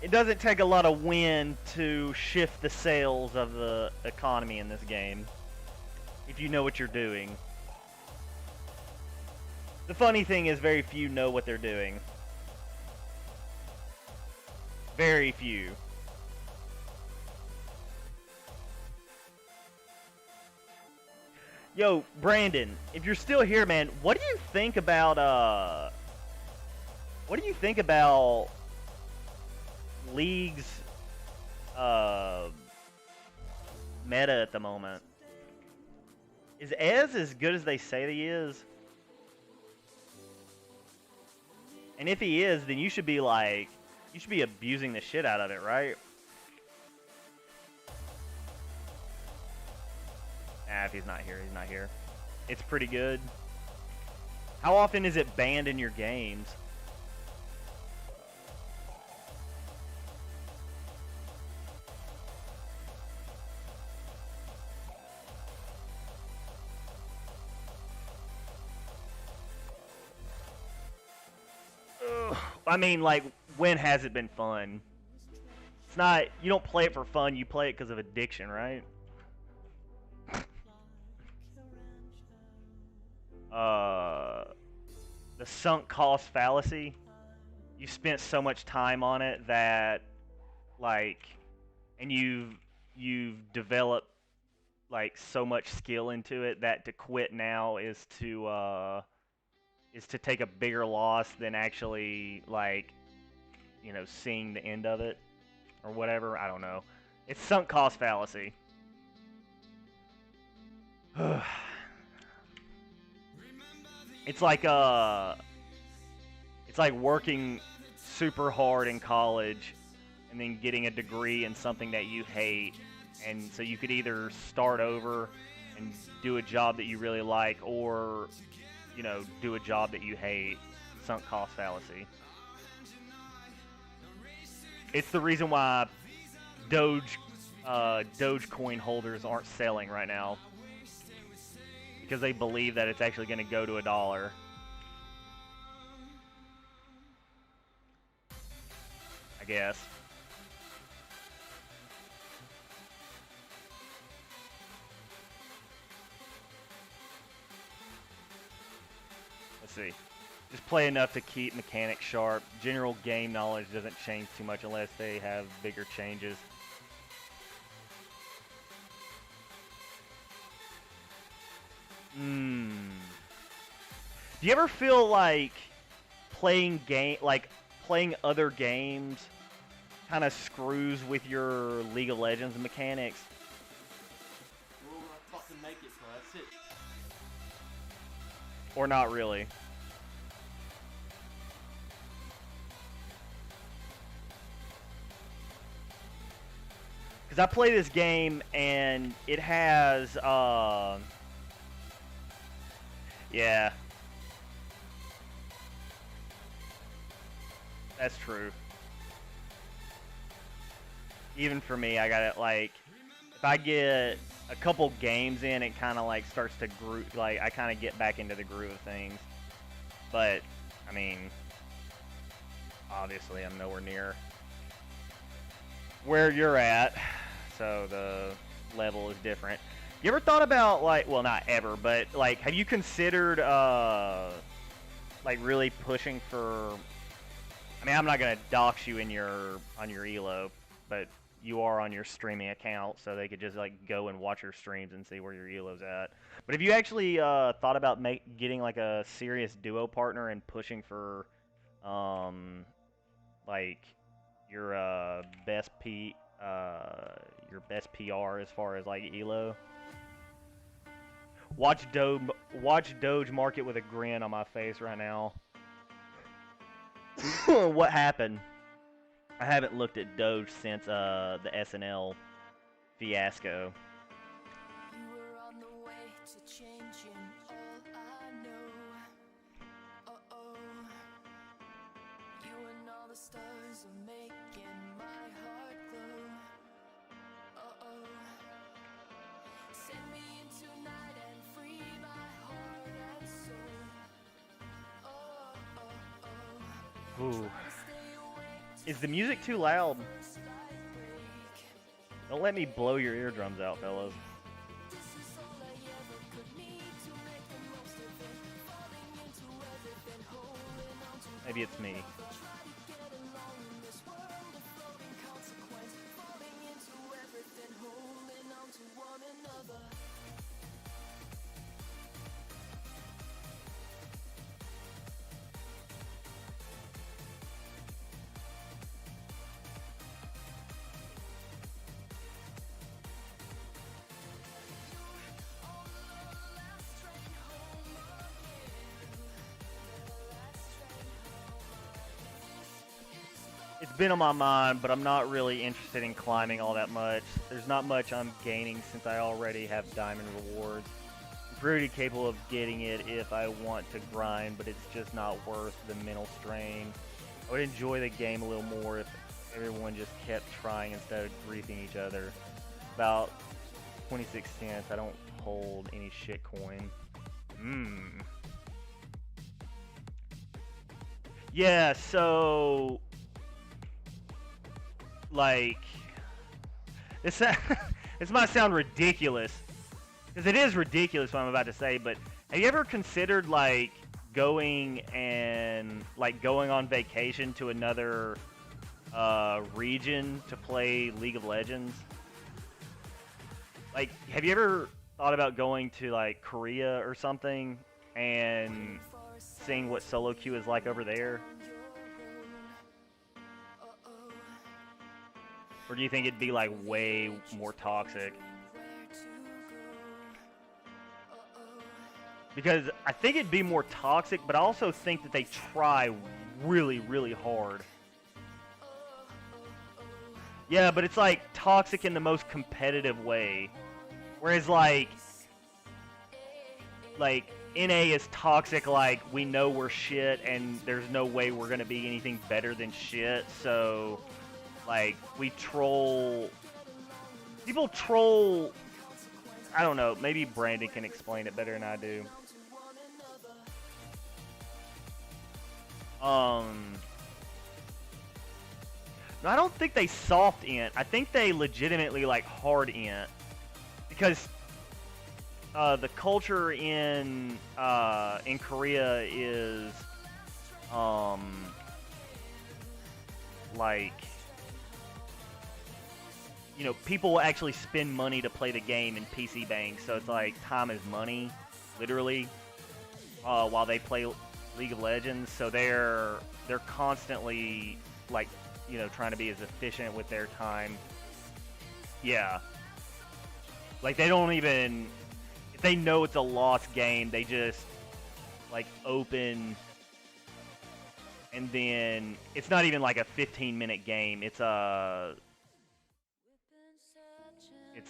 It doesn't take a lot of wind to shift the sails of the economy in this game, if you know what you're doing. The funny thing is, very few know what they're doing. Very few. Yo, Brandon, if you're still here, man, what do you think about League's meta at the moment? Is Ez as good as they say he is? And if he is, then you should be abusing the shit out of it, right? Nah, if he's not here, he's not here. It's pretty good. How often is it banned in your games? Ugh. I mean, like, when has it been fun? It's not, you don't play it for fun, you play it because of addiction, right? The sunk cost fallacy. You spent so much time on it that, like, and you've developed like so much skill into it that to quit now is to take a bigger loss than actually, like, you know, seeing the end of it or whatever. I don't know. It's sunk cost fallacy. It's like working super hard in college and then getting a degree in something that you hate, and so you could either start over and do a job that you really like, or, you know, do a job that you hate. Sunk cost fallacy. It's the reason why Dogecoin holders aren't selling right now, because they believe that it's actually going to go to $1. I guess. Let's see. Just play enough to keep mechanics sharp. General game knowledge doesn't change too much unless they have bigger changes. Do you ever feel like playing other games kind of screws with your League of Legends mechanics? We're all gonna fucking make it, so that's it. Or not really? Because I play this game and it has, yeah. That's true. Even for me, I got it, like, if I get a couple games in, it kind of like starts to groove, like, I kind of get back into the groove of things. But, I mean, obviously I'm nowhere near where you're at, so the level is different. You ever thought about, like, well, not ever, but, like, have you considered, like, really pushing for, I mean, I'm not going to dox you on your elo, but you are on your streaming account, so they could just, like, go and watch your streams and see where your elo's at. But have you actually thought about getting, like, a serious duo partner and pushing for, like, your best PR as far as, like, elo? Watch Doge market with a grin on my face right now. What happened? I haven't looked at Doge since the SNL fiasco. You were on the way to changing all I know. Uh-oh. You and all the stars are making my heart glow. Uh-oh. Send me into night and free my heart and soul. Oh, Ooh. Is the music too loud? Don't let me blow your eardrums out, fellas. Maybe it's me. It's been on my mind, but I'm not really interested in climbing all that much. There's not much I'm gaining since I already have diamond rewards. I'm pretty capable of getting it if I want to grind, but it's just not worth the mental strain. I would enjoy the game a little more if everyone just kept trying instead of griefing each other. About 26 cents. I don't hold any shit coin. Yeah, so like this this might sound ridiculous, because it is ridiculous what I'm about to say, but have you ever considered like going on vacation to another region to play League of Legends? Like, have you ever thought about going to like Korea or something and seeing what solo queue is like over there? Or do you think it'd be like way more toxic? Because I think it'd be more toxic, but I also think that they try really, really hard. Yeah, but it's like toxic in the most competitive way. Whereas like NA is toxic, like we know we're shit and there's no way we're gonna be anything better than shit, so like we troll. People troll. I don't know, maybe Brandon can explain it better than I do. No, I don't think they soft int. I think they legitimately like hard int, because the culture in Korea is like, you know, people actually spend money to play the game in PC Bank, so it's like time is money, literally, while they play League of Legends. So they're constantly like, you know, trying to be as efficient with their time. Yeah. Like they don't even, if they know it's a lost game, they just like open, and then it's not even like a 15-minute game. It's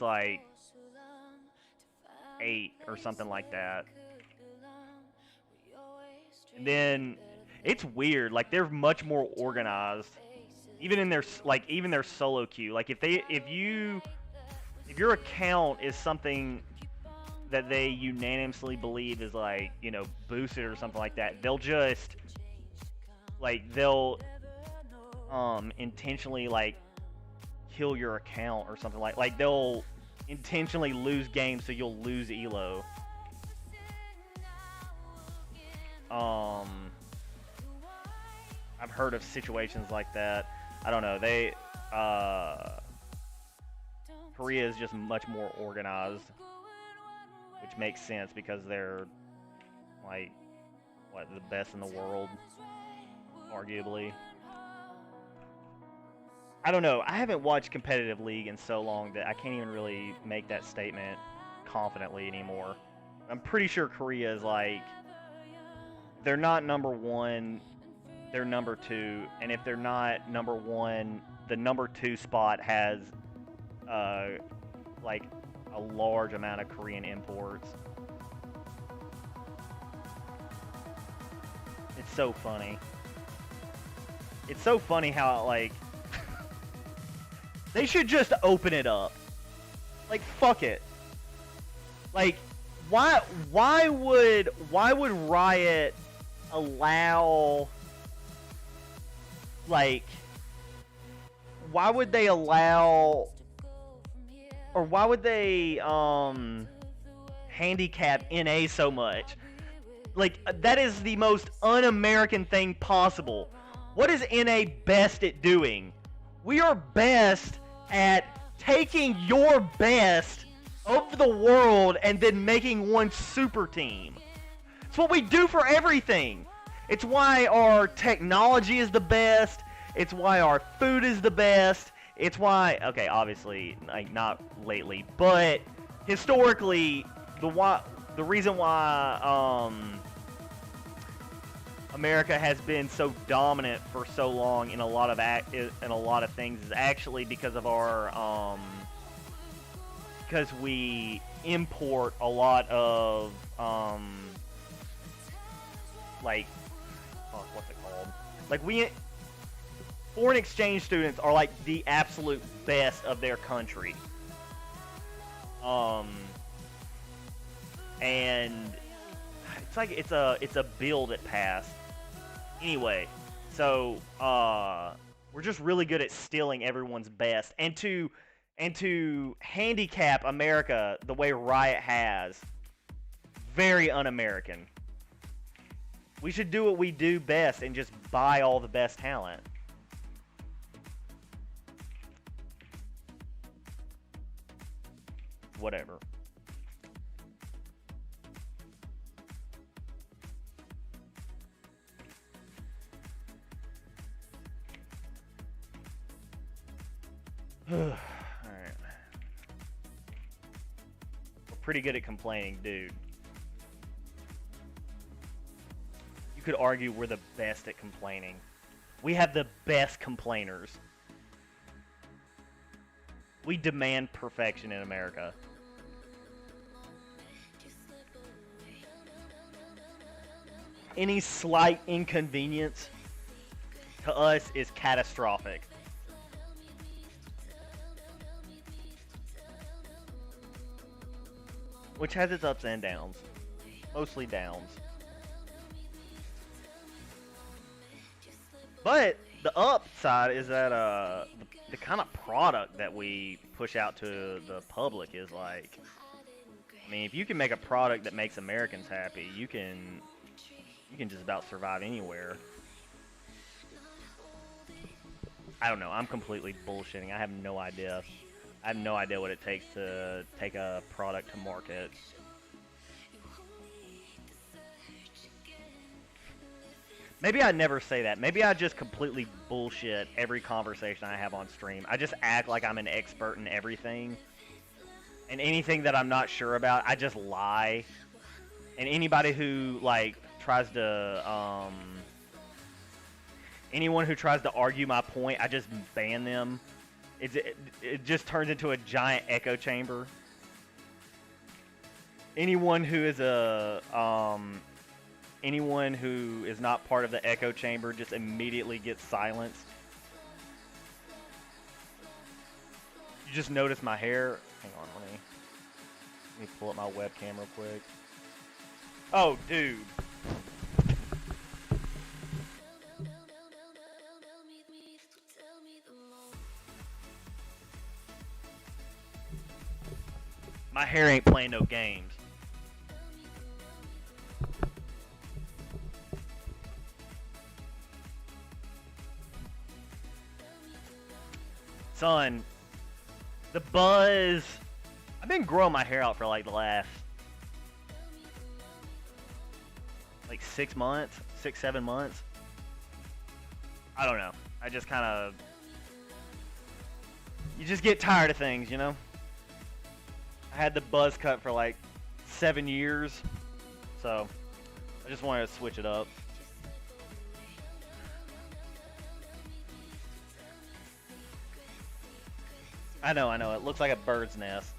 like 8 or something like that. And then it's weird. Like they're much more organized, even in their even their solo queue. Like if your account is something that they unanimously believe is like, you know, boosted or something like that, they'll just they'll intentionally like kill your account or something, like they'll intentionally lose games so you'll lose elo. I've heard of situations like that. I don't know. Korea is just much more organized, which makes sense because they're like the best in the world, arguably. I don't know. I haven't watched competitive League in so long that I can't even really make that statement confidently anymore. I'm pretty sure Korea is like, they're not number 1, they're number 2, and if they're not number 1, the number 2 spot has like a large amount of Korean imports. It's so funny. It's so funny how like they should just open it up. Like fuck it. Like why would Riot allow, like, why would they allow, or why would they handicap NA so much? Like, that is the most un-American thing possible. What is NA best at doing? We are best at taking your best of the world and then making one super team. It's what we do for everything. It's why our technology is the best. It's why our food is the best. It's why, okay, obviously, like, not lately, but historically, the reason why America has been so dominant for so long in a lot of things is actually because of our because we import a lot of like, what's it called? Like, foreign exchange students are like the absolute best of their country. And it's like it's a bill that passed. Anyway, so we're just really good at stealing everyone's best, and to handicap America the way Riot has, very un-American. We should do what we do best and just buy all the best talent. Whatever. Alright. We're pretty good at complaining, dude. You could argue we're the best at complaining. We have the best complainers. We demand perfection in America. Any slight inconvenience to us is catastrophic. Which has its ups and downs. Mostly downs. But the upside is that the kind of product that we push out to the public is like, I mean, if you can make a product that makes Americans happy, you can just about survive anywhere. I don't know. I'm completely bullshitting. I have no idea. I have no idea what it takes to take a product to market. Maybe I never say that. Maybe I just completely bullshit every conversation I have on stream. I just act like I'm an expert in everything. And anything that I'm not sure about, I just lie. And anybody who, like, tries to, anyone who tries to argue my point, I just ban them. It just turns into a giant echo chamber. Anyone who is anyone who is not part of the echo chamber just immediately gets silenced. You just notice my hair. Hang on, let me pull up my webcam real quick. Oh, dude. My hair ain't playing no games. Son, the buzz. I've been growing my hair out for like the last, like 6 months, 7 months. I don't know. I just kind of, you just get tired of things, you know? I had the buzz cut for like 7 years, so I just wanted to switch it up. I know, it looks like a bird's nest.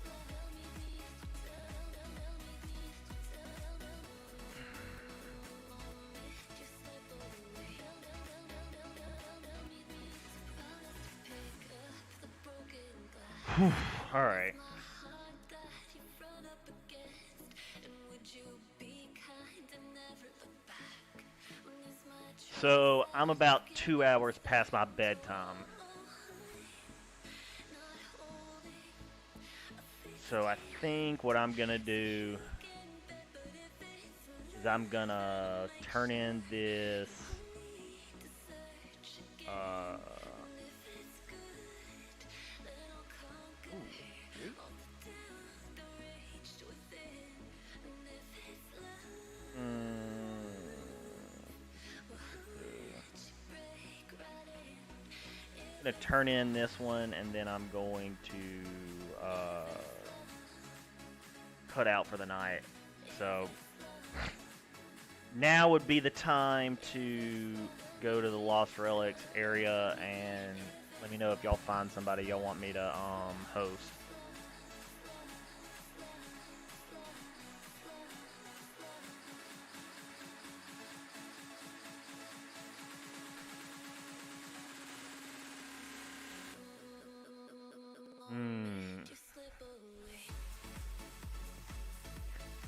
Alright. So, I'm about 2 hours past my bedtime. So I think what I'm gonna do is is I'm gonna turn in this. I'm gonna turn in this one, and then I'm going to cut out for the night. So now would be the time to go to the Lost Relics area and let me know if y'all find somebody y'all want me to host.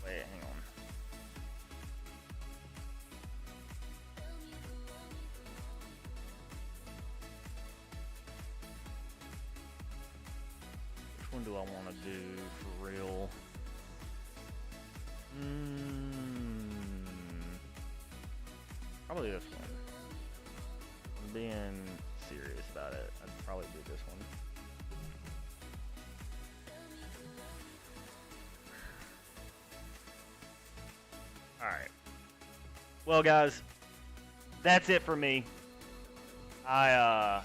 Wait, hang on. Which one do I want to do for real? Probably this one. I'm being serious about it. I'd probably do this one. Alright. Well, guys, that's it for me. I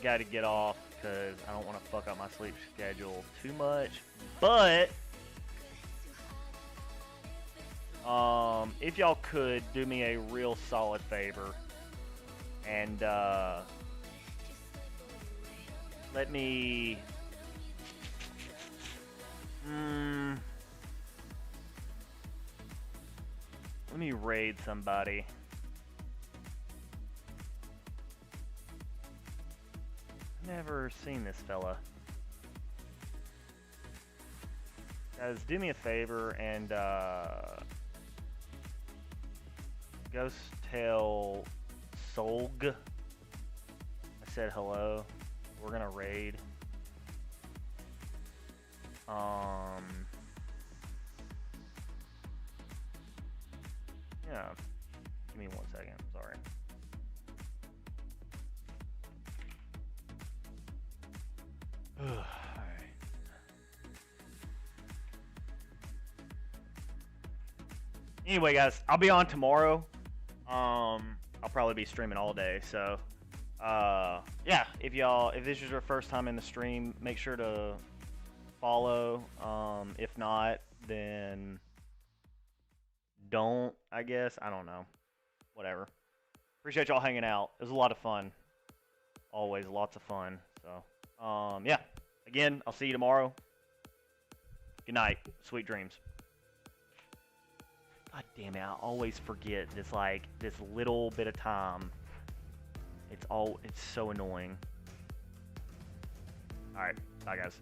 got to get off because I don't want to fuck up my sleep schedule too much. But if y'all could do me a real solid favor and let me raid somebody. Never seen this fella. Guys, do me a favor and go tell Solg I said hello. We're gonna raid. Yeah. Give me 1 second. Sorry. Alright. Anyway, guys, I'll be on tomorrow. I'll probably be streaming all day, so yeah, if this is your first time in the stream, make sure to follow. If not, then don't, I guess. I don't know. Whatever. Appreciate y'all hanging out. It was a lot of fun. Always lots of fun. So, yeah. Again, I'll see you tomorrow. Good night. Sweet dreams. God damn it, I always forget this, like, this little bit of time. It's so annoying. Alright, bye guys.